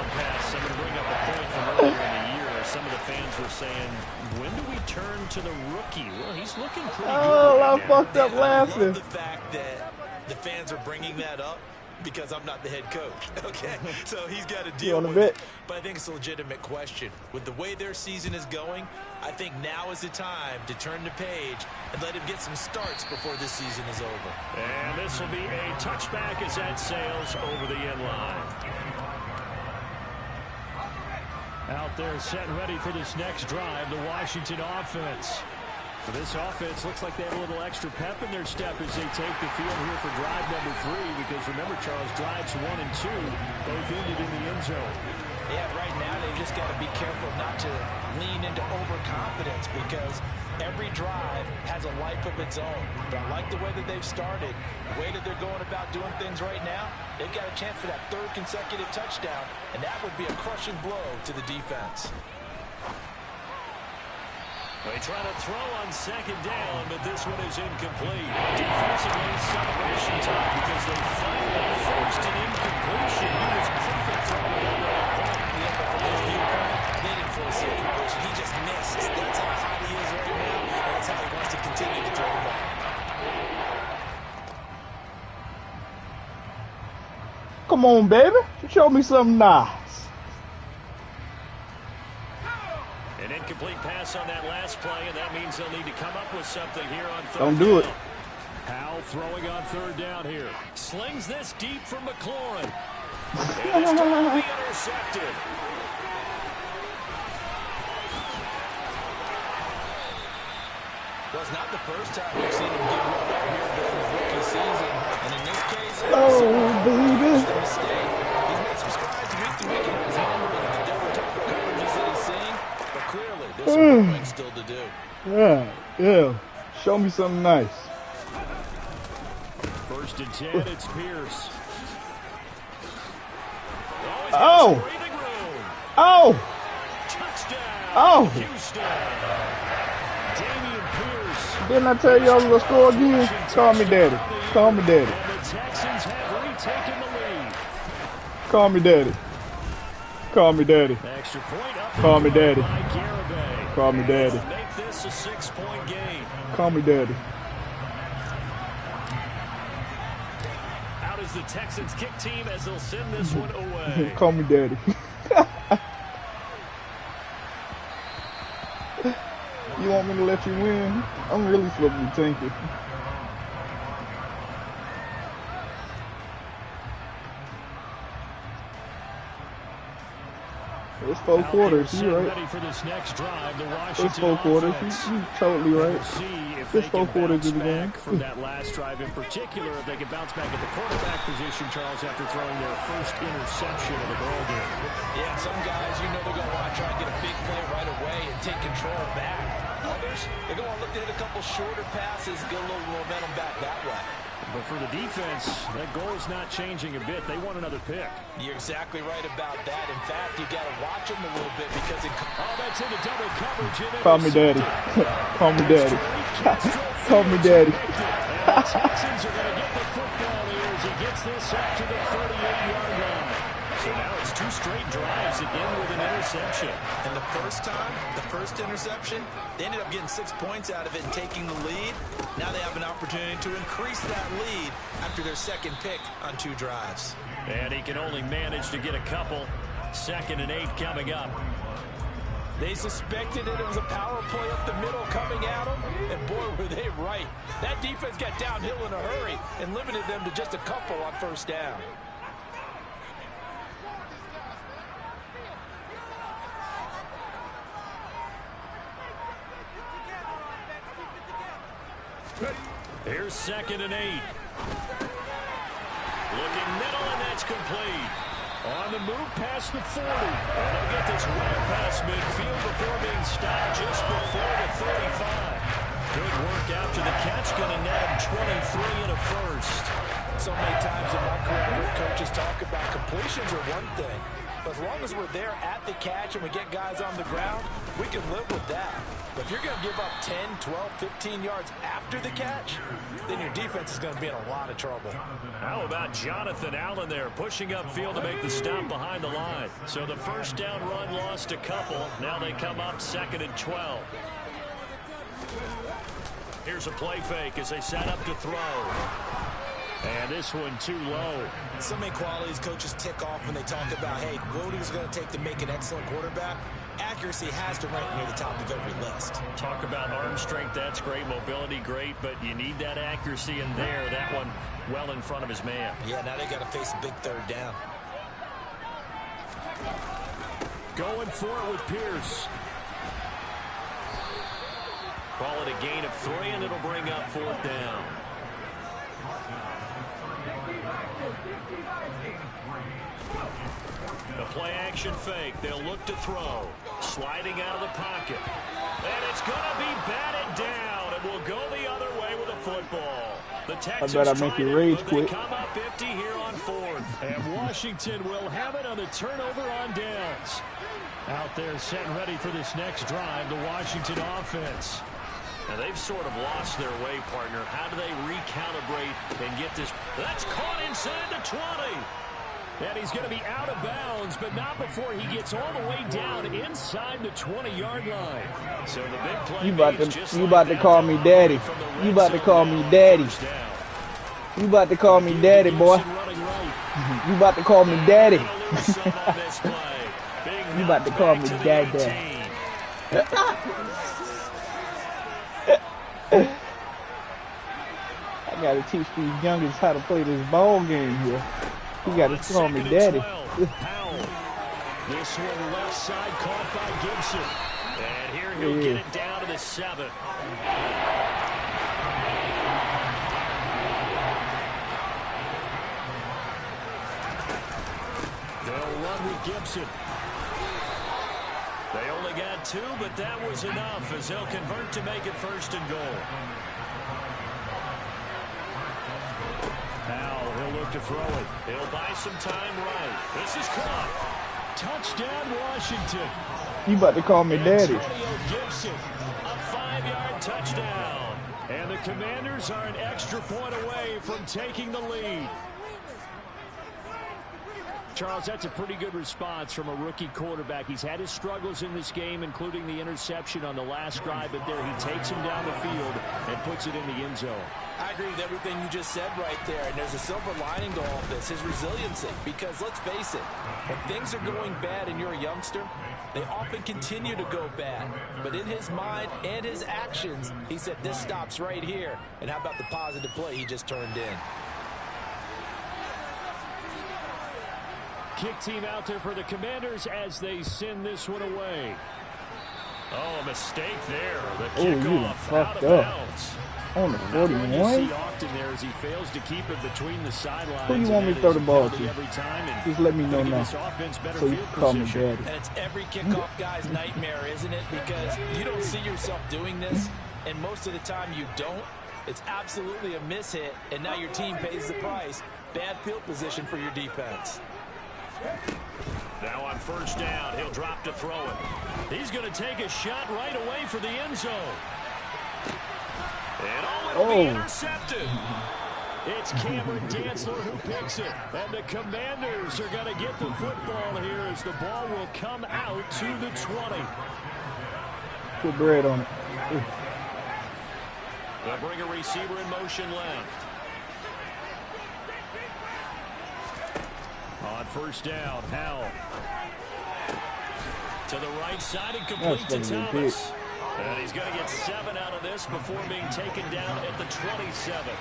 pass. I'm going to bring up a point from earlier in the year. Some of the fans were saying, when do we turn to the rookie? Well, he's looking pretty good. Oh, I right fucked up I laughing. love the fact that the fans are bringing that up because I'm not the head coach, okay? So he's got to deal with it. But I think it's a legitimate question. With the way their season is going, I think now is the time to turn the page and let him get some starts before this season is over. And this will be a touchback as that sails over the end line. Out there set ready for this next drive, the Washington offense. So this offense looks like they have a little extra pep in their step as they take the field here for drive number 3, because remember, Charles, drives 1 and 2 both ended in the end zone. Yeah, right now they've just got to be careful not to lean into overconfidence because every drive has a life of its own. But I like the way that they've started, the way that they're going about doing things right now. They've got a chance for that third consecutive touchdown, and that would be a crushing blow to the defense. They try to throw on second down, but this one is incomplete. Defensively, celebration time because they finally forced an incompletion. He was perfect throwing it over that point. Yeah, but from his viewpoint, they didn't force the incompletion. He just missed. That's how hot he is right now, and that's how he wants to continue to throw the ball. Come on, baby. Show me something nice. An incomplete pass on that last play, and that means they'll need to come up with something here on third Don't do it. down. Howell throwing on third down here. Slings this deep from McLaurin. And it's totally intercepted. Well, it's not the first time we've seen him get run out here during his rookie season. And in this case, baby. it's a mistake. He's made some strides week to week in his handling the different type of coverages that he's seeing. But clearly, there's some work still to do. Yeah. Show me something nice. First and 10, it's Pierce. Oh! Oh! Houston. Damian Pierce. Didn't I tell you I was going to score again? Call me daddy. Call me daddy. And the Texans have retaken the lead. Call me daddy. Call me daddy. Extra point up. Call me daddy. By Garibay. Call me daddy. Make this a 6-point game. Call me daddy. Out is the Texans kick team as they'll send this one away. Call me daddy. You want me to let you win? I'm really supposed to be tanking. It's 4 quarters, you right. Ready for this next drive, the It's 4 quarters, you totally right. It's 4 quarters of the game. From that last drive in particular, if they can bounce back at the quarterback position, Charles, after throwing their first interception of the ball game. Yeah, some guys, you know they're going to want to try and get a big play right away and take control back. Others, they're going to look to hit a couple shorter passes, get a little momentum back that way. But for the defense, that goal is not changing a bit. They want another pick. You're exactly right about that. In fact, you got to watch them a little bit because that's into double coverage. Call me daddy. Call me daddy. Call me daddy. And the Texans are going to get the football here as he gets this up to the 38-yard line. So now it's 2 straight drives again with an interception. And the first time, the first interception, they ended up getting 6 points out of it and taking the lead. Now they have an opportunity to increase that lead after their second pick on 2 drives. And he can only manage to get a couple. 2nd and 8 coming up. They suspected it was a power play up the middle coming at them, and boy, were they right. That defense got downhill in a hurry and limited them to just a couple on first down. Here's 2nd and 8. Looking middle, and that's complete. On the move past the 40. And they'll get this right past midfield before being stopped just before the 35. Good work after the catch. Going to nab 23 and a first. So many times in my career, I've heard coaches talk about completions are one thing. But as long as we're there at the catch and we get guys on the ground, we can live with that. But if you're going to give up 10, 12, 15 yards after the catch, then your defense is going to be in a lot of trouble. How about Jonathan Allen there pushing upfield to make the stop behind the line? So the first down run lost a couple. Now they come up 2nd and 12. Here's a play fake as they set up to throw. And this one too low. So many qualities coaches tick off when they talk about, hey, what is it going to take to make an excellent quarterback? Accuracy has to rank near the top of every list. Talk about arm strength, that's great. Mobility, great. But you need that accuracy in there. That one well in front of his man. Yeah, now they got to face a big 3rd down. Going for it with Pierce. Call it a gain of 3, and it'll bring up 4th down. The play action fake. They'll look to throw. Sliding out of the pocket. And it's going to be batted down, and we'll go the other way with a football. The Texans I better make you rage quit. come up 50 here on 4th. And Washington will have it on the turnover on downs. Out there set and ready for this next drive, the Washington offense. Now they've sort of lost their way, partner. How do they recalibrate and get this? That's caught inside the 20. And he's going to be out of bounds, but not before he gets all the way down inside the 20-yard line. So the big play you about to call me daddy. You about to call me daddy. You about to call me daddy, boy. You about to call me daddy. You about to call me daddy. I gotta teach these youngins how to play this ball game here. You gotta call me daddy. This one left side caught by Gibson. And here he'll get it down to the 7. They'll run with Gibson. They only got 2, but that was enough as they'll convert to make it 1st and goal. Powell, he'll look to throw it. He'll buy some time right. This is caught. Touchdown, Washington. You about to call me daddy. Antonio Gibson, a 5-yard touchdown. And the Commanders are an extra point away from taking the lead. Charles, that's a pretty good response from a rookie quarterback. He's had his struggles in this game, including the interception on the last drive, but there he takes him down the field and puts it in the end zone. I agree with everything you just said right there, and there's a silver lining to all of this, his resiliency. Because let's face it, when things are going bad and you're a youngster, they often continue to go bad. But in his mind and his actions, he said, this stops right here. And how about the positive play he just turned in? Kick team out there for the Commanders as they send this one away. Oh, a mistake there. The kickoff out of bounds. On the 41? You see often there as he fails to keep it between the sidelines. Who you want me to throw the ball to? Just let me know now. So you can call me daddy. And it's every kickoff guy's nightmare, isn't it? Because you don't see yourself doing this, and most of the time you don't. It's absolutely a mishit, and now your team pays the price. Bad field position for your defense. Now on 1st down, he'll drop to throw it. He's going to take a shot right away for the end zone. And it'll be intercepted. It's Cameron Dantzler who picks it. And the Commanders are going to get the football here as the ball will come out to the 20. Put bread on it. They'll bring a receiver in motion left. On 1st down, Powell. To the right side and complete to Thomas. And he's going to get 7 out of this before being taken down at the 27.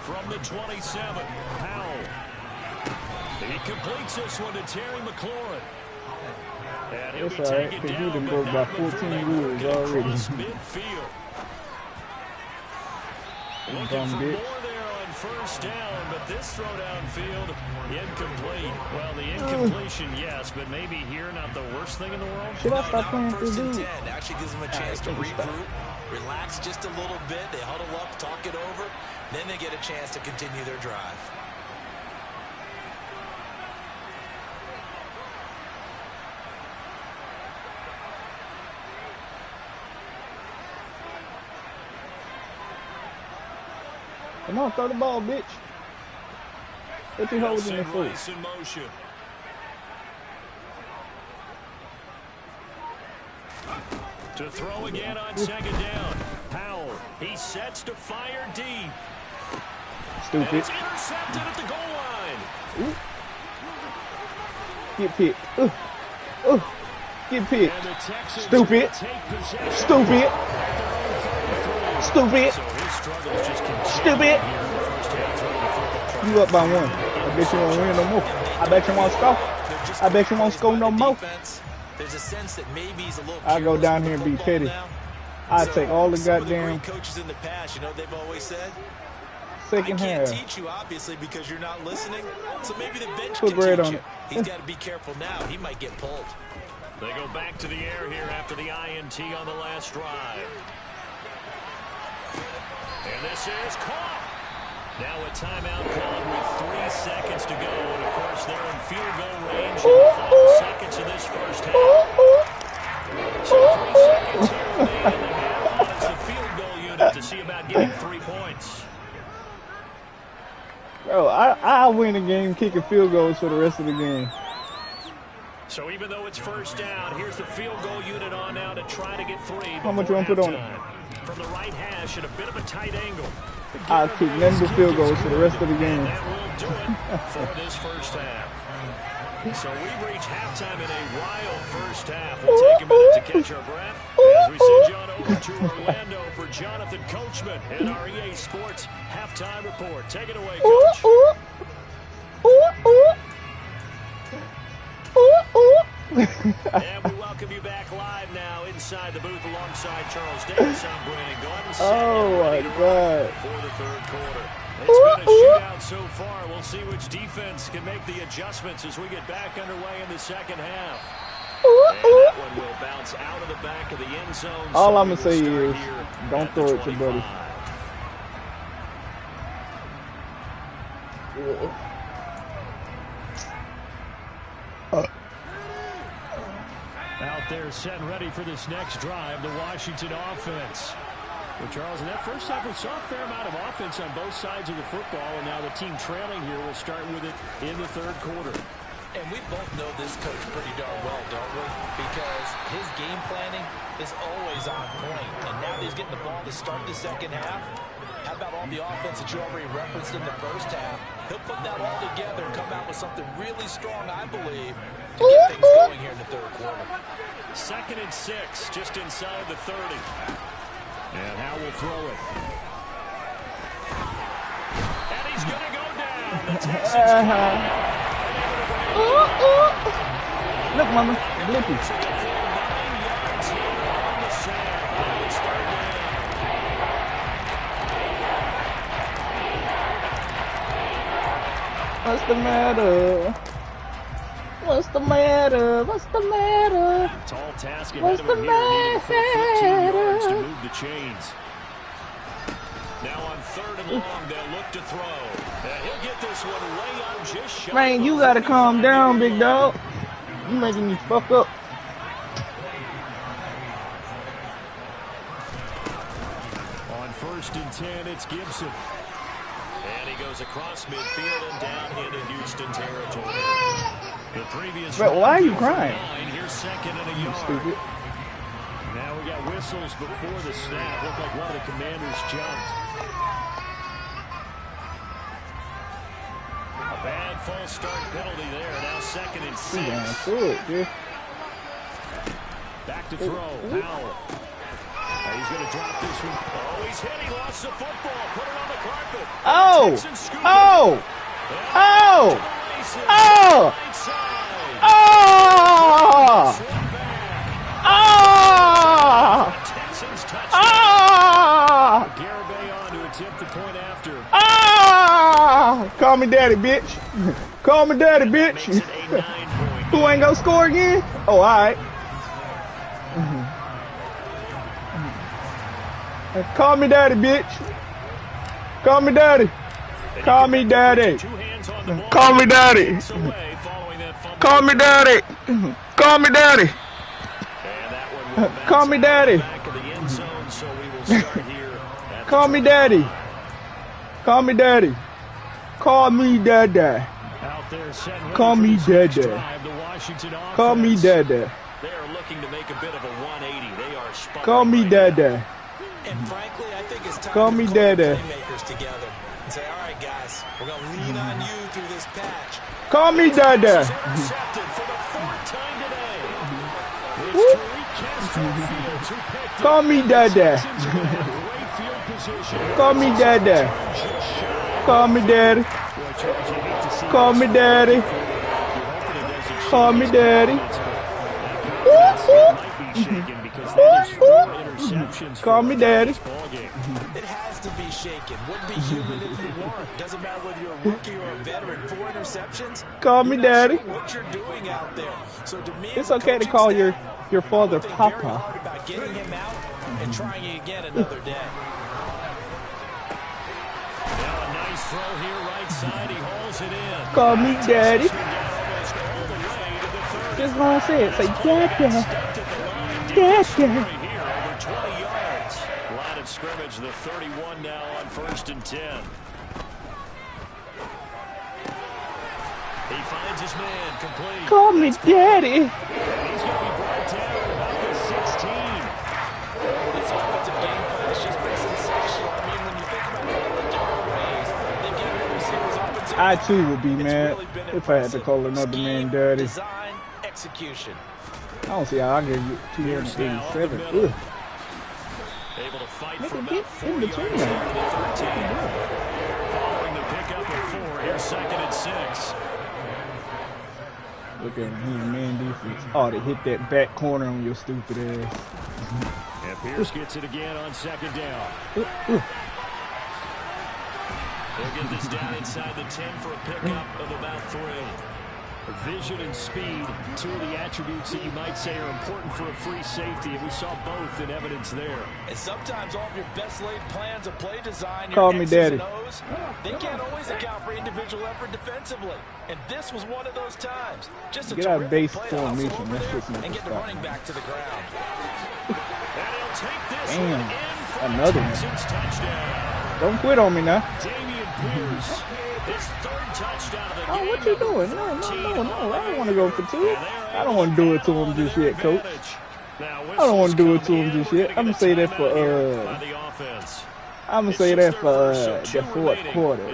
From the 27, Powell. He completes this one to Terry McLaurin. And he'll be taken down, but not before they work it across midfield. Looking for more there on 1st down, but this throw downfield incomplete. Well, the incompletion, yes, but maybe here not the worst thing in the world. Should I stop playing for you? Actually gives them a chance to regroup, relax just a little bit. They huddle up, talk it over, then they get a chance to continue their drive. Come on, throw the ball, bitch. What you holding it for? In motion. To throw again on 2nd down. Powell, he sets to fire deep. Stupid. And it's intercepted at the goal line. Ooh. Get picked. Get picked. Stupid. Stupid. Stupid. Stupid. You up by 1. I bet you won't win no more. I bet you won't score. I bet you won't score no more. There's a sense that maybe he's a little I go down here and be petty. I take all the goddamn coaches in the past, you know what they've always said? second half. I can't teach you, obviously, because you're not listening. So maybe the bench Put can bread teach on you. it. He's got to be careful now. He might get pulled. They go back to the air here after the INT on the last drive. And this is caught. Now a timeout called with 3 seconds to go. And, of course, they're in field goal range in the final seconds of this first half. So 3 seconds here remaining in the half. It's the field goal unit to see about getting 3 points. Bro, I'll win the game kicking field goals for the rest of the game. So even though it's first down, here's the field goal unit on now to try to get 3. How much you want to put on it? From the right hash at a bit of a tight angle. I'll kick nothing but field goals for the rest of the game. That will do it for this first half. So we've reached halftime in a wild first half. We'll take a minute to catch our breath as we send you on over to Orlando for Jonathan Coachman and our EA Sports halftime report. Take it away, Coach. And we welcome you back live now inside the booth alongside Charles Davis. I'm Brandon Glenn. Oh, my God. For the third quarter. It's been a shootout so far. We'll see which defense can make the adjustments as we get back underway in the second half. And that one will bounce out of the back of the end zone. All I'm going to say is, don't throw it to buddy. Out there set and ready for this next drive, the Washington offense. Well, Charles, in that first half, we saw a fair amount of offense on both sides of the football, and now the team trailing here will start with it in the third quarter. And we both know this coach pretty darn well, don't we? Because his game planning is always on point. And now that he's getting the ball to start the second half, how about all the offense that you already referenced in the first half? He'll put that all together and come out with something really strong, I believe, to get things going here in the third quarter. 2nd and 6, just inside the 30. And Howe will throw it. And he's going to go down. The Texans Look, mama, Blippy. What's the matter? What's the matter? What's the matter? Tall task What's ahead of the him here, needing a full 15 yards to matter? move the chains. Now on 3rd and long, they'll look to throw. He'll get this one way out just shy. Man, you gotta calm down, big dog. You making me fuck up. On 1st and 10, it's Gibson. And he goes across midfield and down into Houston territory. The previous But why are you crying? Here's 2nd and a yard. Stupid. Now we got whistles before the snap. Looked like one of the Commanders jumped. A bad false start penalty there. Now 2nd and 6. Yeah, through it, dude. Back to throw. Powell. He's going to drop this one. Oh, he's hit. He lost the football. Put it on the carpet. Oh! Oh! Oh! Oh! Oh! Oh! Garibay on to attempt the point after. Oh! Call me daddy, bitch. Call me daddy, bitch. Who ain't gonna score again? Oh, all right. Call me daddy, bitch. Call me daddy. Call me daddy. Call me daddy. Call me daddy. Call me daddy. Call me daddy. Call me daddy. Call me daddy. Call me daddy. Call me daddy. Call me daddy. They are looking to make a bit of a 180. They are spun. Call me daddy. And frankly, I think it's time Call to me call daddy. the playmakers together and say, all right, guys, we're going to lean on you through this patch. Call me daddy. Intercepted for the 4th time today. It's Tariq Castro Fields who picked Call me daddy. great field position. Call me daddy. Call me daddy. Call me daddy. Call me daddy. Call me daddy. It has to be shaken. Wouldn't be human if you weren't. Doesn't matter whether you're a rookie or a veteran. 4 interceptions. Call me daddy. Sure what you're doing out there. So to me, it's okay to call your father Papa. Very hard about getting him out and trying it again another day. Now a nice throw here, right side. He hauls it in. Call me daddy. Just gonna say it. Say dad. Here, over 20 yards. Line of scrimmage, the 31 now on 1st and 10. He finds his man, complete. Call me daddy. He's going to be brought down at about the 16. This offensive game plan has just been sensational. I mean, when you think about all the different ways they get the receivers open. I too would be mad if I had to call another man daddy. Design, execution. I don't see how I get you 287. Ugh. Able to fight Make for a about get 4 in yards between there them. to the 13. Following the pickup of 4. Here's 2nd and 6. Look at him, man defense. Oh, they hit that back corner on your stupid ass. And Pierce gets it again on 2nd down. They'll get this down inside the 10 for a pickup of about 3. Vision and speed, 2 of the attributes that you might say are important for a free safety, and we saw both in evidence there. And sometimes all of your best laid plans of play design, your Call me X's daddy. and O's, they can't always account for individual effort defensively. And this was one of those times. Just a Get out of terrific base play to hustle formation. over That's there just not and the get the stop. running back to the ground. And he'll take this Damn. one in for Another one. Texans touchdown. Don't quit on me now. Damian Pierce, his 3rd touchdown of the Oh, game. what you doing? No. I don't want to go for 2. I don't want to do it to him just yet, coach. I don't want to do it to him just yet. I'm going to say that for, I'm going to say that for the 4th quarter.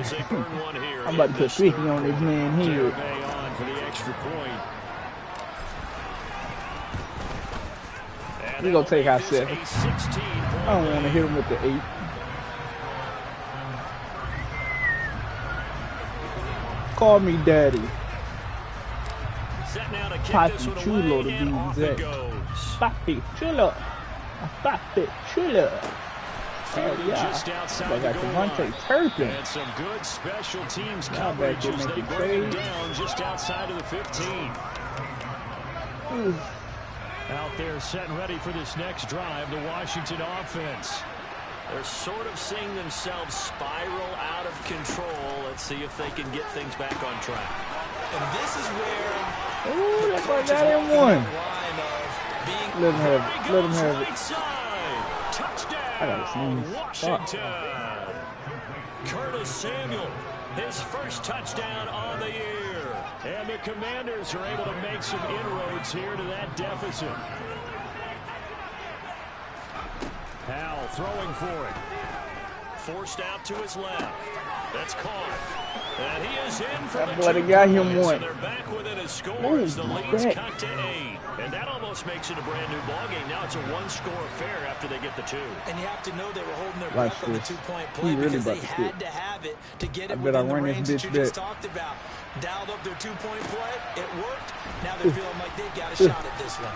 I'm about to put 50 on this man here. on for the extra point. We're going to take our 7. A 16 I don't want to hit him with the 8. Call me daddy. Set now to kick Papi this one chulo away, to and be off it exact. goes. Papi chulo. Papi chulo. Fielded yeah. just outside I the got goal Devontae line. Turpin. And some good special teams Now coverage back as there they making bring him trades. down just outside of the 15. Out there set and ready for this next drive, the Washington offense. They're sort of seeing themselves spiral out of control. Let's see if they can get things back on track. And this is where Ooh, that's why I got him one. Let him have it. Let him have it. Right side. Touchdown, I gotta sneeze. Washington. Curtis Samuel, his first touchdown on the year. And the Commanders are able to make some inroads here to that deficit. Howell throwing for it. Forced out to his left. That's caught. And he is in for That the boy 2 got him points, one. and they're back within a score Ooh, as the lead's back. cut to 8. And that almost makes it a brand new ballgame. Now it's a 1-score affair after they get the 2. And you have to know they were holding their Watch breath on the this. 2-point He play really because they about to had skip. to have it to get I it bet I within the run this range that bitch you just back. talked about. Dialed up their 2-point play. It worked. Now they're feeling like they've got a shot at this one.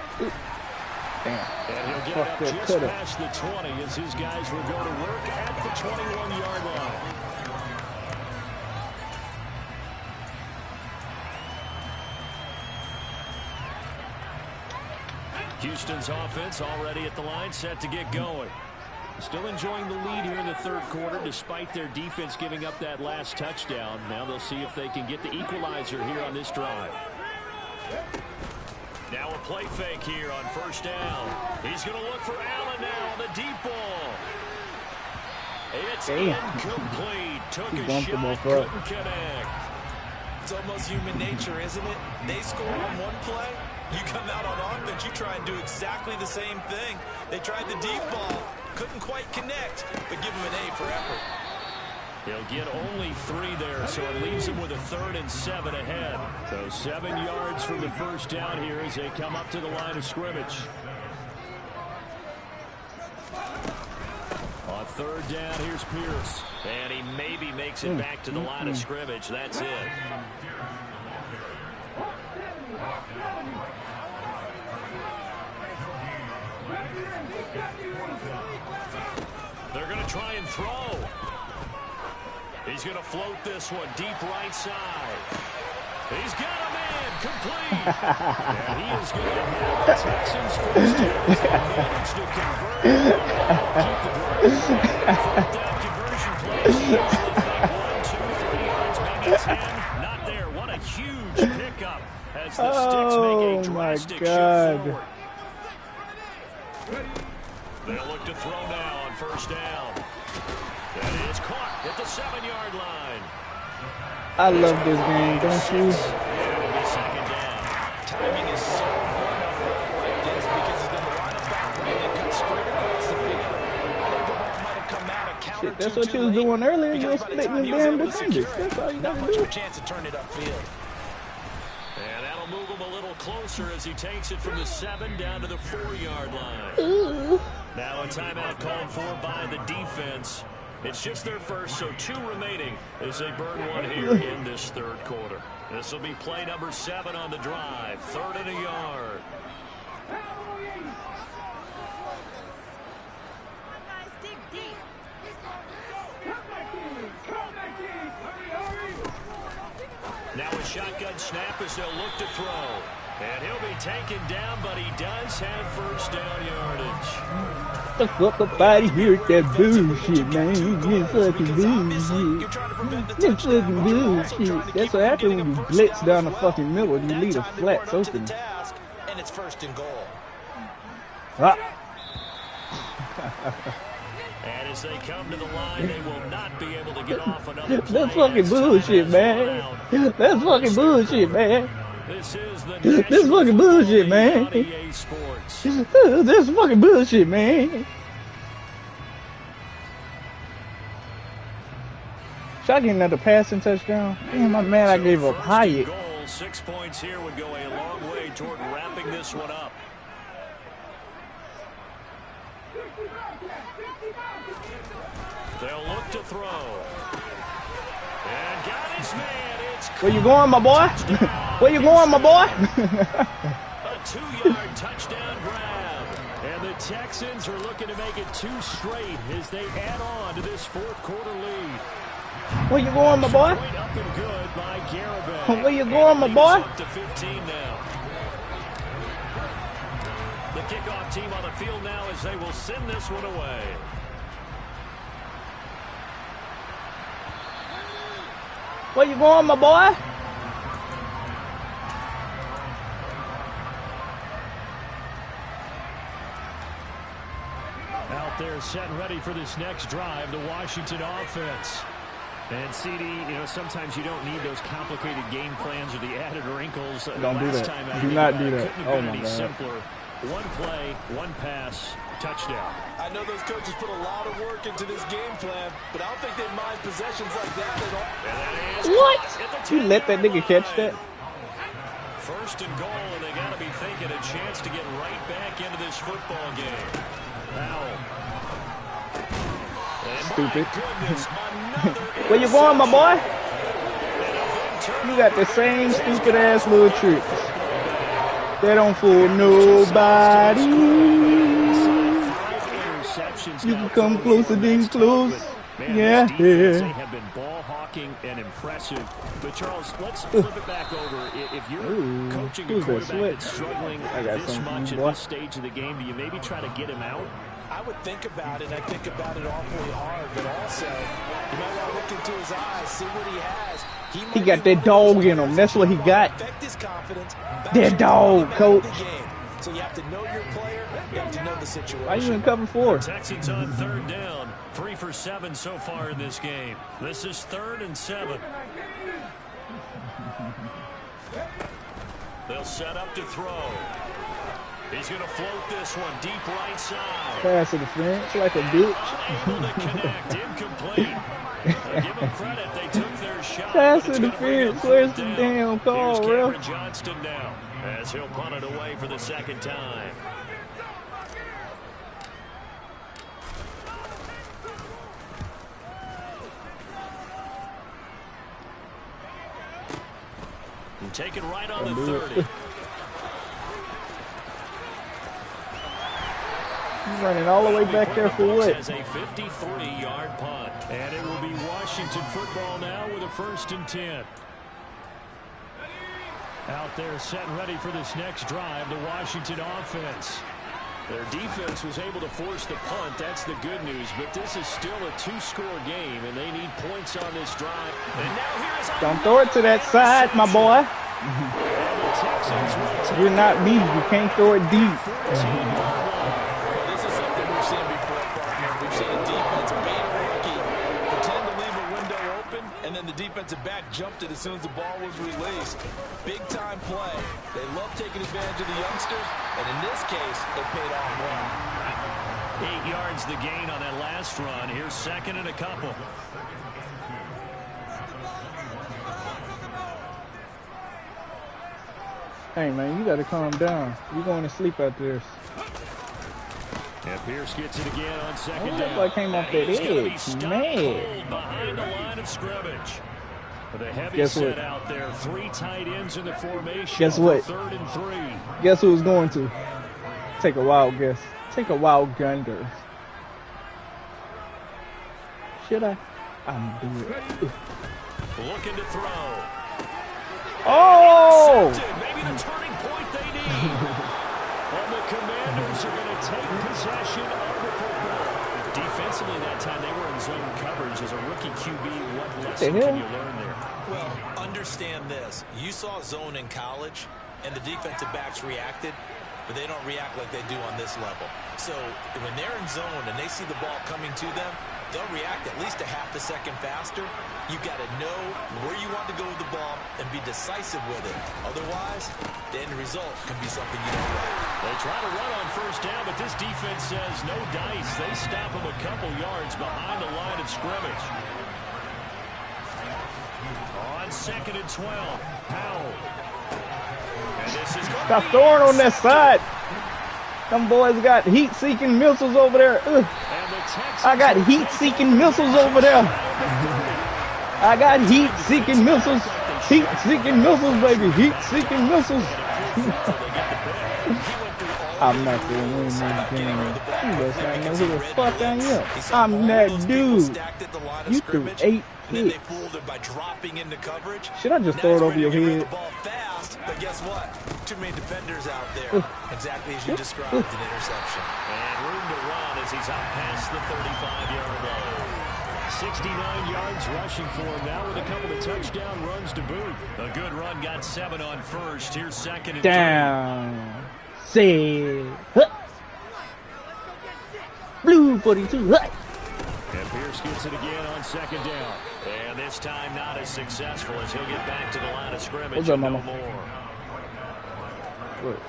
Damn. And he'll get Fuck up that just cutter. past the 20 as his guys will go to work at the 21-yard line. Houston's offense already at the line, set to get going. Still enjoying the lead here in the 3rd quarter despite their defense giving up that last touchdown. Now they'll see if they can get the equalizer here on this drive. Now a play fake here on 1st down. He's going to look for Allen now on the deep ball. It's incomplete. Took a shot, couldn't connect. It's almost human nature, isn't it? They score on one play. You come out on offense, you try and do exactly the same thing. They tried the deep ball. Couldn't quite connect, but give him an A for effort. He'll get only 3 there, so it leaves him with a 3rd and 7 ahead. So 7 yards from the first down here as they come up to the line of scrimmage. On 3rd down, here's Pierce. And he maybe makes it back to the line of scrimmage. That's it. They're going to try and throw. He's going to float this one deep right side. He's got a man complete. And he is going to have the Texans first down as they manage to convert. Keep the drive. Fourth down conversion plays. Usually think 1, 2, 3 yards, maybe 10. Not there. What a huge pickup as the Sticks make a drastic shift forward. They'll look to throw now on first down. That is caught at the 7-yard line. I love this game, don't you? Second down. Timing is so important like this because he's going to line up that way and cut straight across the field. I think the ball might have come out of counter. Shit, that's what you was doing earlier. You was splitting the damn defenders. That's all you not gotta much do. of a chance to turn it upfield. And that'll move him a little closer as he takes it from the 7 down to the 4-yard line. Ooh. Now a timeout called for by the defense. It's just their first, so 2 remaining as they burn one here in this third quarter. This will be play number 7 on the drive. 3rd and a yard. Now a shotgun snap as they'll look to throw. And he'll be taken down, but he does have first down yardage. The fuck up out of here with that bullshit, man. You fucking bullshit. You fucking bullshit. That's what happens when you blitz down the fucking middle and you leave the flats open. And it's 1st and goal. Ah. And as they come to the line, they will not be able to get off another play. That's fucking bullshit, man. That's fucking bullshit, man. This is the This fucking bullshit, man. EA Sports. This fucking bullshit, man. Should I get another passing touchdown? Damn, I'm mad I gave up Hyatt. Goal, 6 points here would go a long way toward wrapping this one up. They'll look to throw. And got his man. It's Where you going, my boy? Where you going, my boy? a 2-yard touchdown grab. And the Texans are looking to make it 2 straight as they add on to this 4th quarter lead. Where you going, my boy? Point up and good by Garibay. Where you going, my boy? Up to 15 now. The kickoff team on the field now as they will send this one away. Where you going, my boy? Out there set and ready for this next drive, the Washington offense. And CD, you know, sometimes you don't need those complicated game plans or the added wrinkles. Don't do that. Do not do that. Couldn't have Oh been my any God. simpler. 1 play, 1 pass, touchdown. I know those coaches put a lot of work into this game plan, but I don't think they mind possessions like that at all. And that is What? at the You let that 10-yard nigga catch line. that? 1st and goal, and they got to be thinking a chance to get right back into this football game. Powell. And Stupid. my goodness, another Where you going, my boy? interception. You got the same stupid ass little tricks. They don't fool nobody. You can come closer than close. Man, Yeah, this defense, they yeah. have been ball hawking and impressive. But Charles, let's flip it back over. If you're Ooh, coaching a who's that quarterback slick? that's struggling I got this something for much you, at boy. this stage of the game, do you maybe try to get him out? I would think about it. I think about it awfully hard, but also you might want to look into his eyes, see what he has. He got that dog in him. That's what he got. Affect his confidence. That dog, coach. So you have to know your player. You have to know the situation. Why you in cover 4? Texans on 3rd down. 3 for 7 so far in this game. This is 3rd and 7. They'll set up to throw. He's going to float this one deep right side. Pass interference like a bitch. Able to connect, incomplete. Give them credit, they took their shot. Pass but it's gonna bring interference. them Where's fourth the down. damn call, Here's bro? Cameron Johnston now as he'll punt it away for the 2nd time. And take it right on the 30. Running all the way back there for what? Has a 53-yard punt. And it will be Washington football now with a 1st and 10. Out there set and ready for this next drive, the Washington offense. Their defense was able to force the punt. That's the good news. But this is still a 2-score game, and they need points on this drive. And now here is Don't throw it to that side, my boy. You're not me. You can't throw it deep. This is something we've seen before, partner. We've seen a defense beat a rookie, pretend to leave a window open, and then the defensive back jumped it as soon as the ball was released. Big-time play. They love taking advantage of the youngsters, and in this case, it paid off well. 8 yards the gain on that last run. Here's 2nd and a couple. Hey, man, you got to calm down. You're going to sleep out there. And Pierce gets it again on 2nd Oh, down. that came off that edge, man. Behind the line of scrimmage. With a heavy Guess set what? out there. 3 tight ends in the formation. Guess what? 3rd and 3. Guess who it's going to? Take a wild guess. Take a wild gander. Should I? I'm doing it. Looking to throw. Oh! Maybe the turning point they need. And the Commanders are going to take possession of the football. Defensively that time, they were in zone coverage. As a rookie QB, what lesson can you learn there? Well, understand this. You saw zone in college, and the defensive backs reacted, but they don't react like they do on this level. So when they're in zone and they see the ball coming to them, they'll react at least a half a second faster. You've got to know where you want to go with the ball and be decisive with it. Otherwise, the end result can be something you don't like. They try to run on 1st down, but this defense says no dice. They stop them a couple yards behind the line of scrimmage. On 2nd and 12, Powell. And this is going Stop throwing on that side. Them boys got heat-seeking missiles over there. Ugh. I got heat-seeking missiles over there. I got heat-seeking missiles. Heat-seeking missiles, baby. Heat-seeking missiles. I'm not the one in this game. You must not know who the fuck I am. I'm that dude. You threw 8 hits. Should I just throw it over your head? But guess what? Too many defenders out there. Exactly as you described, an interception. And room to run as he's out past the 35-yard line. 69 yards rushing for him now with a couple of touchdown runs to boot. A good run, got 7 on 1st. Here's 2nd and 3. Down. Say. Huh. Blue 42. Huh. And Pierce gets it again on 2nd down. And this time not as successful as he'll get back to the line of scrimmage. What's up, no mama? more. What?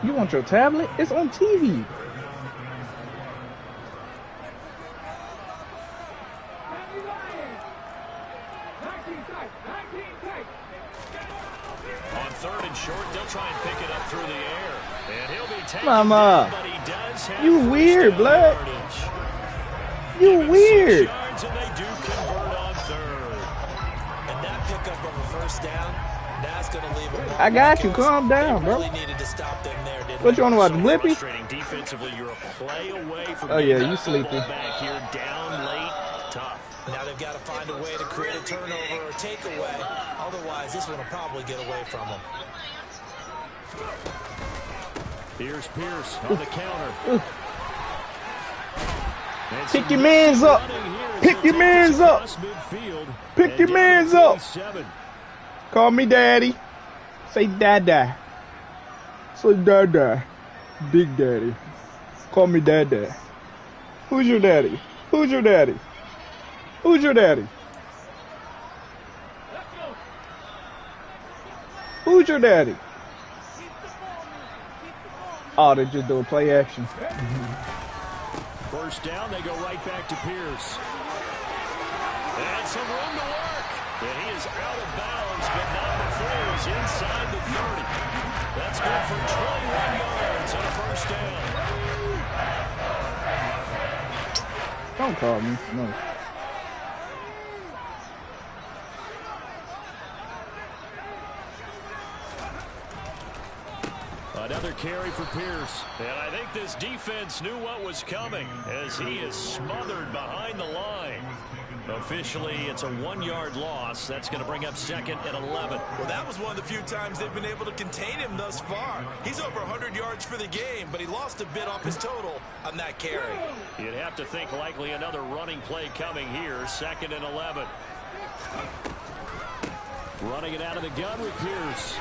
You want your tablet? It's on TV. On 3rd and short, they'll try and pick it up through the air. And he'll be taken Mama, down, but he does have you first weird, down blood. yardage. You Given weird. 6 yards, and they do convert on 3rd. And that pickup of a 1st down, that's going to leave them. I got you. Calm down, bro. Really needed to stop them there, didn't What you want to watch, So Blippi? frustrating defensively. You're a play away from Oh, yeah, getting you the football sleepy. back here, down late, tough. Now they've got to find a way to create a turnover or takeaway. Otherwise, this one will probably get away from them. Here's Pierce on the counter. Pick your mans up. Pick your mans up. Pick your mans up. Call me daddy. Say dada. Say dada. Big daddy. Call me dada. Who's your daddy? Who's your daddy? Who's your daddy? Who's your daddy? Oh, they just do a play action. 1st down, they go right back to Pierce. And some room to work. And he is out of bounds, but not before he's inside the 30. That's good for 21 yards on 1st down. Don't call me. No. An Another carry for Pierce. And I think this defense knew what was coming as he is smothered behind the line. Officially, it's a 1-yard loss. That's going to bring up 2nd and 11. Well, that was one of the few times they've been able to contain him thus far. He's over 100 yards for the game, but he lost a bit off his total on that carry. You'd have to think likely another running play coming here. 2nd and 11. Running it out of the gun with Pierce.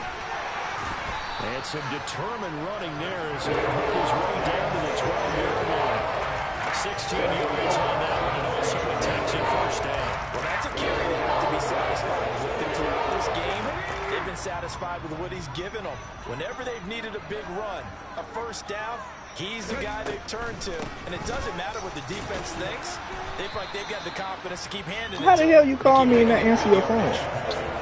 And some determined running there as he worked his way down to the 12-yard line. 16 yards on that one, and also a Texan first down. Well, that's a carry they have to be satisfied with. And throughout this game, they've been satisfied with what he's given them. Whenever they've needed a big run, a first down, he's the guy they've turned to. And it doesn't matter what the defense thinks. They feel like they've got the confidence to keep handing it. How the hell you call me and not answer your phone?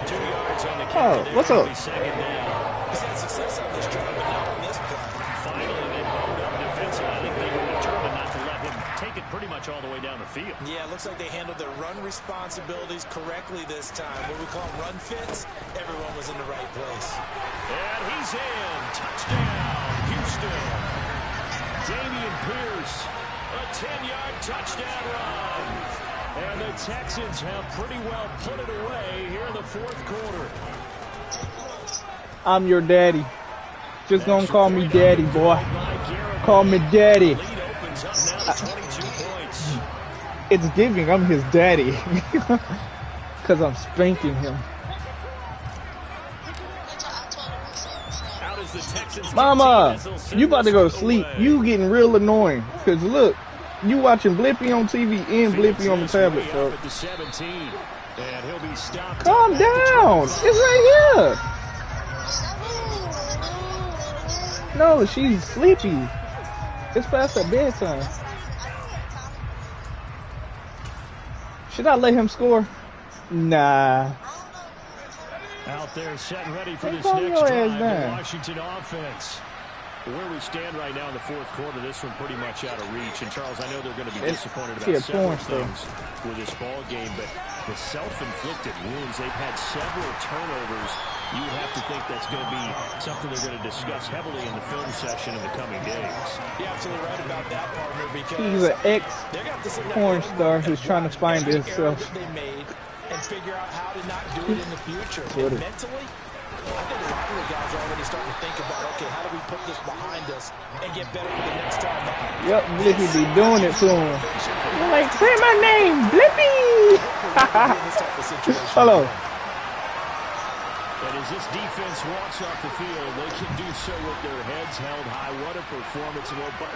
2 yards on the Oh, carry. what's up? Second down. He's had success on this drive, but not on this play. Finally, they bowed up defensively. I think they were determined not to let him take it pretty much all the way down the field. Yeah, it looks like they handled their run responsibilities correctly this time. What we call run fits, everyone was in the right place. And he's in. Touchdown, Houston. Dameon Pierce, A 10-yard touchdown run. and the Texans have pretty well put it away here in the 4th quarter. I'm your daddy. Just gonna call me daddy, boy. Call me daddy. Lead opens up now to 22 points. It's giving. I'm his daddy. Because I'm spanking him. Out as the Texans Mama, continue as they'll you about to go to send sleep. away. You getting real annoying. Because look, you watching Blippi on TV and Blippi on the tablet. Way So up at the 17, and he'll be stopped. calm up at the down. 25. It's right here. No, she's sleepy. It's past her bedtime. Should I let him score? Nah. Out there, set and ready for Hey, this calm next your drive. ass The down. Washington offense. Where we stand right now in the 4th quarter, this one pretty much out of reach. And Charles, I know they're going to be disappointed see about a several porn star. things with this ball game, but the self-inflicted wounds, they've had several turnovers. You have to think that's going to be something they're going to discuss heavily in the film session in the coming days. You're absolutely right about that, partner, because He's an they're going to have to sit down ex-porn and star look who's at trying to find every himself. error that they made and figure out how to not do it in the future. Twitter. And mentally, I think a lot of the guys are already starting to think about, okay, how do we put this behind us and get better for the next time out? Yep, Blippi be doing it to him. You're like, say my name, Blippi! This type of situation. Hello. And as this defense walks off the field, they can do so with their heads held high. What a performance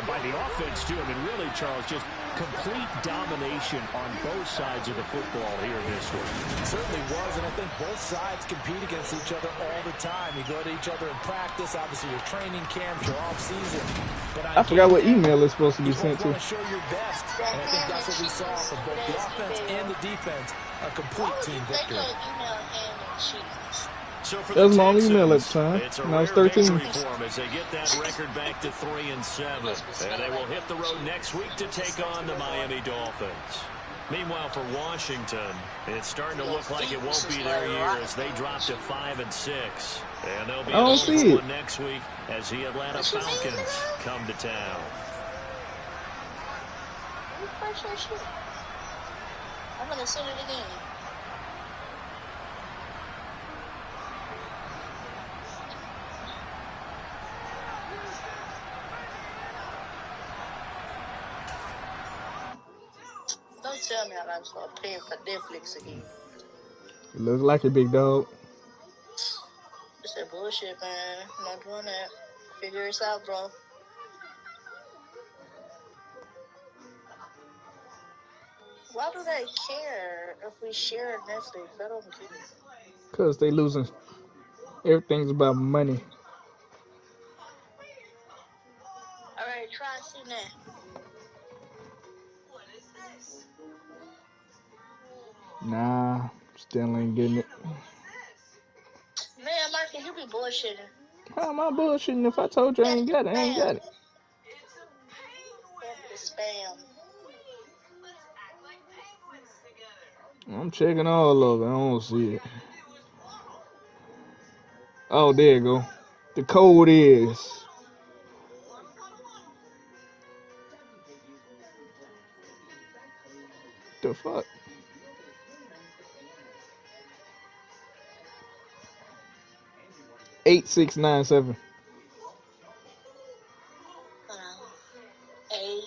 by the offense, too. I mean, really, Charles, just complete domination on both sides of the football here this week. It certainly was, and I think both sides compete against each other all the time. You go to each other in practice, obviously your training camps, your off-season. But I forgot what email it's supposed to be you sent both to. want to show your best, and I think that's what we saw from both the offense and the defense, a complete team victory. So for That was the my only email at the Texans, time, it's a and I was rare 13. victory for 'em as they get that record back to 3-7. And they will hit the road next week to take on the Miami Dolphins. Meanwhile, for Washington, it's starting to look like it won't be their year as they drop to 5-6. And they'll be I don't see it. next week as the Atlanta Falcons come to town. I'm gonna send it again. Don't tell me I gotta start paying for Netflix again. It looks like it, big dog. It's that bullshit, man. I'm not doing that. Figure this out, bro. Why do they care if we share Netflix? I don't get it. Because they losing. Everything's about money. Alright, try and see that. Nah, still ain't getting it. Man, Marcus, you be bullshitting. How am I bullshitting if I told you I ain't got it? I ain't got it. That's the spam. I'm checking all of it. I don't see it. Oh, there you go. The code is the fuck? Eight, 6, 9, 7. Hold on. 8,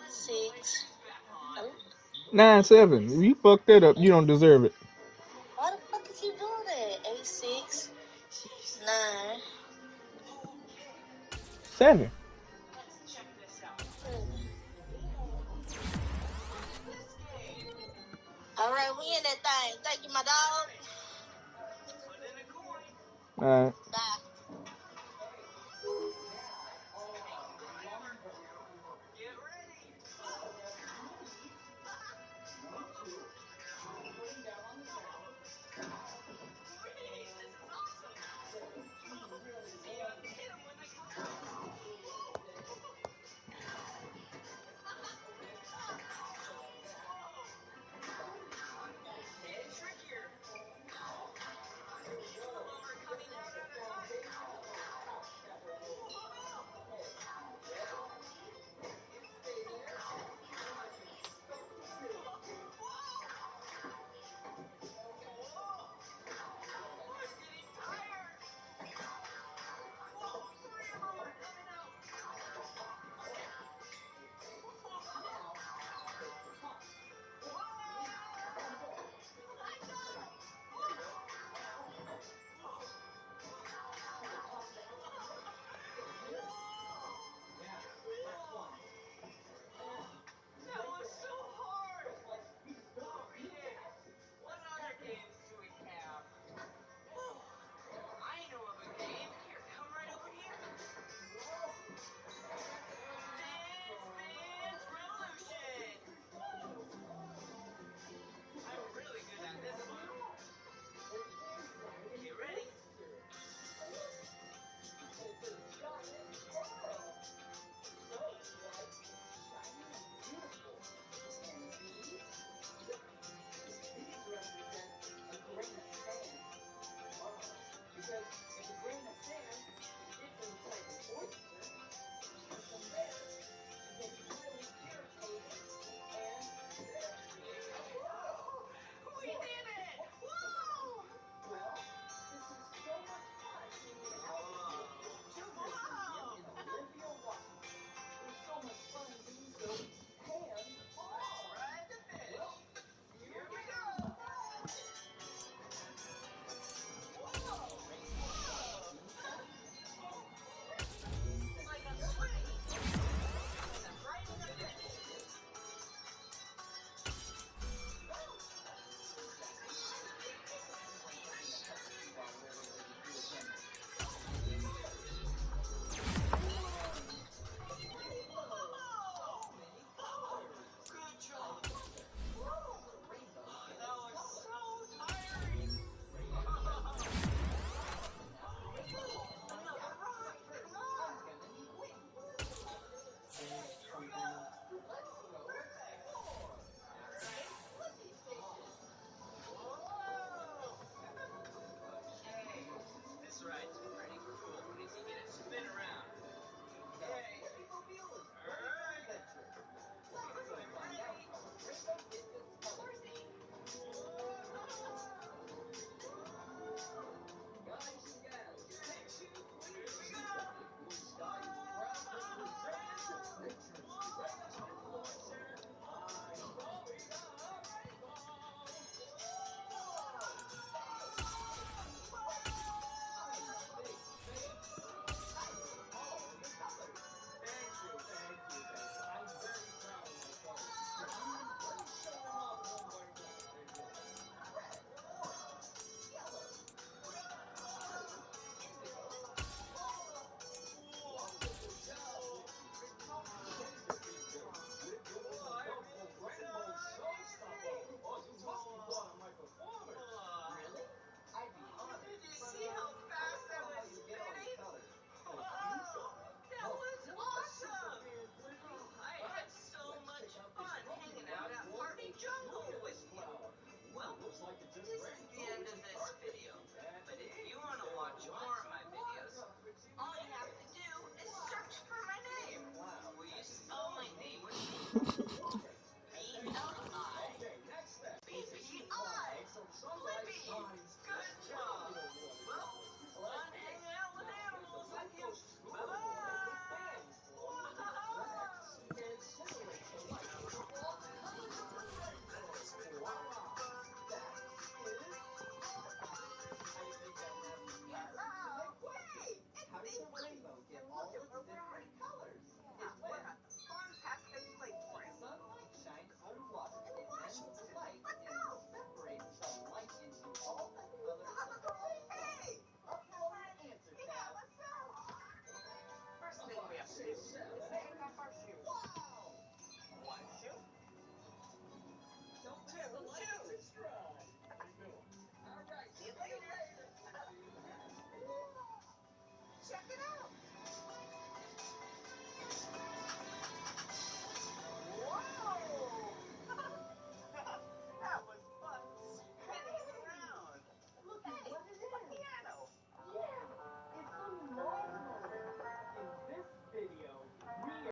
6. Oh, 9, 7. If you fuck that up, you don't deserve it. why the fuck is he doing that? 8, 6, 9. 7. All right, we in that thing. Thank you, my dog. All right. Bye.